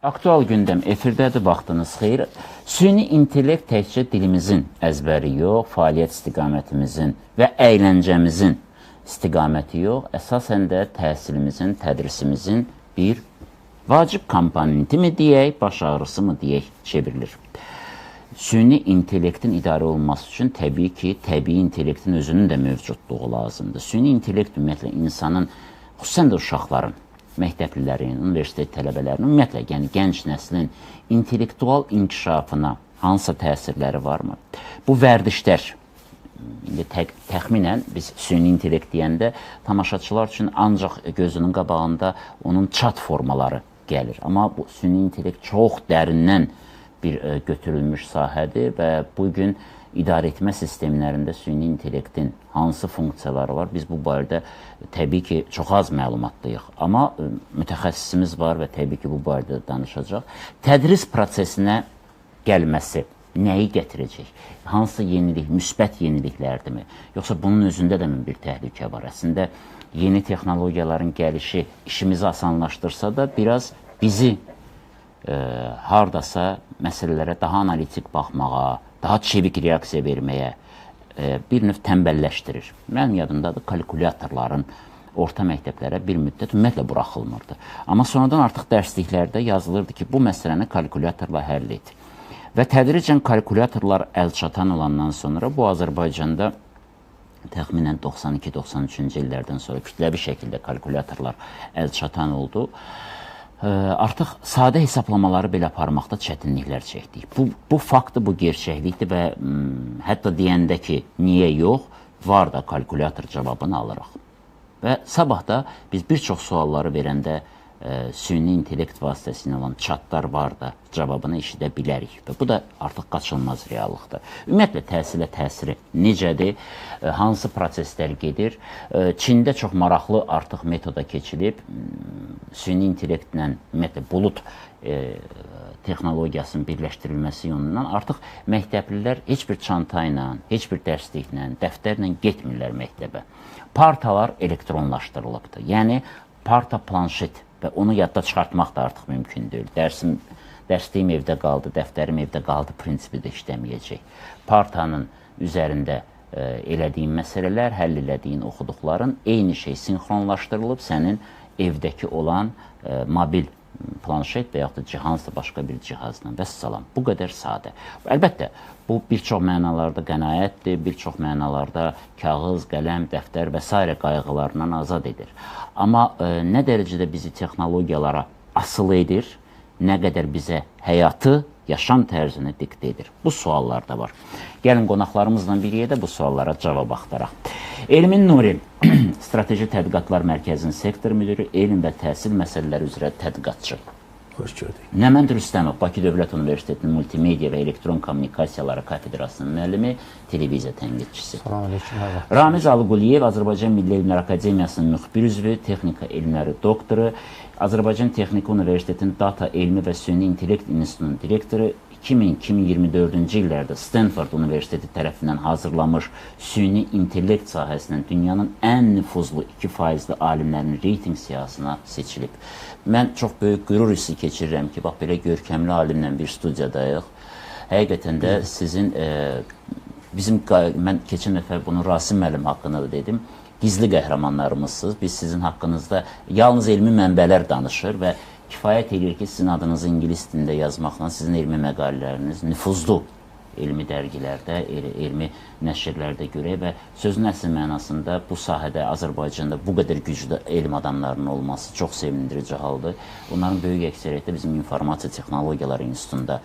Aktual gündəm efirdədir, vaxtınız xeyir. Süni intellekt təkcə dilimizin əzbəri yox, fəaliyyət istiqamətimizin və əyləncəmizin istiqaməti yox, əsasən də təhsilimizin, tədrisimizin bir vacib komponenti mi deyək, baş ağrısı mı deyək çevrilir. Süni intellektin idarə olunması üçün təbii ki, təbii intellektin özünün də mövcudluğu lazımdır. Süni intellekt ümumiyyətlə insanın, xüsusən də uşaqların, məktəblilərin, universitet tələbələrinin, ümumiyyətlə, yəni gənc nəslin intellektual inkişafına hansısa təsirləri varmı? Bu vərdişlər, indi təxminən biz süni intellekt deyəndə tamaşaçılar üçün ancaq gözünün qabağında onun çat formaları gəlir. Amma bu süni intellekt çox dərindən bir götürülmüş sahədir və bugün idarə etmə sistemlərində süni intellektin hansı funksiyaları var? Biz bu barədə təbii ki, çox az məlumatdayıq. Amma mütəxəssisimiz var və təbii ki, bu barədə danışacaq. Tədris prosesinə gəlməsi nəyi gətirəcək? Hansı yenilik, müsbət yeniliklərdirmi? Yoxsa bunun özündə də bir təhlükə var? Əslində, yeni texnologiyaların gəlişi işimizi asanlaşdırsa da, biraz bizi hardasa məsələlərə daha analitik baxmağa, daha çevik reaksiya verməyə bir növ tənbəlləşdirir. Mənim yadımdadır, kalkulyatorların orta məktəblərə bir müddət ümumiyyətlə buraxılmırdı. Amma sonradan artıq dərsliklərdə yazılırdı ki, bu məsələni kalkulyatorla həll et. Və tədricən kalkulyatorlar əlçatan olandan sonra bu Azərbaycanda təxminən 92-93-cü illərdən sonra kütləvi şəkildə kalkulyatorlar əlçatan oldu. Artıq sadə hesablamaları belə aparmaqda çətinliklər çəkdik. Bu faktı, bu gerçəklikdir və hətta deyəndə ki, niyə yox, var da kalkulyator cavabını alırıq. Və sabah da biz bir çox sualları verəndə süni intellekt vasitəsilə olan çatlar var da cavabını eşidə bilərik. Və bu da artıq qaçılmaz reallıqdır. Ümumiyyətlə, təhsilə təsiri necədir? Hansı proseslər gedir? Çində çox maraqlı artıq metoda keçilib. Süni intellektlə, ümumiyyətlə, bulut texnologiyasının birləşdirilməsi yolundan artıq məktəblilər heç bir çanta ilə, heç bir dərsliklə, dəftərlə getmirlər məktəbə. Partalar elektronlaşdırılıbdır. Yəni, parta planşet və onu yadda çıxartmaq da artıq mümkün deyil. Dərsliyim evdə qaldı, dəftərim evdə qaldı prinsipi də işləməyəcək. Partanın üzərində elədiyin məsələlər, həll elədiyin oxuduqların eyni şey sinxronlaşdırılıb sənin evdəki olan mobil planşet və yaxud da cihazla başqa bir cihazla və salam. Bu qədər sadə. Əlbəttə, bu bir çox mənalarda qənaətdir, bir çox mənalarda kağız, qələm, dəftər və s. qayğılarından azad edir. Amma nə dərəcədə bizi texnologiyalara asılı edir, nə qədər bizə həyatı, yaşam tərzini diktə edir. Bu suallar da var. Gəlin qonaqlarımızla biriyə də bu suallara cavab axtaraq. Elmin Nuri, Strateji Tədqiqatlar Mərkəzinin sektor müdürü, elm və təhsil məsələləri üzrə tədqiqatçı. Xoş gördük. Nəmənd Rüstəmov, Bakı Dövlət Universitetinin Multimedia və Elektron Kommunikasiyaları Kafedrasının müəllimi, televiziya tənqidçisi. Ramiz Alıquliyev, Azərbaycan Milli Elmlər Akademiyasının müxbir üzvü, texnika elmləri doktoru, Azərbaycan Texniki Universitetinin Data Elmi və Süni İntellekt İnstitutunun direktoru, 2024-cü illərdə Stanford Universiteti tərəfindən hazırlamış süni intellekt sahəsindən dünyanın ən nüfuzlu 2%li alimlərinin reyting siyahısına seçilib. Mən çox böyük qürur hissi keçirirəm ki, bax, belə görkəmli alimlə bir studiyadayıq. Həqiqətən də sizin, mən keçən dəfə bunu Rasim müəllim haqqında da dedim, gizli qəhrəmanlarımızsınız. Biz sizin haqqınızda yalnız elmi mənbələr danışır və kifayət edir ki, sizin adınızı ingilis dilində yazmaqla sizin elmi məqalələriniz nüfuzlu elmi dərgilərdə, elmi nəşrlərdə görək və sözün əsl mənasında bu sahədə Azərbaycanda bu qədər güclü elm adamlarının olması çox sevindirici haldır. Onların böyük əksəriyyəti bizim İnformasiya Texnologiyaları İnstitutunda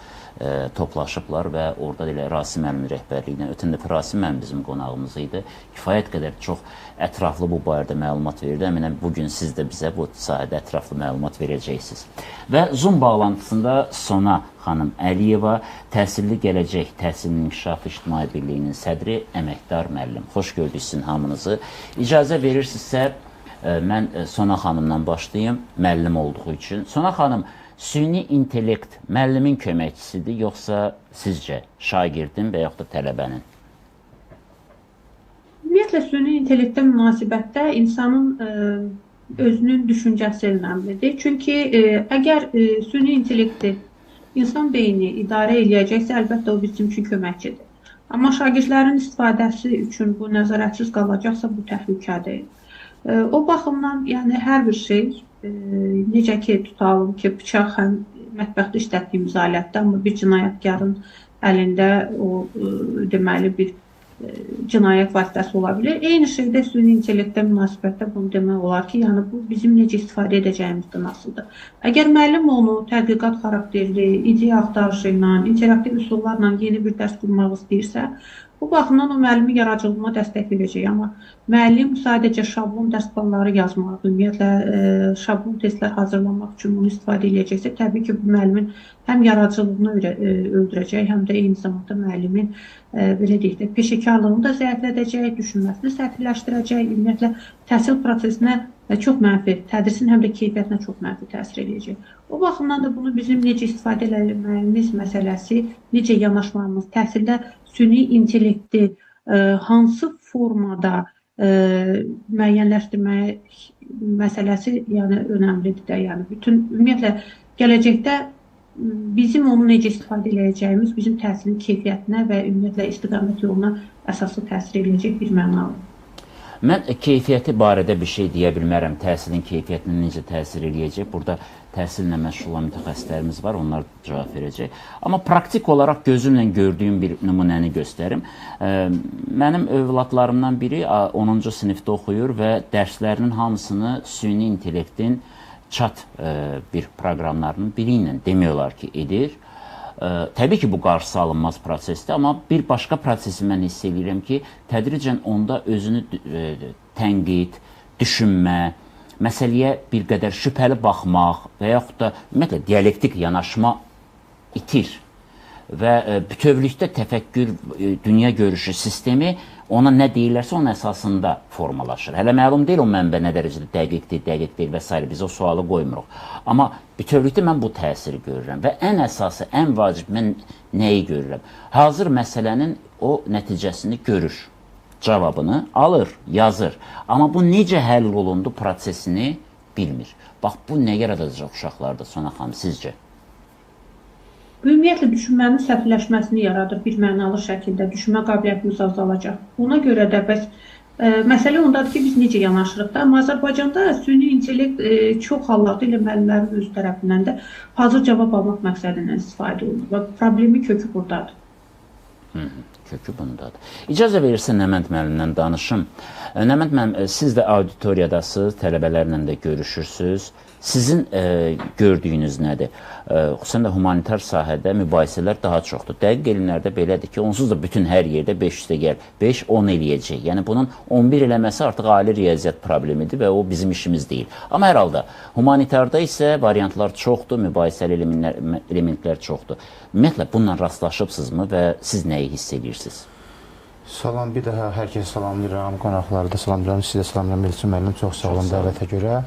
toplaşıblar və orada elə Rasim müəllimin rəhbərliyindən, ötən dəfə Rasim müəllim bizim qonağımız idi. Kifayət qədər çox ətraflı bu barədə məlumat verirdi. Əminəm, bugün siz də bizə bu sahədə ətraflı məlumat verəcəksiniz. Və Zoom bağlantısında Sona xanım Əliyeva, Təhsilli Gələcək Təhsilin İnkişafı İctimai Birliyinin sədri, əməkdar müəllim. Xoş gördük sizin hamınızı. İcazə verirsinizsə, mən Sona xanımdan başlayayım, müəllim olduğu üçün. Sona xanım, süni intellekt müəllimin köməkçisidir, yoxsa sizcə şagirdin və yaxud da tələbənin? Ümumiyyətlə, süni intellektə münasibətdə insanın özünün düşüncəsi önəmlidir. Çünki əgər süni intellekti insan beyni idarə eləyəcəksə, əlbəttə o bizim üçün köməkçidir. Amma şagirdlərin istifadəsi üçün bu nəzarətsiz qalacaqsa, bu təhlükədir. O baxımdan, yəni hər bir şey, necə ki, tutalım ki, bıçaq həm mətbəxdə işlətdiyimiz alətdə, amma bir cinayətkarın əlində o deməli bir cinayət vasitəsi ola bilər. Eyni şeydə süni intellektə münasibətdə bunu demək olar ki, yəni bu bizim necə istifadə edəcəyimizdən asılıdır. Əgər müəllim onu tədqiqat xarakterli, ideya axtarışı ilə, interaktiv üsullarla yeni bir dərs qurmaq istəyirsə, bu baxımdan o müəllimin yaradıcılığına dəstək verəcək. Amma müəllim sadəcə şablon dərs planları yazmaq, ümumiyyətlə şablon testlər hazırlamaq üçün bunu istifadə edəcəksə, təbii ki, bu müəllimin həm yaradıcılığını öldürəcək, həm də eyni zamanda müəllimin belə deyək də, peşəkarlığını da zəiflədəcək, düşünməsini sətirləşdirəcək, ümumiyyətlə təhsil prosesinə çox mənfi, tədrisin həm də keyfiyyətinə çox mənfi təsir edəcək. O baxımdan da bunu bizim necə istifadə etməyimiz məsələsi, necə yanaşmamız, təhsildə süni intellekti hansı formada müəyyənləşdirmək məsələsi yəni önəmlidir də. Yəni bütün ümumiyyətlə gələcəkdə bizim onu necə istifadə edəcəyimiz bizim təhsilin keyfiyyətinə və ümumiyyətlə istiqamət yoluna əsaslı təsir edəcək bir mənalı. Mən keyfiyyəti barədə bir şey deyə bilmərəm. Təhsilin keyfiyyətinə necə təsir edəcək? Burada təhsillə məşğul olan mütəxəssislərimiz var, onlar cavab verəcək. Amma praktik olaraq gözümlə gördüyüm bir nümunəni göstərim. Mənim övladlarımdan biri 10-cu sinifdə oxuyur və dərslərinin hamısını süni intellektin chat bir proqramlarının biri ilə demək olar ki, edir. Təbii ki, bu qarşısı alınmaz prosesdir, amma bir başqa prosesi mən hiss edirəm ki, tədricən onda özünü tənqid, düşünmə, məsələyə bir qədər şübhəli baxmaq və yaxud da ümumiyyətlə dialektik yanaşma itir və bütövlükdə təfəkkür, dünya görüşü sistemi ona nə deyirlərsə onun əsasında formalaşır. Hələ məlum deyil o mənbə nə dərəcədə dəqiq deyil və s. Biz o sualı qoymuruq. Amma bütövlükdə mən bu təsiri görürəm və ən əsası, ən vacib mən nəyi görürəm? Hazır məsələnin o nəticəsini görür, cavabını alır, yazır. Amma bu necə həll olundu prosesini bilmir. Bax, bu nə yaradacaq uşaqlarda, Sona xanım, sizcə? Ümumiyyətlə, düşünmənin səhvləşməsini yaradır bir mənalı şəkildə, düşünmə qabiliyyətimiz azalacaq. Ona görə də bəs məsələ ondadır ki, biz necə yanaşırıq da. Amma Azərbaycanda süni intellekt çox hallarda ilə müəllimlərin öz tərəfindən də hazır cavab almaq məqsədindən istifadə olunur və problemi kökü buradadır. Kökü bundadır. İcazə verirsə Nəmənd müəllimlə danışım. Nəmənd müəllim, siz də auditoriyadasınız, tələbələrlə də görüşürsünüz. Sizin gördüyünüz nədir? Xüsusən də humanitar sahədə mübahisələr daha çoxdur. Dəqiq elmlərdə belədir ki, onsuz da bütün hər yerdə 5-10 eləyəcək. Yəni bunun 11 eləməsi artıq ali riyaziyyat problemidir və o bizim işimiz deyil. Amma hər halda humanitarda isə variantlar çoxdur, mübahisəli elementlər çoxdur. Ümumiyyətlə, bununla rastlaşıbsınızmı və siz nəyi hiss edirsiniz? Salam, bir daha hər kəsi salamlayıram, qonaqları da salamlayıram, siz də salamlayıram, Elçin müəllim, çox sağ olun dəvətə görə.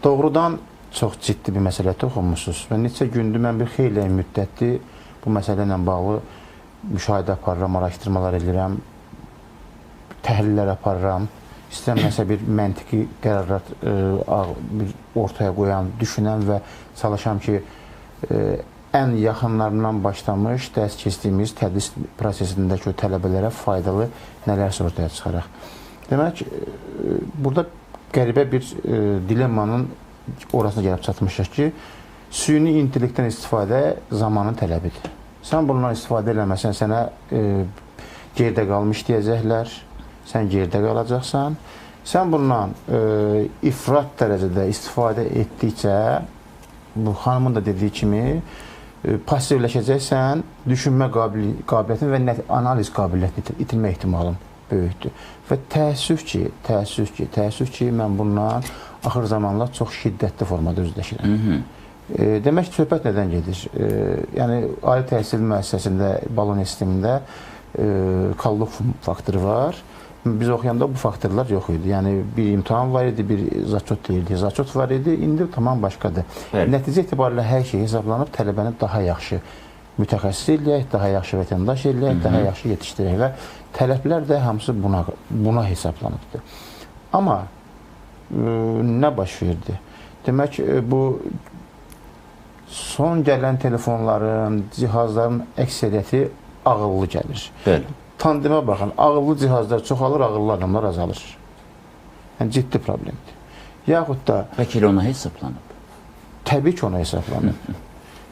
Doğrudan çox ciddi bir məsələ toxunmuşsunuz və neçə gündür mən bir xeyli müddətdir bu məsələ ilə bağlı müşahidə aparıram, araşdırmalar edirəm, təhlillər aparıram. İstəyirəm nəsə bir məntiqi qərarlar ortaya qoyan, düşünən və çalışam ki, ən yaxınlarından başlamış dərs keçdiyimiz tədris prosesindəki o tələbələrə faydalı nələrsə ortaya çıxaraq. Demək, burada qəribə bir dilemmanın orasına gəlib çatmışıq ki, süni intellektdən istifadə zamanın tələbidir. Sən bundan istifadə eləməsən, sənə gerdə qalmış deyəcəklər, sən gerdə qalacaqsan. Sən bundan ifrat dərəcədə istifadə etdikcə, bu xanımın da dediyi kimi, passivləşəcəksən, düşünmə qabiliyyətini və analiz qabiliyyətini itirmə ehtimalın böyükdür. Və təəssüf ki, mən bundan axır zamanlar çox şiddətli formada üzləşirəm. Demək ki, söhbət nədən gedir? Yəni, ali təhsil müəssisəsində, balon sistemində kallıq faktoru var. Biz oxuyanda bu faktorlar yox idi. Yəni, bir imtahan var idi, bir zaçot deyildi. Zaçot var idi, indi tamam başqadır. Nəticə etibarilə hər şey hesablanıb, tələbəni daha yaxşı mütəxəssis eləyək, daha yaxşı vətəndaş eləyək, daha yaxşı yetişdirək və tələblər də hamısı buna hesablanıbdır. Amma nə baş verdi? Demək, bu son gələn telefonların, cihazların əksəriyyəti ağıllı gəlir. Bəli. Tandemə baxın, ağıllı cihazlar çoxalır, ağıllı adamlar azalır. Yəni, ciddi problemdir. Yaxud da... Bəlkə ona hesablanıb. Təbii ki, ona hesablanıb.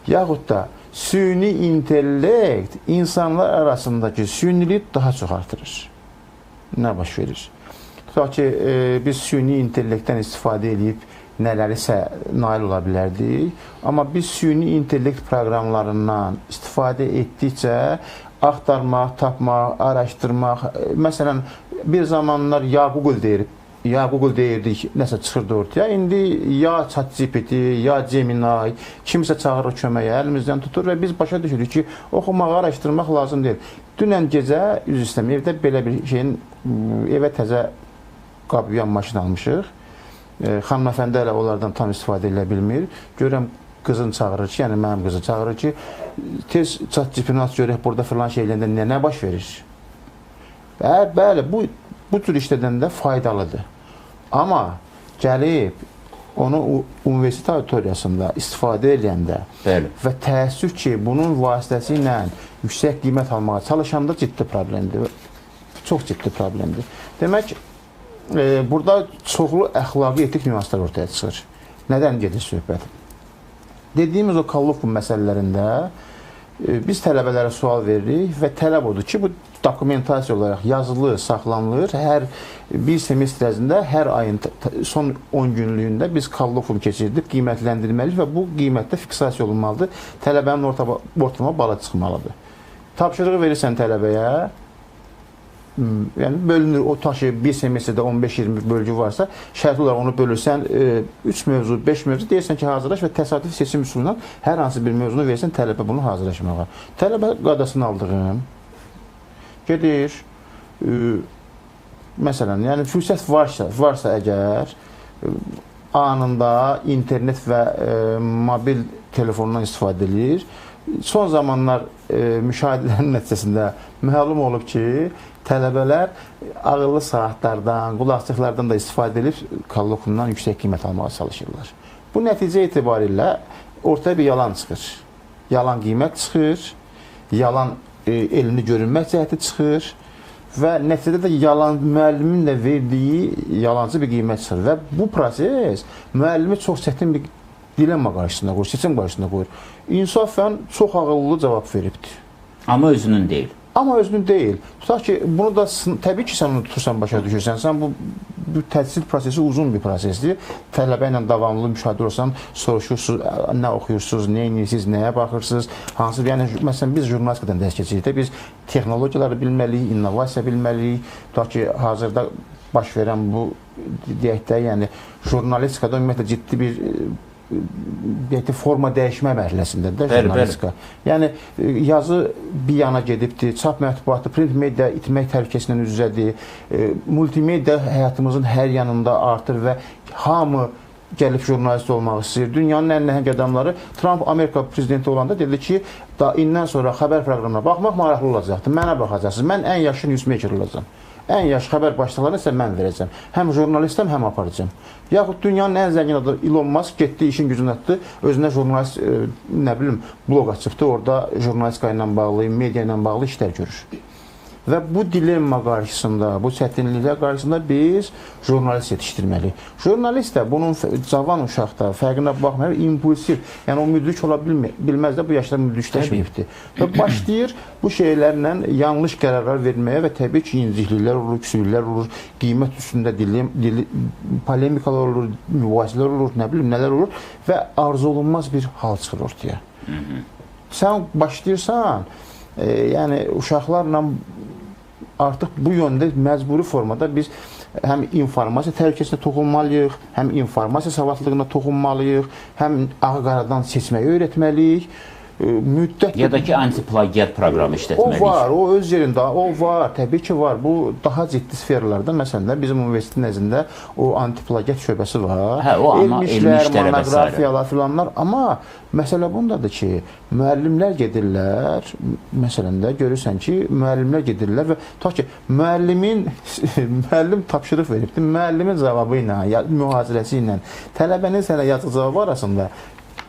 Yaxud da süni intellekt insanlar arasındakı sünilik daha çox artırır. Nə baş verir? Tutaq ki, biz süni intellektdən istifadə edib nələrisə nail ola bilərdik. Amma biz süni intellekt proqramlarından istifadə etdikcə axtarmaq, tapmaq, araşdırmaq, məsələn, bir zamanlar ya Google deyirdik, nəsə çıxırdı ortaya. İndi ya ChatGPT, ya Gemini, kimsə çağırır köməyə, əlimizdən tutur və biz başa düşürük ki, oxumaq, araşdırmaq lazım deyil. Dünən gecə, üzr istəyirəm, evdə belə bir şeyin, evə təzə qabıyan maşın almışıq. Xanımefəndə elə onlardan tam istifadə edilə bilmir. Görürəm, qızın çağırır ki, yəni mənim qızı çağırır ki, tez ChatGPT-ni aç görək, burada filan şeylərində nə baş verir? Bəli, bu tür işlədəndə faydalıdır. Amma gəlib onu universitet auditoriyasında istifadə edəndə və təəssüf ki, bunun vasitəsilə yüksək qiymət almağa çalışanda ciddi problemdir. Çox ciddi problemdir. Demək, burada çoxlu əxlaqi etik nüanslar ortaya çıxır. Nədən gedir söhbət? Dediyimiz o Kollovkun məsələlərində biz tələbələrə sual veririk və tələb odur ki, bu dokumentasiya olaraq yazılı, saxlanılır. Hər bir semestr ərzində, hər ayın son 10 günlüyündə biz Kollovkun keçirdib, qiymətləndirməliyik və bu qiymətdə fiksasiya olunmalıdır. Tələbənin ortalama balı çıxmalıdır. Tapşırığı verirsən tələbəyə, yəni bölünür, o taşı bir semestrdə 15-20 bölgü varsa, şərtli olaraq onu bölürsən, 3 mövzu, 5 mövzu deyirsən ki, hazırlaş və təsadüf seçim üsulundan hər hansı bir mövzunu versən tələbə bunu hazırlaşmağa. Tələbə qadasını aldığım, gedir, məsələn, yəni fürsət varsa əgər, anında internet və mobil telefondan istifadə edir. Son zamanlar müşahidələrin nəticəsində məlum olub ki, tələbələr ağıllı saatlardan, qulaqçıqlardan da istifadə edib Kollovkundan yüksək qiymət almağa çalışırlar. Bu nəticə etibarilə ortaya bir yalan çıxır. Yalan qiymət çıxır, yalan elini görünmək cəhəti çıxır və nəticədə də yalan müəllimin də verdiyi yalancı bir qiymət çıxır və bu proses müəllimi çox çətin bir dilemma qarşısında qoyur, seçim qarşısında qoyur. İnsafən çox ağıllı cavab veribdir. Amma özünün deyil. Amma özünün deyil. Tutaq ki, bunu da təbii ki, sən onu tutursan, başa düşürsən. Sən bu təhsil prosesi uzun bir prosesdir. Tələbə ilə davamlı müşahidə olsan, soruşursunuz, nə oxuyursunuz, nə edirsiniz, nəyə baxırsınız, hansı, yəni, məsələn, biz jurnalistikadan dərs keçirik də, biz texnologiyaları bilməliyik, innovasiya bilməliyik. Tutaq ki, hazırda baş verən bu, deyək də, yəni, jurnalistikada ümumiyyətlə ciddi bir forma dəyişmə mərhələsindədir də jurnalistika. Yəni, yazı bir yana gedibdir, çap mətbuatı, print media itmək təhlükəsindən üz-üzədir, multimedia həyatımızın hər yanında artır və hamı gəlib jurnalist olmaq istəyir. Dünyanın ən nəhəng adamları, Trump Amerika prezidenti olanda dedi ki, indən sonra xəbər proqramına baxmaq maraqlı olacaqdır, mənə baxacaqsınız, mən ən yaxşı newsmaker olacağım. Ən yaxşı xəbər başlıqlarını isə mən verəcəm. Həm jurnalistəm, həm aparacam. Yaxud dünyanın ən zəngin adı Elon Musk getdi, işin gücünü atdı, özünə jurnalist, nə bilim, blog açıbdı, orada jurnalistika ilə bağlı, media ilə bağlı işlər görür. Və bu dilemma qarşısında, bu çətinliklər qarşısında biz jurnalist yetişdirməliyik. Jurnalist də bunun cavan uşaqda, fərqinə baxmayaraq, impulsiv, yəni o müdrik ola bilməz də, bu yaşda müdrikləşməyibdir. Və başlayır bu şeylərlə yanlış qərarlar verməyə və təbii ki, incikliklər olur, küsürlüklər olur, qiymət üstündə polemikalar olur, mübahisələr olur, nə bilim, nələr olur və arzu olunmaz bir hal çıxır ortaya. Sən başlayırsan, yəni uşaqlarla artıq bu yöndə məcburi formada biz həm informasiya təhlükəsinə toxunmalıyıq, həm informasiya savadlılığına toxunmalıyıq, həm ağı-qaradan seçməyi öyrətməliyik müddət Ya da ki, anti-plagiat proqramı o işlətməliyik. var, o öz yerində, o var, təbii ki var. Bu daha ciddi sferlərdə, məsələn də bizim universitetin nəzdində o anti-plagiat şöbəsi var. Hə, o amma elmi işlərə və s. monoqrafiyalar filanlar, amma məsələ bundadır ki, müəllimlər gedirlər, məsələn də görürsən ki, müəllimlər gedirlər və ta ki, müəllim tapşırıq veribdir, müəllimin cavabı ilə, mühazirəsi ilə tələbənin sənə yazdığı cavabı arasında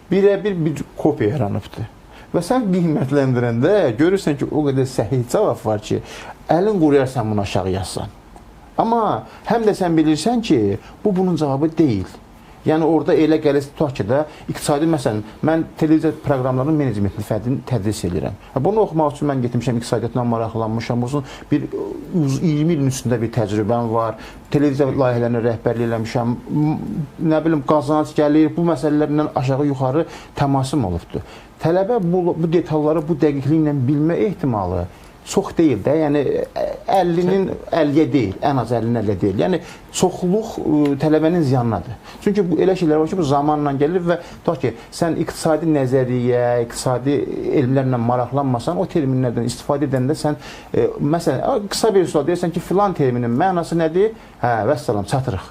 birəbir bir kopya yaranıbdır. Və sən qiymətləndirəndə görürsən ki, o qədər səhih cavab var ki, əlin quruyarsan bunu aşağı yazsan. Amma həm də sən bilirsən ki, bu bunun cavabı deyil. Yəni orada elə gəlir tutaq ki də iqtisadi məsələn mən televiziya proqramlarının menecmentini fərdini tədris edirəm. Bunu oxumaq üçün mən getmişəm iqtisadiyyatla maraqlanmışam. Uzun bir 20 ilin üstündə bir təcrübəm var. Televiziya layihələrinə rəhbərlik eləmişəm. Nə bilim qazanc gəlir, bu məsələlərlə aşağı yuxarı təmasım olubdur. Tələbə bu detalları bu dəqiqliklə bilmə ehtimalı çox deyil də, yəni 50-nin 50-yə deyil, ən az 50-nin 50-yə deyil. Yəni çoxluq tələbənin ziyanınadır. Çünki bu elə şeylər var ki, bu zamanla gəlir və tutaq ki, sən iqtisadi nəzəriyyə, iqtisadi elmlərlə maraqlanmasan, o terminlərdən istifadə edəndə sən məsələn, qısa bir sual deyirsən ki, filan terminin mənası nədir? Hə, vəssalam, çatırıq.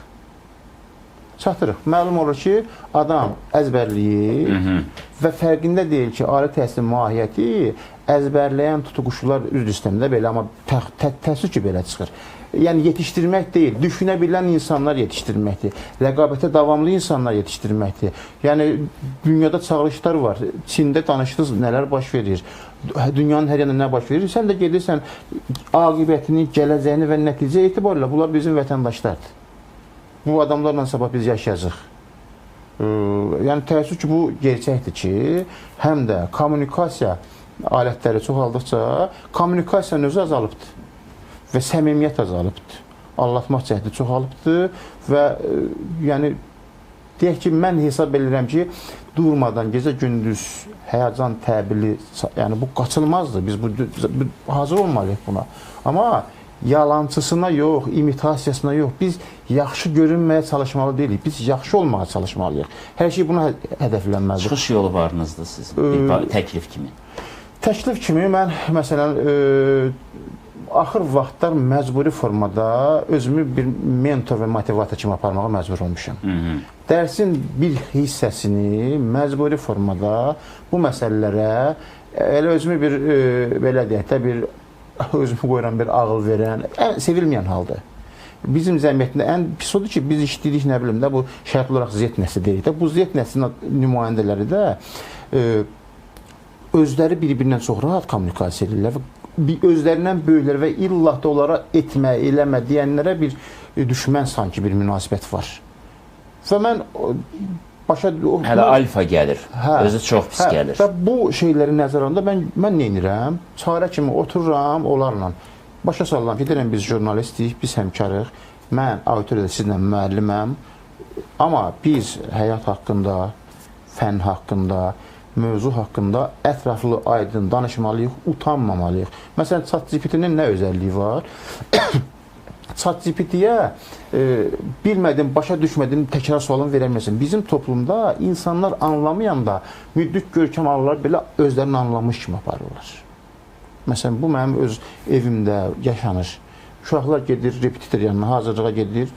Çatırıq. Məlum olur ki, adam əzbərləyir və fərqində deyil ki, ali təhsil mahiyyəti əzbərləyən tutuquşular üzr istəmdə belə, amma təəssüf ki, belə çıxır. Yəni, yetişdirmək deyil, düşünə bilən insanlar yetişdirməkdir, rəqabətə davamlı insanlar yetişdirməkdir. Yəni, dünyada çağırışlar var, Çində danışdınız, nələr baş verir, dünyanın hər yanında nə baş verir, sən də gedirsən, aqibətini, gələcəyini və nəticə etibarilə bunlar bizim vətəndaşlardır. Bu adamlarla sabah biz yaşayacaq. Yəni, təəssüf ki, bu gerçəkdir ki, həm də kommunikasiya alətləri çoxaldıqca kommunikasiyanın özü azalıbdır və səmimiyyət azalıbdır. Anlatmaq cəhdi çoxalıbdır və yəni, deyək ki, mən hesab edirəm ki, durmadan gecə-gündüz həyəcan təbili, yəni bu qaçılmazdır. Biz hazır olmalıyıq buna. Amma yalancısına yox, imitasiyasına yox. Biz yaxşı görünməyə çalışmalı deyilik. Biz yaxşı olmağa çalışmalıyıq. Hər şey buna hədəflənməlidir. Çıxış yolu varınızdır sizin, təklif kimi. Təklif kimi mən, məsələn, axır vaxtlar məcburi formada özümü bir mentor və motivator kimi aparmağa məcbur olmuşam. Dərsin bir hissəsini məcburi formada bu məsələlərə elə özümü bir, belə deyək də, bir özümü qoyuram bir ağıl verən, sevilməyən haldır. Bizim cəmiyyətində ən pis odur ki, biz işləyirik, nə bilim də, bu şərt olaraq Z nəsli deyirik də, bu Z nəslinin nümayəndələri də özləri bir-birindən çox rahat kommunikasiya edirlər və özlərindən böyüklər və illah da onlara etmə, eləmə deyənlərə bir düşmən sanki bir münasibət var. Və mən hələ alfa gəlir, özü çox pis gəlir. Və bu şeyləri nəzərə alanda mən nə edirəm? Çarə kimi otururam onlarla. Başa salıram ki, deyirəm biz jurnalistiyik, biz həmkarıq. Mən auditoriyada sizlə müəlliməm. Amma biz həyat haqqında, fən haqqında, mövzu haqqında ətraflı, aydın danışmalıyıq, utanmamalıyıq. Məsələn, ChatGPT-nin nə özəlliyi var? ChatGPT-yə bilmədim, başa düşmədim, təkrar sualını verəməsin. Bizim toplumda insanlar anlamayanda müddət görkəm alırlar, belə özlərini anlamış kimi aparırlar. Məsələn, bu mənim öz evimdə yaşanır. Uşaqlar gedir, repetitor yanına, hazırlığa gedir,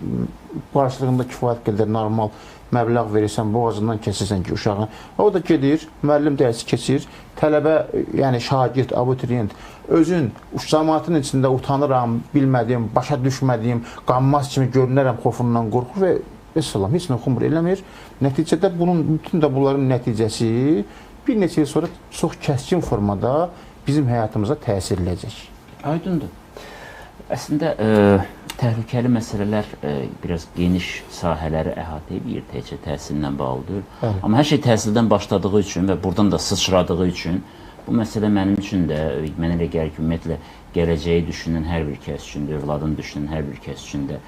qarşılığında kifayət qədər normal məbləğ verirsən, boğazından keçirsən ki, uşağın. O da gedir, müəllim dərsi keçir, tələbə, yəni şagird, abituriyent, özün cəmaatın içində utanıram, bilmədiyim, başa düşmədiyim, qanmaz kimi görünərəm xofundan qorxur və əssalam, heç nə oxumur, eləmir. Nəticədə bütün də bunların nəticəsi bir neçə il sonra çox kəskin formada bizim həyatımıza təsir edəcək. Aydındır. Əslində, təhlükəli məsələlər biraz geniş sahələri əhatə edir, təkcə təhsillə bağlıdır. Amma hər şey təhsildən başladığı üçün və buradan da sıçradığı üçün bu məsələ mənim üçün də, mənə elə gəlir ki, ümumiyyətlə gələcəyi düşünən hər bir kəs üçün də, övladını düşünən hər bir kəs üçün də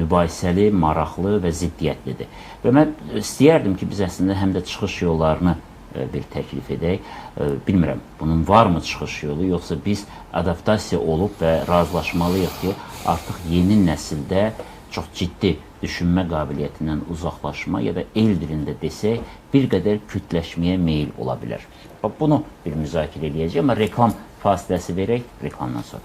mübahisəli, maraqlı və ziddiyyətlidir. Və mən istəyərdim ki, biz əslində həm də çıxış yollarını bir təklif edək. Bilmirəm, bunun varmı çıxış yolu, yoxsa biz adaptasiya olub və razılaşmalıyıq ki, artıq yeni nəsildə çox ciddi düşünmə qabiliyyətindən uzaqlaşma ya da el dilində desək, bir qədər kütləşməyə meyil ola bilər. Bunu bir müzakirə edəcəyik, amma reklam fasiləsi verək, reklamdan sonra.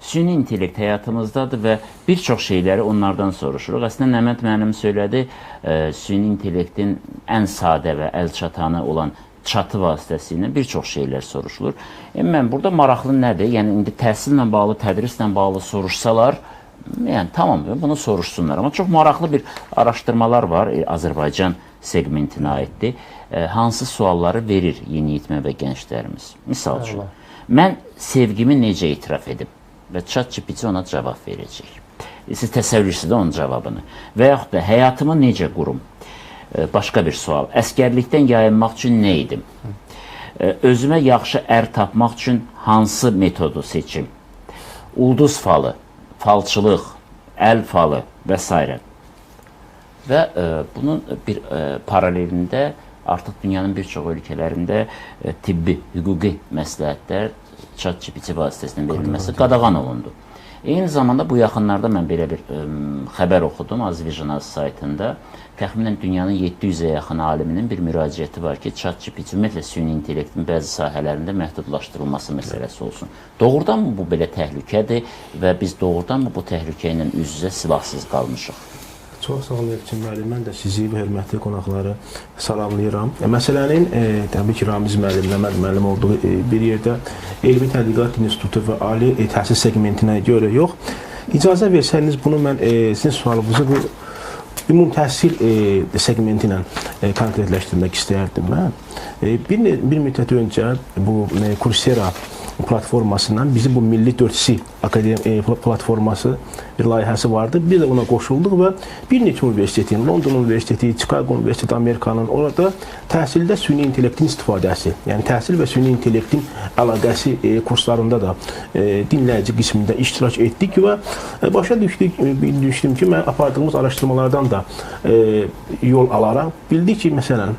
Süni intellekt həyatımızdadır və bir çox şeyləri onlardan soruşuruq. Əslində, Nəməd müəllim söylədi, süni intellektin ən sadə və əlçatanı olan çatı vasitəsilə bir çox şeylər soruşulur. Mən burada maraqlı nədir? Yəni, indi təhsillə bağlı, tədrislə bağlı soruşsalar, yəni, tamam, bunu soruşsunlar. Amma çox maraqlı bir araşdırmalar var, Azərbaycan segmentinə aiddir. Hansı sualları verir yeniyetmə və gənclərimiz? Misal üçün, mən sevgimi necə etiraf edib? Və ChatGPT ona cavab verəcək. Siz təsəvvürsünüz onun cavabını. Və yaxud da həyatımı necə qurum? Başqa bir sual. Əskərlikdən yayınmaq üçün nə edim? Özümə yaxşı ər tapmaq üçün hansı metodu seçim? Ulduz falı, falçılıq, əl falı və s. Və bunun bir paralelində artıq dünyanın bir çox ölkələrində tibbi, hüquqi məsləhətlər ChatGPT vasitəsilə verilməsi qadağan olundu. Eyni zamanda bu yaxınlarda mən belə bir xəbər oxudum Azvijanaz saytında. Təxminən dünyanın 700-ə yaxın aliminin bir müraciəti var ki, ChatGPT ümumiyyətlə süni intellektin bəzi sahələrində məhdudlaşdırılması məsələsi olsun. Doğrudanmı bu belə təhlükədir və biz doğrudanmı bu təhlükə ilə üz-üzə silahsız qalmışıq? Çox sağ olun, Elçin müəllim. Mən də sizi və hörmətli qonaqları salamlayıram. Məsələnin təbii ki, Ramiz müəllim, Nəməd müəllim olduğu bir yerdə Elmi Tədqiqat İnstitutu və Ali Təhsil segmentinə görə yox. İcazə versəniz, bunu mən sizin sualınızı bu ümum təhsil segmenti ilə konkretləşdirmək istəyərdim mən. Bir müddət öncə bu Coursera platformasından bizi bu Milli 4C platforması bir layihəsi vardı. Biz də ona qoşulduq və bir neçə universitetin, London Universiteti, Chicago Universiteti Amerikanın orada təhsildə süni intellektin istifadəsi, yəni təhsil və süni intellektin əlaqəsi kurslarında da dinləyici qismində iştirak etdik və başa düşdüm ki, mən apardığımız araşdırmalardan da yol alaraq bildik ki, məsələn,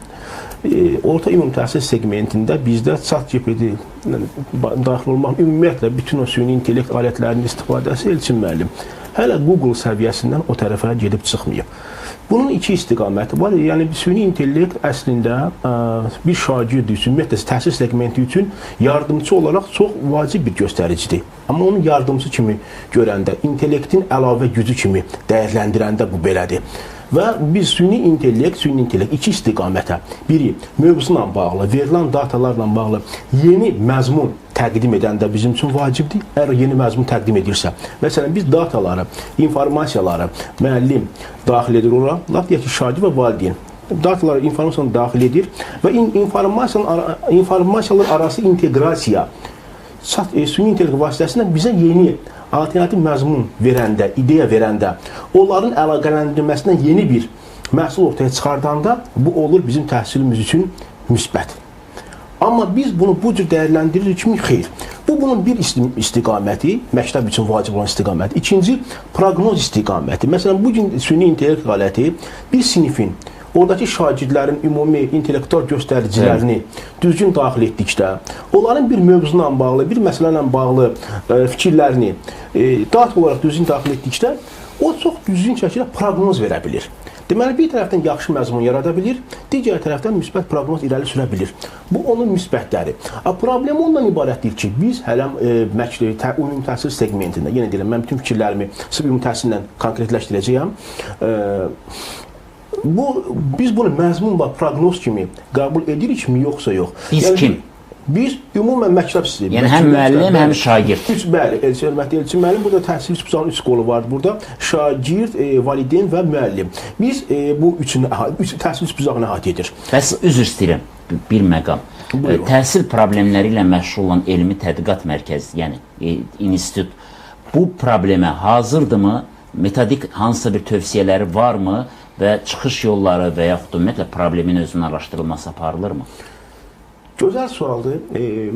orta ümumi təhsil segmentində bizdə ChatGPT daxil olmaq, ümumiyyətlə bütün o süni intellekt alətlərinin istifadəsi Elçin müəllim hələ Google səviyyəsindən o tərəfə gedib çıxmayıb. Bunun iki istiqaməti var. Yəni, süni intellekt əslində bir şagird üçün, ümumiyyətlə təhsil segmenti üçün yardımcı olaraq çox vacib bir göstəricidir. Amma onun yardımcı kimi görəndə, intellektin əlavə gücü kimi dəyərləndirəndə bu belədir. Və biz süni intellekt iki istiqamətə, biri mövzusuna bağlı, verilən datalarla bağlı yeni məzmun təqdim edəndə bizim üçün vacibdir. Əgər yeni məzmun təqdim edirsə, məsələn, biz dataları, informasiyaları müəllim daxil edir ora, laf deyək ki, şagird və valideyn dataları, informasiyanı daxil edir və informasiyalar arası inteqrasiya süni intellekt vasitəsilə bizə yeni alternativ məzmun verəndə, ideya verəndə, onların əlaqələndirilməsindən yeni bir məhsul ortaya çıxardanda bu olur bizim təhsilimiz üçün müsbət. Amma biz bunu bu cür dəyərləndiririk kimi xeyr. Bunun bir istiqaməti, məktəb üçün vacib olan istiqaməti. İkinci, proqnoz istiqaməti. Məsələn, bugün süni intellekt aləti bir sinifin, oradakı şagirdlərin ümumi intellektual göstəricilərini düzgün daxil etdikdə, onların bir mövzuna bağlı, bir məsələ ilə bağlı fikirlərini data olaraq düzgün daxil etdikdə, o çox düzgün şəkildə proqnoz verə bilir. Deməli, bir tərəfdən yaxşı məzmun yarada bilir, digər tərəfdən müsbət proqnoz irəli sürə bilir. Bu, onun müsbətləri. Problem ondan ibarətdir ki, biz hələ ümumi təhsil segmentində, yenə deyirəm, mən bütün fikirlərimi sırf ümumi təhsillə konkretləşdirəcəyəm. Biz bunu məzmun və proqnoz kimi qəbul edirikmi, yoxsa yox? Biz kim? Biz ümumən məktəb sistemi. Yəni, həm müəllim, həm şagird. Bəli, Elçin müəllim, burada təhsil üsbüzanın 3 qolu var burada. Şagird, valideyn və müəllim. Biz bu təhsil üsbüzanı əhatə edir. Bəs, üzr istəyirəm, bir məqam. Təhsil problemləri ilə məşğul olan elmi tədqiqat mərkəzi, yəni institut, bu problemə hazırdırmı? Metodik hansısa bir tövsiyələri varmı? Və çıxış yolları və yaxud da ümumiyyətlə problemin özünün araşdırılması aparılırmı? Gözəl sualdır.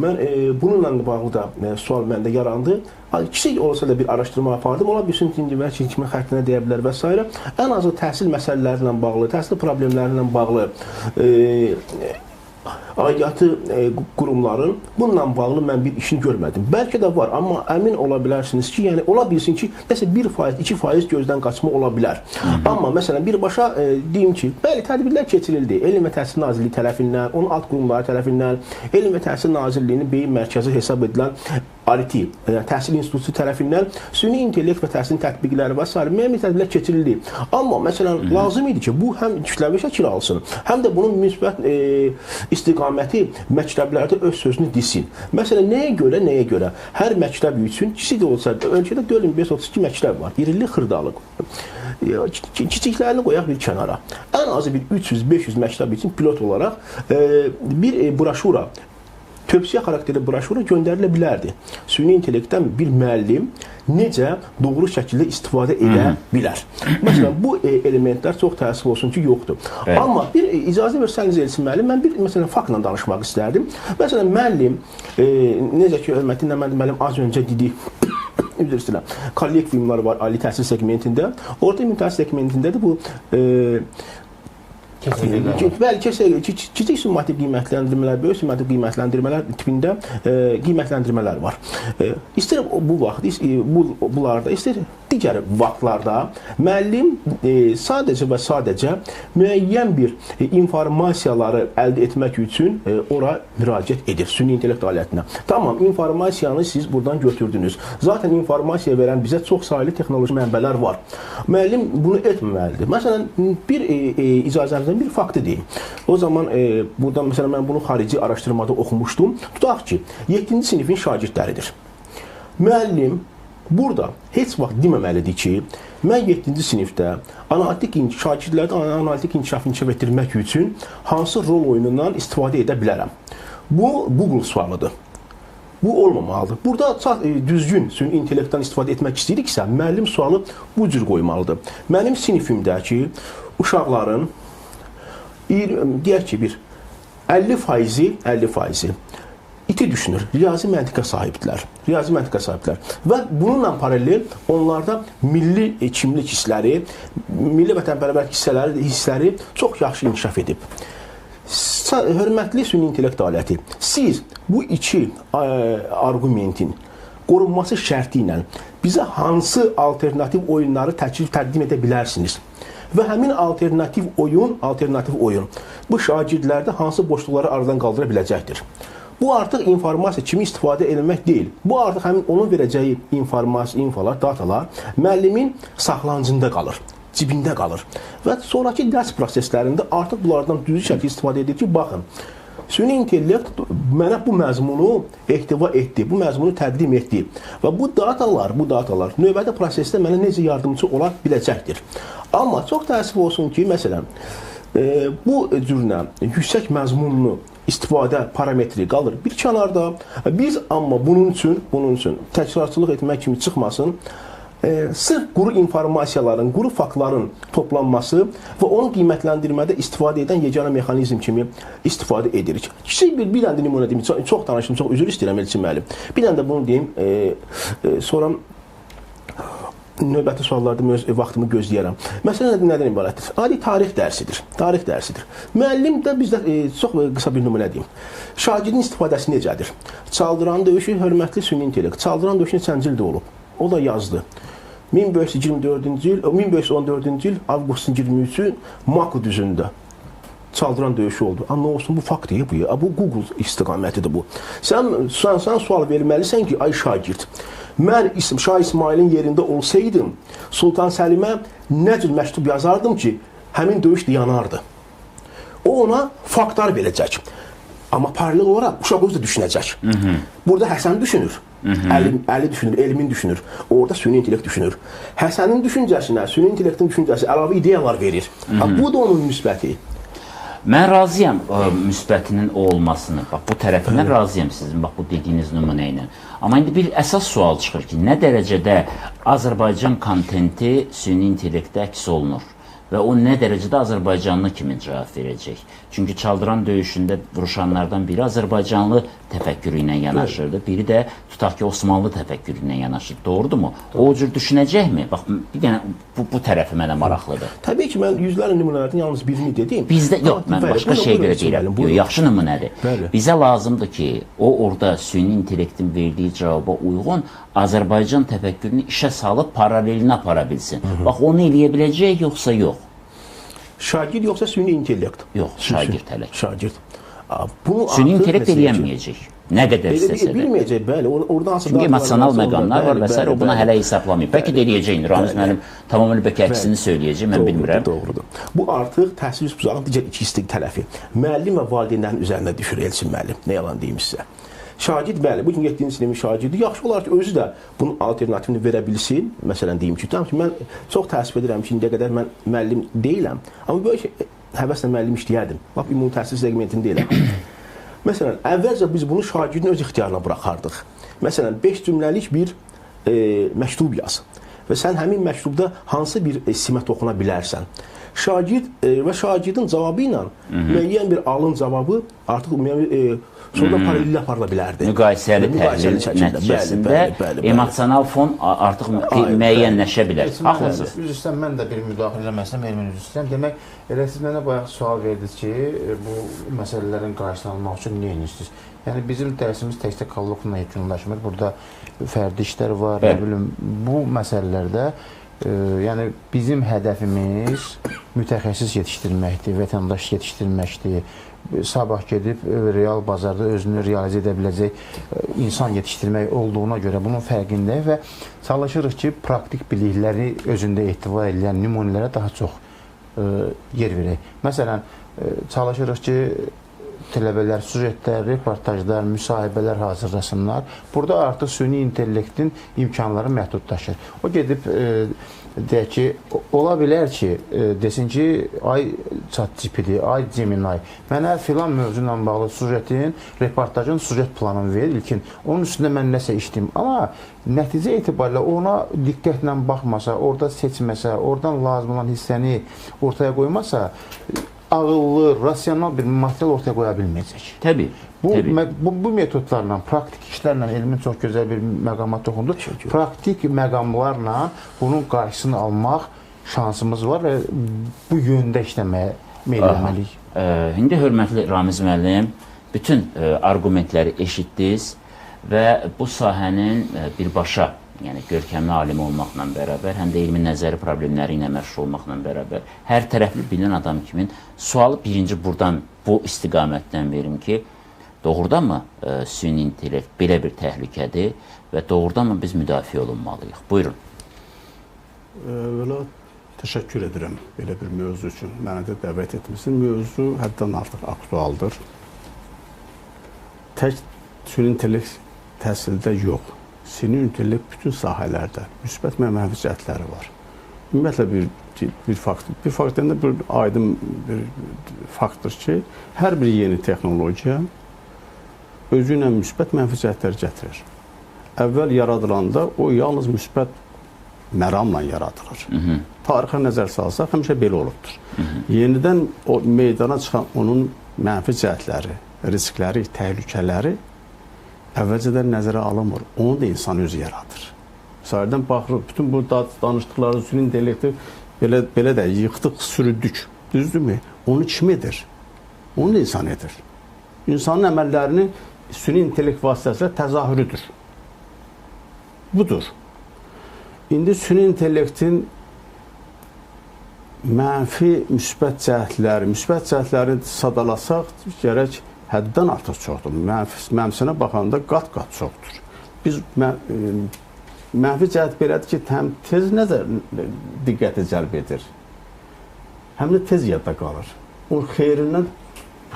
Mən bununla bağlı da sual məndə yarandı. Kiçik olsa da bir araşdırma apardım. Ola bilsin ki, kimi xəttinə deyə bilər və s. Ən azı təhsil məsələləri ilə bağlı, təhsil problemləri ilə bağlı aidiyyatı qurumların bununla bağlı mən bir işini görmədim. Bəlkə də var, amma əmin ola bilərsiniz ki, yəni ola bilsin ki, nəsə 1%, 2% gözdən qaçma ola bilər. Amma məsələn, birbaşa deyim ki, bəli, tədbirlər keçirildi. Elm və Təhsil Nazirliyi tərəfindən, onun alt qurumları tərəfindən, Elm və Təhsil Nazirliyinin beyin mərkəzi hesab edilən RIT, Təhsil İnstitutu tərəfindən süni intellekt və təhsilin tətbiqləri və s. müəyyən tədbirlər keçirildi. Amma məsələn, lazım idi ki, bu həm kütləvi şəkil alsın, həm də bunun müsbət istiqaməti məktəblərdə öz sözünü desin. Məsələn, nəyə görə? Hər məktəb üçün, kiçik də olsa, ölkədə 4532 məktəb var, irilik xırdalıq. Kiçiklərini qoyaq bir kənara. Ən azı bir 300-500 məktəb üçün pilot olaraq bir broşura, tövsiyə xarakterli broşura göndərilə bilərdi. Süni intellektdən bir müəllim necə doğru şəkildə istifadə edə bilər. Məsələn, bu elementlər çox təəssüf olsun ki, yoxdur. Evet. Amma bir icazə versəniz Elçin müəllim, mən bir məsələn faktla danışmaq istərdim. Məsələn, müəllim, necə ki, hörmətli müəllim az öncə dedi, üzr istəyirəm, kollektivumlar var ali təhsil segmentində. Orta ümumi təhsil segmentində də bu kiçik summativ qiymətləndirmələr, böyük summativ qiymətləndirmələr tipində qiymətləndirmələr var. İstər bu vaxt, bunlarda, istər digər vaxtlarda müəllim sadəcə və sadəcə müəyyən bir informasiyaları əldə etmək üçün ora müraciət edir, süni intellekt alətinə. Tamam, informasiyanı siz buradan götürdünüz. Zaten informasiya verən bizə çox sayılı texnoloji mənbələr var. Müəllim bunu etməməlidir. Məsələn, bir icazəmizdən bir faktı deyim. O zaman burada məsələn mən bunu xarici araşdırmada oxumuşdum. Tutaq ki, 7-ci sinifin şagirdləridir. Müəllim burada heç vaxt deməməlidir ki, mən 7-ci sinifdə şagirdlərdə analitik inkişafını inkişaf etdirmək üçün hansı rol oyunundan istifadə edə bilərəm? Bu Google sualıdır. Bu olmamalıdır. Burada düzgün süni intellektdən istifadə etmək istəyiriksə, müəllim sualı bu cür qoymalıdır. Mənim sinifimdəki uşaqların deyək ki, 50% iti düşünür, riyazi məntiqə sahibdirlər. Və bununla paralel onlarda milli kimlik hissləri, milli vətənpərvərlik hissləri çox yaxşı inkişaf edib. Hörmətli süni intellekt aləti, siz bu iki arqumentin qorunması şərti ilə bizə hansı alternativ oyunları təqdim edə bilərsiniz? Və həmin alternativ oyun bu şagirdlərdə hansı boşluqları aradan qaldıra biləcəkdir? Bu artıq informasiya kimi istifadə edilmək deyil. Bu artıq həmin onun verəcəyi infolar, datalar müəllimin saxlanıcında qalır, cibində qalır. Və sonraki dərs proseslərində artıq bunlardan düzgün şəkildə istifadə edir ki, baxın, süni intellekt mənə bu məzmunu ehtiva etdi, bu məzmunu təqdim etdi və bu datalar növbəti prosesdə mənə necə yardımcı ola biləcəkdir. Amma çox təəssüf olsun ki, məsələn, bu cürlə yüksək məzmunlu istifadə parametri qalır bir kənarda. Biz amma bunun üçün təkrarçılıq etmək kimi çıxmasın, sırf quru informasiyaların, quru faktların toplanması və onun qiymətləndirmədə istifadə edən yeganə mexanizm kimi istifadə edirik. Kiçik bir dənə də nümunə deyim, çox danışdım, çox üzr istəyirəm Elçin müəllim. Bir dənə də bunu deyim, sonra növbəti suallarda vaxtımı gözləyərəm. Məsələn, nədən ibarətdir? Adi tarix dərsidir. Müəllim də bizdə çox qısa bir nümunə deyim. Şagirdin istifadəsi necədir? Çaldıran döyüşü, hörmətli süni intellekt. Çaldıran döyüşü neçənci ildə olub? O da yazdı. 1514-cü il avqustun 23-ü Maku düzündə çaldıran döyüşü oldu. Nə olsun, bu fakt deyil bu ya. Bu Google istiqamətidir bu. Sən sual verməlisən ki, ay şagird, mən Şah İsmailin yerində olsaydım, Sultan Səlimə nə cür məktub yazardım ki, həmin döyüş yanardı. O ona faktlar verəcək. Amma paralel olaraq uşaq özü də düşünəcək. Burada Həsən düşünür. Əli düşünür, Elmin düşünür. Orada süni intellekt düşünür. Həsənin düşüncəsinə, süni intellektin düşüncəsi əlavə ideyalar verir. Bu da onun müsbəti. Mən razıyam müsbətinin o olmasını. Bax, bu tərəfindən razıyam sizin, bax, bu dediyiniz nümunə ilə. Amma indi bir əsas sual çıxır ki, nə dərəcədə Azərbaycan kontenti süni intellektdə əks olunur və o nə dərəcədə Azərbaycanlı kimi cavab verəcək? Çünki Çaldıran döyüşündə vuruşanlardan biri Azərbaycanlı təfəkkürü ilə yanaşırdı, biri də tutaq ki, Osmanlı təfəkkürü ilə yanaşır. Doğrudur mu? O cür düşünəcəkmi? Bax, bir dənə bu tərəfi mənə maraqlıdır. Təbii ki, mən yüzlərlə nümunələrdən yalnız birini dedim. Bizdə, yox, mən başqa şey görə deyirəm. Yaxşı nümunədir. Bizə lazımdır ki, o orada süni intellektin verdiyi cavaba uyğun Azərbaycan təfəkkürünü işə salıb paralelinə apara bilsin. Bax, onu eləyə biləcək, yoxsa yox? Şagird yoxsa süni intellekt? Yox, şagird hələ. Şagird. Süni intellekt eləyənməyəcək. Nə qədər istəsə də. Bilməyəcək, bəli. Çünki emosional məqamlar var və s. o buna hələ hesablamayıb. Bəlkə də eləyəcək. Ramiz müəllim tamamilə bəlkə əksini söyləyəcək, mən bilmirəm. Doğrudur. Bu artıq təhsil üsbuzağının digər iki istiq tərəfi. Müəllim və valideynlərin üzərində düşür Elçin müəllim. Nə yalan deyim sizə. Şagird, bəli, bu gün 7-ci sinimin şagirdi. Yaxşı olar ki, özü də bunun alternativini verə bilsin. Məsələn, deyim ki, mən çox təəssüf edirəm ki, indiyə qədər mən müəllim deyiləm. Amma böyle həvəslə müəllim işləyərdim. Bax, ümumi təhsil segmentində deyiləm. Məsələn, əvvəlcə biz bunu şagirdin öz ixtiyarına buraxardıq. Məsələn, 5 cümləlik bir məktub yaz və sən həmin məktubda hansı bir simə toxuna bilərsən. Şagird və şagirdin cavabı ilə müəyyən bir alın cavabı artıq sonra paralel aparıla bilərdi. Müqayisəli təhlil nəticəsində emosional fon artıq müəyyənləşə bilər. Haqlısınız. Üzr istəyirəm, mən də bir müdaxilə eləməsəm, Elmin üzr istəyirəm. Demək, elə siz mənə bayaq sual verdiniz ki, bu məsələlərin qarşısını almaq üçün nə edirsiniz? Yəni, bizim dərsimiz təkcə kolloqla yekunlaşmır. Burada fərdi işlər var, nə bilim, bu məsələlərdə yəni bizim hədəfimiz mütəxəssis yetişdirməkdir, vətəndaş yetişdirməkdir. Sabah gedib real bazarda özünü realizə edə biləcək insan yetişdirmək olduğuna görə bunun fərqindəyik və çalışırıq ki, praktik bilikləri özündə ehtiva edən nümunələrə daha çox yer verək. Məsələn, çalışırıq ki, tələbələr sujetlər, reportajlar, müsahibələr hazırlasınlar. Burada artıq süni intellektin imkanları məhdudlaşır. O gedib deyək ki, ola bilər ki, desin ki, ay ChatGPT, ay Gemini, mənə filan mövzu ilə bağlı sujetin, reportajın sujet planını ver, ilkin. Onun üstündə mən nəsə işləyim. Amma nəticə etibarilə ona diqqətlə baxmasa, orada seçməsə, oradan lazım olan hissəni ortaya qoymasa, ağıllı, rasional bir material ortaya qoya bilməyəcək. Təbii. Bu metodlarla, praktik işlərlə elmin çox gözəl bir məqama toxundu. Praktik məqamlarla bunun qarşısını almaq şansımız var və bu yöndə işləməyə meyl etməliyik. İndi hörmətli Ramiz müəllim, bütün arqumentləri eşitdiniz və bu sahənin birbaşa, yəni görkəmli alim olmaqla bərabər, həm də elmi nəzəri problemləri ilə məşğul olmaqla bərabər, hər tərəfli bilən adam kimi sualı birinci buradan, bu istiqamətdən verim ki, doğrudanmı süni intellekt belə bir təhlükədir və doğrudanmı biz müdafiə olunmalıyıq? Buyurun. Vəla, təşəkkür edirəm belə bir mövzu üçün. Mənə də dəvət etmişsin. Mövzu həddən artıq aktualdır. Tək süni intellekt təhsildə yox. Süni intellekt bütün sahələrdə müsbət və mənfi cəhətləri var. Ümumiyyətlə bir faktdan da bir aydın bir faktdır ki, hər bir yeni texnologiya özü ilə müsbət mənfi cəhətlər gətirir. Əvvəl yaradılanda o yalnız müsbət məramla yaradılır. Tarixə nəzər salsaq, həmişə belə olubdur. Yenidən o meydana çıxan onun mənfi cəhətləri, riskləri, təhlükələri əvvəlcədən nəzərə alınmır. Onu da insan özü yaradır. Sahədən baxırıq, bütün bu danışdıqları süni intellekti belə də yıxdıq, sürüddük. Düzdürmü? Onu kim edir? Onu da insan edir. İnsanın əməllərini süni intellekt vasitəsilə təzahürüdür. Budur. İndi süni intellektin mənfi, müsbət cəhətləri sadalasaq, gərək həddən artıq çoxdur. Mənfisinə baxanda qat-qat çoxdur. Biz mənfi cəhət belədir ki, həm tez diqqəti cəlb edir, həm də tez yadda qalır. O xeyrindən,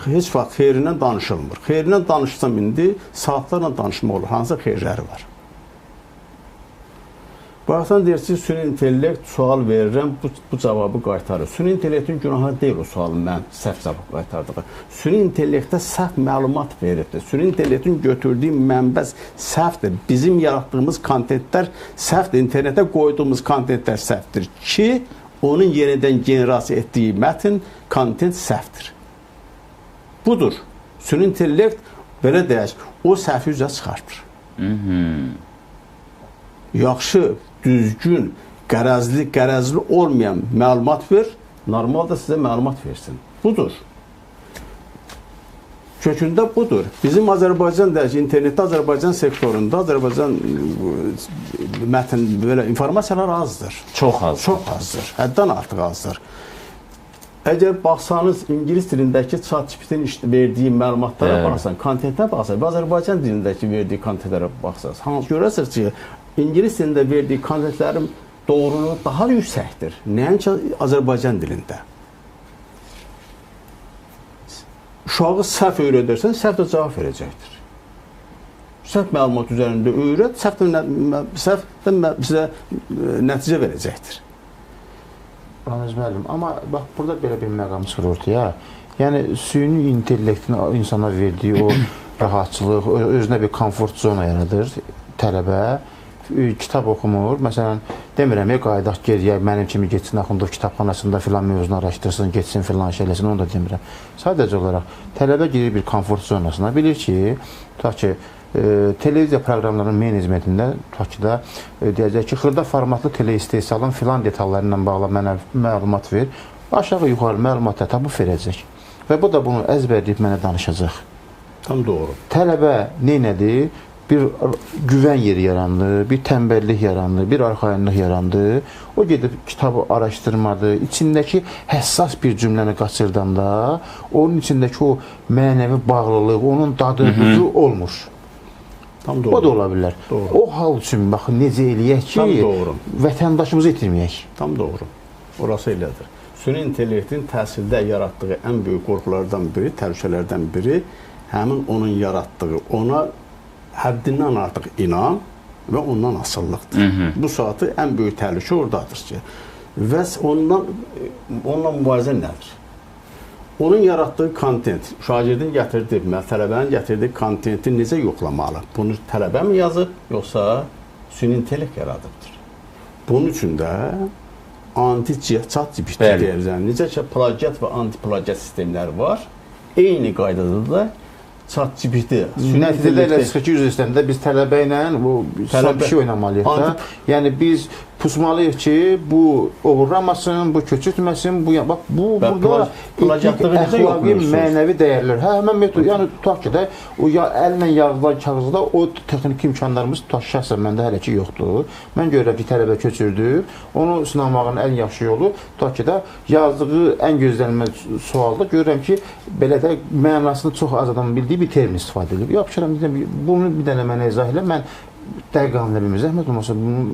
heç vaxt xeyrindən danışılmır. Xeyrindən danışsam indi, saatlarla danışma olur. Hansı xeyirləri var? Baxsan deyirsiniz, süni intellekt sual verirəm, bu cavabı qaytarır. Süni intellektin günahı deyil o sualın mən səhv cavab qaytardığı. Süni intellektdə səhv məlumat verirdir. Süni intellektin götürdüyü mənbə səhvdir. Bizim yaratdığımız kontentlər səhvdir. İnternetə qoyduğumuz kontentlər səhvdir ki, onun yenidən generasiya etdiyi mətn, kontent səhvdir. Budur. Süni intellekt belə deyək, o səhvi üzə çıxartır. Yaxşı, düzgün, qərəzli olmayan məlumat ver, normal da sizə məlumat versin. Budur. Kökündə budur. Bizim Azərbaycan deyək, internetdə Azərbaycan sektorunda Azərbaycan mətn, belə informasiyalar azdır. Çox azdır. Çox azdır. Həddən artıq azdır. Əgər baxsanız, İngilis dilindəki ChatGPT-nin verdiyi məlumatlara baxsan, kontentə baxsan və Azərbaycan dilindəki verdiyi kontentlərə baxsanız, görəsiniz ki, İngilis dilində verdiyi kontentlərin doğruluğu daha yüksəkdir. Nəinki Azərbaycan dilində. Uşağı səhv öyrədirsən, səhv də cavab verəcəkdir. Səhv məlumat üzərində öyrət, səhv də bizə nəticə verəcəkdir. Ramiz müəllim, amma bax, burada belə bir məqam çıxır ortaya. Yəni, süni intellektin insana verdiyi o rahatçılıq, özünə bir komfort zona yaradır tələbə. Kitab oxumur. Məsələn, demirəm, qaydaq geriyə, mənim kimi getsin, Axundov kitabxanasında filan mövzunu araşdırsın, getsin filan şeyləsin, onu da demirəm. Sadəcə olaraq, tələbə girir bir komfort zonasına, bilir ki, tutaq ki, televiziya proqramlarının menecmentində, tutaq ki da, deyəcək ki, xırda formatlı teleistehsalın filan detalları ilə bağlı mənə məlumat ver, aşağı-yuxarı məlumat tapıb verəcək. Və bu da bunu əzbərləyib mənə danışacaq. Tam doğru. Tələbə neynədir? Bir güvən yeri yarandı, bir tənbəllik yarandı, bir arxayınlıq yarandı. O gedib kitabı araşdırmadı. İçindəki həssas bir cümləni qaçırdanda, onun içindəki o mənəvi bağlılıq, onun dadı, duzu olmur. Tam doğru. O da ola bilər. Doğru. O hal üçün baxın necə eləyək ki, vətəndaşımızı itirməyək. Tam doğru. Orası elədir. süni intellektin təhsildə yaratdığı ən böyük qorxulardan biri, təhlükələrdən biri həmin onun yaratdığı, ona həddindən artıq inan və ondan asılılıqdır. Bu saatı ən böyük təhlükə oradadır ki, və onunla mübarizə nədir? Onun yaratdığı kontent, şagirdin gətirdiyi, tələbənin gətirdiyi kontenti necə yoxlamalı? Bunu tələbə mi yazıb, yoxsa süni intellekt yaradıbdır? Bunun üçün də anti-ChatGPT deyirəm. Necə ki, plagiat və anti-plagiat sistemləri var, eyni qaydada da ChatGPT. Nəticədə elə çıxır ki, üzr istəyəndə biz tələbə ilə bir şey oynamalıyıq da. Yəni biz pusmalıyıq ki, bu oğurlamasın, bu köçürtməsin, bax, bu burada əxlaqi, mənəvi dəyərlər. Həmən metod, yəni tutaq ki də, o əllə yazılan kağızda o texniki imkanlarımız tutaq şəxsən məndə hələ ki yoxdur. Mən görürəm ki, tələbə köçürdür, onu sınamağın ən yaxşı yolu, tutaq ki də, yazdığı ən gözlənilməz sualda görürəm ki, belə də mənasını çox az adamın bildiyi bir termin istifadə edib. Yapışıram, bunu bir dənə mənə izah elə, mən dəqiq anlayabilirim, zəhmət olmasa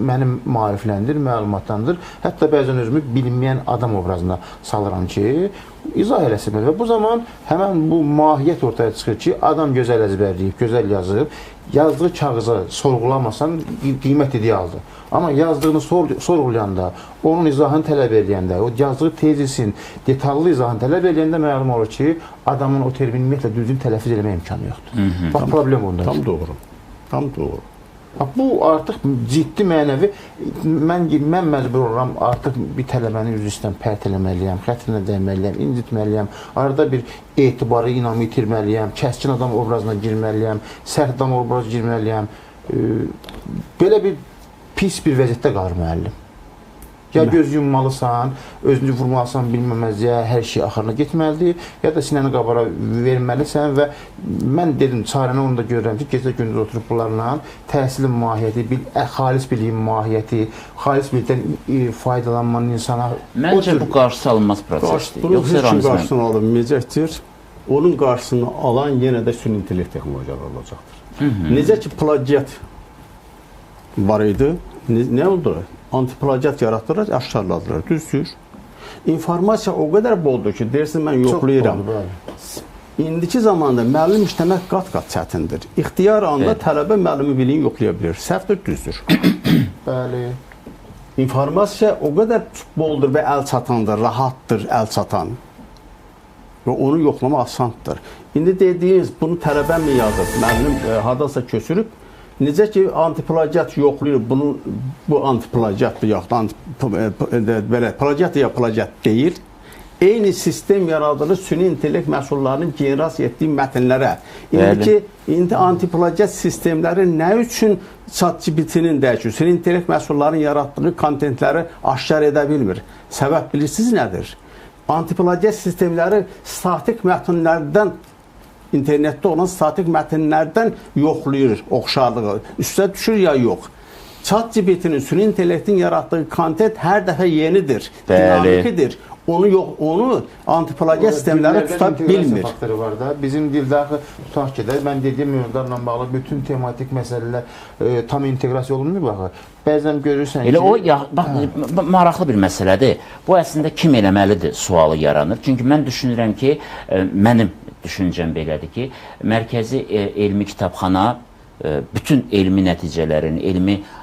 mənim maarifləndir, məlumatlandır. Hətta bəzən özümü bilinməyən adam obrazına salıram ki, izah eləsin. Və bu zaman həmən bu mahiyyət ortaya çıxır ki, adam gözəl əzbərləyib, gözəl yazıb, yazdığı kağıza sorğulamasan qiymət idealdır. Amma yazdığını sorğulayanda, onun izahını tələb edəndə, o yazdığı tezisin detallı izahını tələb edəndə məlum olur ki, adamın o termini ümumiyyətlə düzgün tələffüz eləmə imkanı yoxdur. Bax, problem bundadır. Tam doğru. Tam doğru. Bu artıq ciddi mənəvi, mən məcbur oluram artıq bir tələbəni üzr istəyirəm, pərt eləməliyəm, xətrinə dəyməliyəm, incitməliyəm, arada bir etibarı, inamı itirməliyəm, kəskin adam obrazına girməliyəm, sərt adam obrazına girməliyəm. Belə bir pis bir vəziyyətdə qalır müəllim. Ya göz yummalısan, özünü vurmalısan, bilməməzliyə, hər şey axırına getməlidir, ya da sinəni qabara verməlisən və mən dedim, çarəni onu da görürəm ki, gecə gündüz oturub bunlarla təhsilin mahiyyəti, xalis biliyin mahiyyəti, xalis bilikdən faydalanmanın insana... Məncə bu qarşısı alınmaz prosesdir. Bunun heç kim qarşısını alınmayacaqdır. Onun qarşısını alan yenə də süni intellekt texnologiyaları olacaqdır. Necə ki, plagiat var idi, nə oldu? Antiplagiat yaratdırır, aşkarladılar, düzdür. İnformasiya o qədər boldur ki, deyirsin, mən yoxlayıram. İndiki zamanda müəllim işləmək qat-qat çətindir. İxtiyar anda tələbə müəllimi biliyin yoxlaya bilir. Səhvdir, düzdür. Bəli. İnformasiya o qədər boldur və əl çatandır, rahatdır, əl çatan. Və onu yoxlamaq asandır. İndi dediyiniz, bunu tələbə mi yazır, müəllim haradasa köçürüb, necə ki, antiplagiat yoxlayır, bu antiplagiatdır, yaxud plagiat ya plagiat deyil. Eyni sistem yaradılır süni intellekt məhsullarının generasiya etdiyi mətnlərə. İndi antiplagiat sistemləri nə üçün ChatGPT-nin dəyişir? Süni intellekt məhsullarının yaratdığı kontentləri aşkar edə bilmir. Səbəb bilirsiniz nədir? Antiplagiat sistemləri statik mətnlərdən, internetdə olan statik mətnlərdən yoxlayır oxşarlığı. Üstə düşür ya yox. ChatGPT-nin, süni intellektin yaratdığı kontent hər dəfə yenidir, dinamikidir. Onu antiplagiat sistemləri tuta bilmir. Faktoru var da. Bizim dildə tutaq ki, mən dediyim mövzularla bağlı bütün tematik məsələlər tam inteqrasiya olunmuyor baxı. Bəzən görürsən ki... Elə o, bax, maraqlı bir məsələdir. Bu əslində kim eləməlidir sualı yaranır. Çünki mən düşünürəm ki, mənim düşüncəm belədir ki, mərkəzi elmi kitabxana bütün elmi nəticələrin,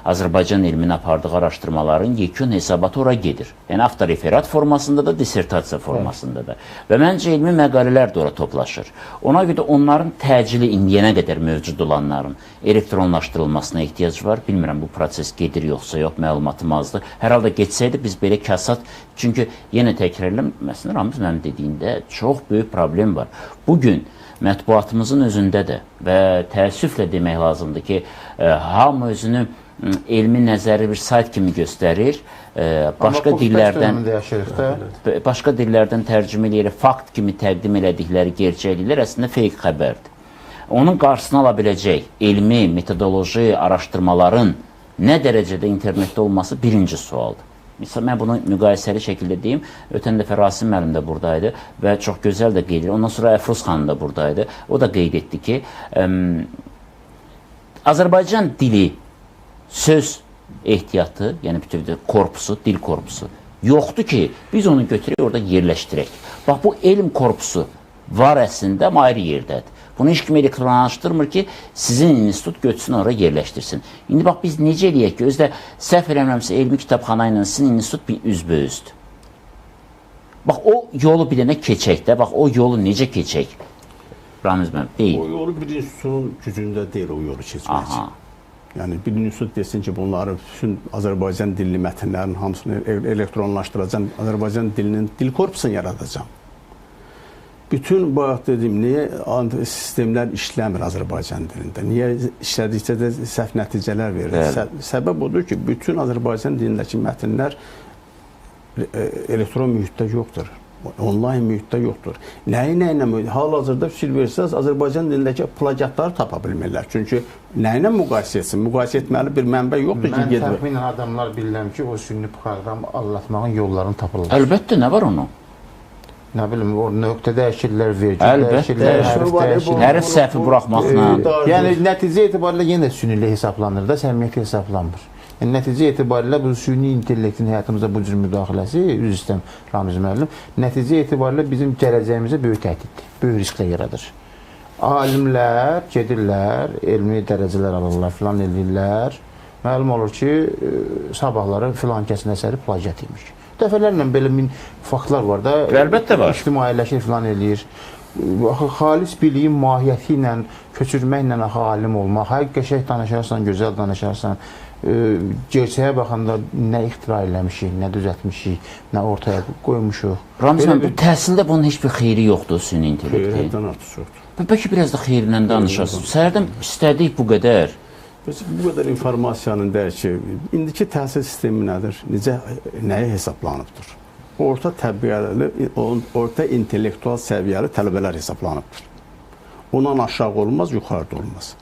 Azərbaycan elmini apardığı araşdırmaların yekun hesabatı ora gedir. Yəni, avtoreferat formasında da, dissertasiya formasında da. Və məncə elmi məqalələr də ora toplaşır. Ona görə onların təcili indiyənə qədər mövcud olanların elektronlaşdırılmasına ehtiyac var. Bilmirəm, bu proses gedir yoxsa yox, məlumatım azdır. Hər halda geçsəydi, biz belə kasat, çünki yenə təkrarlayım, məsələn, Ramiz mənim dediyində çox böyük problem var. Bugün mətbuatımızın özündə də və təəssüflə demək lazımdır ki, hamı özünü elmi nəzəri bir sayt kimi göstərir, başqa dillərdən tərcümə eləyir, fakt kimi təqdim elədikləri gerçəkliklər əslində fake xəbərdir. Onun qarşısını ala biləcək elmi, metodoloji araşdırmaların nə dərəcədə internetdə olması birinci sualdır. Misal, mən bunu müqayisəli şəkildə deyim, ötən dəfə Rasim müəllim də buradaydı və çox gözəl də qeyd edir. Ondan sonra Əfruz xanım da buradaydı. O da qeyd etdi ki, Azərbaycan dili söz ehtiyatı, yəni bütün korpusu, dil korpusu yoxdur ki, biz onu götürək orada yerləşdirək. Bax, bu elm korpusu var əslində, amma ayrı yerdədir. Bunu heç kim elektronlaşdırmır ki, sizin institut götürsün, oraya yerləşdirsin. İndi bax, biz necə eləyək ki, özdə səhv eləmirəmsə, elmi kitabxana ilə sizin institut bir üzbəyüzdür. Bax, o yolu bir dənə keçək də, bax, o yolu necə keçək? Ramiz müəllim, deyil. O yolu bir institutun gücündə deyil o yolu keçmək. Yəni, bir institut desin ki, bunları bütün Azərbaycan dilli mətnlərin hamısını elektronlaşdıracam, Azərbaycan dilinin dil korpusunu yaradacam. Bütün bu dediyim, niyə sistemlər işləmir Azərbaycan dilində? Niyə işlədikcə də səhv nəticələr verir? Səbəb odur ki, bütün Azərbaycan dilindəki mətnlər elektron mühitdə yoxdur. Onlayn mühitdə yoxdur. Nəyi hal-hazırda fikir versəz, Azərbaycan dilindəki plagiatları tapa bilmirlər. Çünki nəyi ilə müqayisə etsin? Müqayisə etməli bir mənbə yoxdur ki, Mən təxminən adamlar bilirəm ki, o sünni proqram anlatmağın yollarını tapırlar. Əlbəttə, nə var onun? Nə bilim, o nöqtə dəyişirlər, vergi dəyişirlər, hərf dəyişirlər. Hərf səhvi buraxmaqla. Yəni, nəticə etibarilə yenə də sünnilə hesablanır da, səmimiyyətlə hesablanmır. Yəni, nəticə etibarilə bu sünni intellektin həyatımıza bu cür müdaxiləsi, üzr istəyirəm Ramiz müəllim, nəticə etibarilə bizim gələcəyimizə böyük təhdiddir, böyük risklər yaradır. Alimlər gedirlər, elmi dərəcələr alırlar, filan edirlər. Məlum olur ki, sabahları filan kəsin əsəri plagiat imiş. Dəfələrlə belə faktlar var da. Əlbəttə var. İctimailəşir, filan eləyir. Xalis biliyin mahiyyəti ilə, köçürməklə axı alim olmaq, qəşəng danışarsan, gözəl danışarsan, gerçəyə baxanda nə ixtira eləmişik, nə düzəltmişik, nə ortaya qoymuşuq. Ramiz müəllim, bu təhsildə bunun heç bir xeyri yoxdur, süni intellektin. Xeyrindən artıq yoxdur. Bəlkə biraz da xeyrindən danışarsın. Səhərdən istədik bu qədər. Bu qədər informasiyanın deyək ki, indiki təhsil sistemi nədir? Nəyə hesablanıbdır? Orta təbəqəli, orta intellektual səviyyəli tələbələr hesablanıbdır. Ondan aşağı olmaz, yuxarıda olmaz.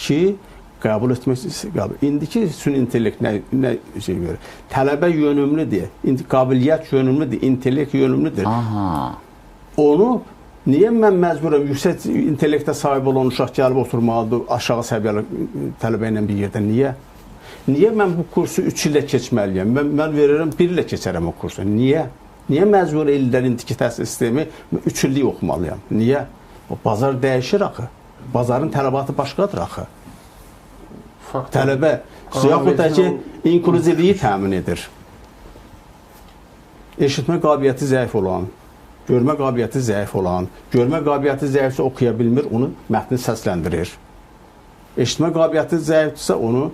Ki, qəbul etmək istəyir. İndiki süni intellekt nə şey görür? Tələbə yönümlüdür, qabiliyyət yönümlüdür, intellekt yönümlüdür. Onu niyə mən məcburam yüksək intellektə sahib olan uşaq gəlib oturmalıdır aşağı səviyyəli tələbə ilə bir yerdə? Niyə? Niyə mən bu kursu 3 illə keçməliyəm? Mən verirəm 1 illə keçərəm o kursu. Niyə? Niyə məcbur ellər indiki təhsil sistemi 3 illik oxumalıyam? Niyə? O bazar dəyişir axı. Bazarın tələbatı başqadır axı. Tələbə yaxud da ki, inklüzivliyi təmin edir. Eşitmə qabiliyyəti zəif olan, görmə qabiliyyəti zəif olan, görmə qabiliyyəti zəifsə oxuya bilmir, onu mətni səsləndirir. Eşitmə qabiliyyəti zəifdirsə onu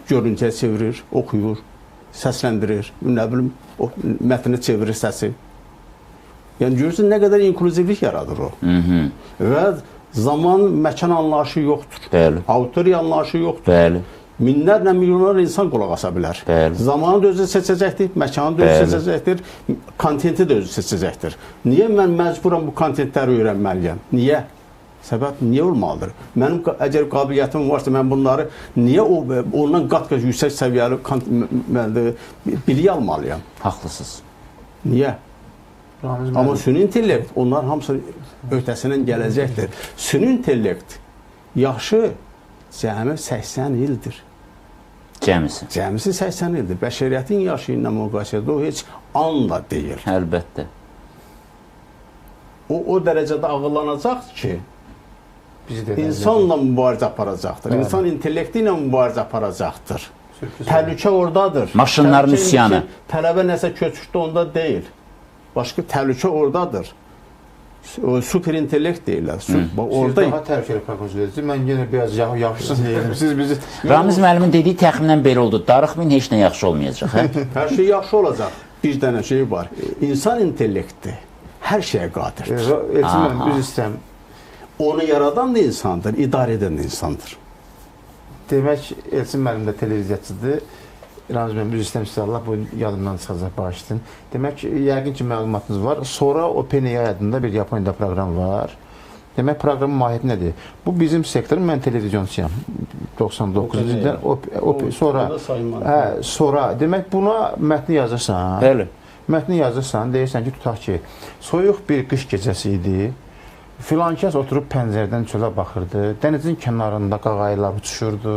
görüntüyə çevirir, oxuyur, səsləndirir, nə bilim, mətni çevirir səsi. Yəni, görürsün, nə qədər inklüzivlik yaradır o. Və zaman, məkan anlayışı yoxdur. Auditoriya anlayışı yoxdur. Minlərlə, milyonlar insan qulaq asa bilər. Zamanı da özü seçəcəkdir, məkanı da özü seçəcəkdir, kontenti də özü seçəcəkdir. Niyə mən məcburam bu kontentləri öyrənməliyəm? Niyə? Səbəb niyə olmalıdır? Mənim əgər qabiliyyətim varsa, mən bunları niyə ondan qat-qat yüksək səviyyəli biliyi almalıyam? Haqlısınız. Niyə? Amma süni intellekt, onların hamısı öhdəsindən gələcəkdir. Süni intellekt yaxşı, cəmi 80 ildir. Cəmisi? Cəmisi 80 ildir. Bəşəriyyətin yaşı ilə müqayisədə o heç anla deyil. Əlbəttə. O dərəcədə ağıllanacaq ki, insanla mübarizə aparacaqdır. İnsan intellekti ilə mübarizə aparacaqdır. Təhlükə oradadır. Maşınların üsyanı. Tələbə nəsə köçürtdü onda deyil. Başqa təhlükə oradadır. Super intellekt deyirlər. Siz daha təhlükəli proqnoz edirsiniz. Mən yenə biraz yaxşısız deyirəm. Siz bizi... Ramiz müəllimin dediyi təxminən belə oldu. Darıxmayın, heç nə yaxşı olmayacaq. Hər şey yaxşı olacaq. Bir dənə şey var. İnsan intellekti hər şeyə qadirdir. Elçin müəllim, düz istəyirəm. Onu yaradan da insandır, idarə edən də insandır. Demək, Elçin müəllim də televiziyaçıdır. Ramiz müəllim, düz istəyirəm, Allah bu yadımdan çıxacaq, bağışlayın. Demək, yəqin ki, məlumatınız var. Sonra OpenAI adında bir Yaponiyada proqram var. Demək, proqramın mahiyyəti nədir? Bu bizim sektorun, mən televizyoncuyam. 99-cu ildən. Sonra, demək, buna mətni yazırsan. Bəli. Mətni yazırsan, deyirsən ki, tutaq ki, soyuq bir qış gecəsi idi. Filankəs oturub pəncərədən çölə baxırdı. Dənizin kənarında qağayılar uçuşurdu.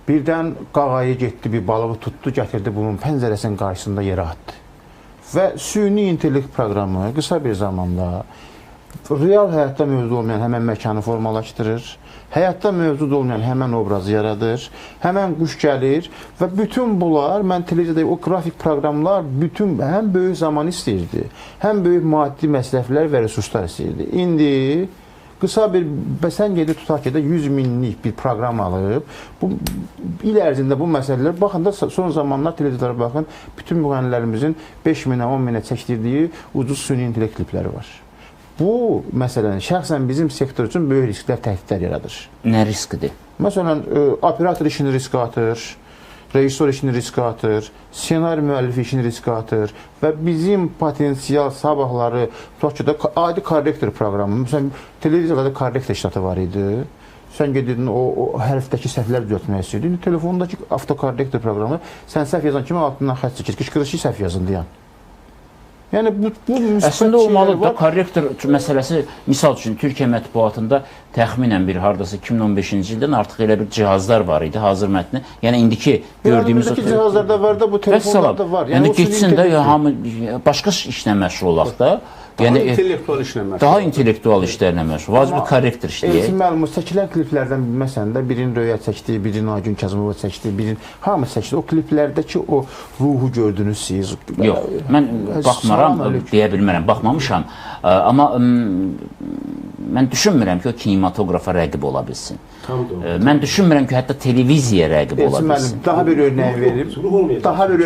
birdən qağayı getdi, bir balığı tutdu, gətirdi bunun pəncərəsinin qarşısında yerə atdı. Və süni intellekt proqramı qısa bir zamanda real həyatda mövcud olmayan həmən məkanı formalaşdırır, həyatda mövcud olmayan həmən obrazı yaradır, həmən quş gəlir və bütün bunlar, mən televiziyada o qrafik proqramlar bütün həm böyük zaman istəyirdi, həm böyük maddi məsrəflər və resurslar istəyirdi. İndi qısa bir, sən gedib tutaq ki, 100 minlik bir proqram alıb, bu il ərzində bu məsələlər, baxın da son zamanlar televiziyada baxın, bütün müğənnilərimizin 5 minə, 10 minə çəkdirdiyi ucuz süni intellekt klipləri var. Bu məsələn şəxsən bizim sektor üçün böyük risklər, təhdidlər yaradır. Nə riskidir? Məsələn, operator işini riskə atır, rejissor işini riskə atır, ssenari müəllifi işini riskə atır və bizim potensial sabahları, tutaq ki, adi korrektor proqramı, məsələn, televiziyada korrektor işlatı var idi. Sən gedirdin, o hərfdəki səhvlər düzəltmək istəyirdin. Telefondakı avtokorrektor proqramı, sən səhv yazan kimi altından xətt çəkir, qışqırışı səhv yazın deyən. Yəni bu əslində olmalıdır da korrektor məsələsi. Misal üçün Türkiyə mətbuatında təxminən bir hardasa 2015-ci ildən artıq elə bir cihazlar var idi, hazır mətni. Yəni indiki gördüyümüz cihazlarda var da, bu telefonlarda var. Yəni getsin də hamı başqa işlə məşğul olaq da. Yəni intellektual işlə məşğul. Daha intellektual işlərlə məşğul. Vacib korrektor işləyək. Elçin müəllim, çəkilən kliplərdən bilməsən də, birini Röya çəkdi, birini Nagün Kazımova çəkdi, birini hamı çəkdi. O kliplərdəki o ruhu gördünüz siz? Yox, mən baxmaram, deyə bilmərəm, baxmamışam. Amma mən düşünmürəm ki, o kinematografa rəqib ola bilsin. Mən düşünmürəm ki, hətta televiziyaya rəqib ola bilsin. Daha bir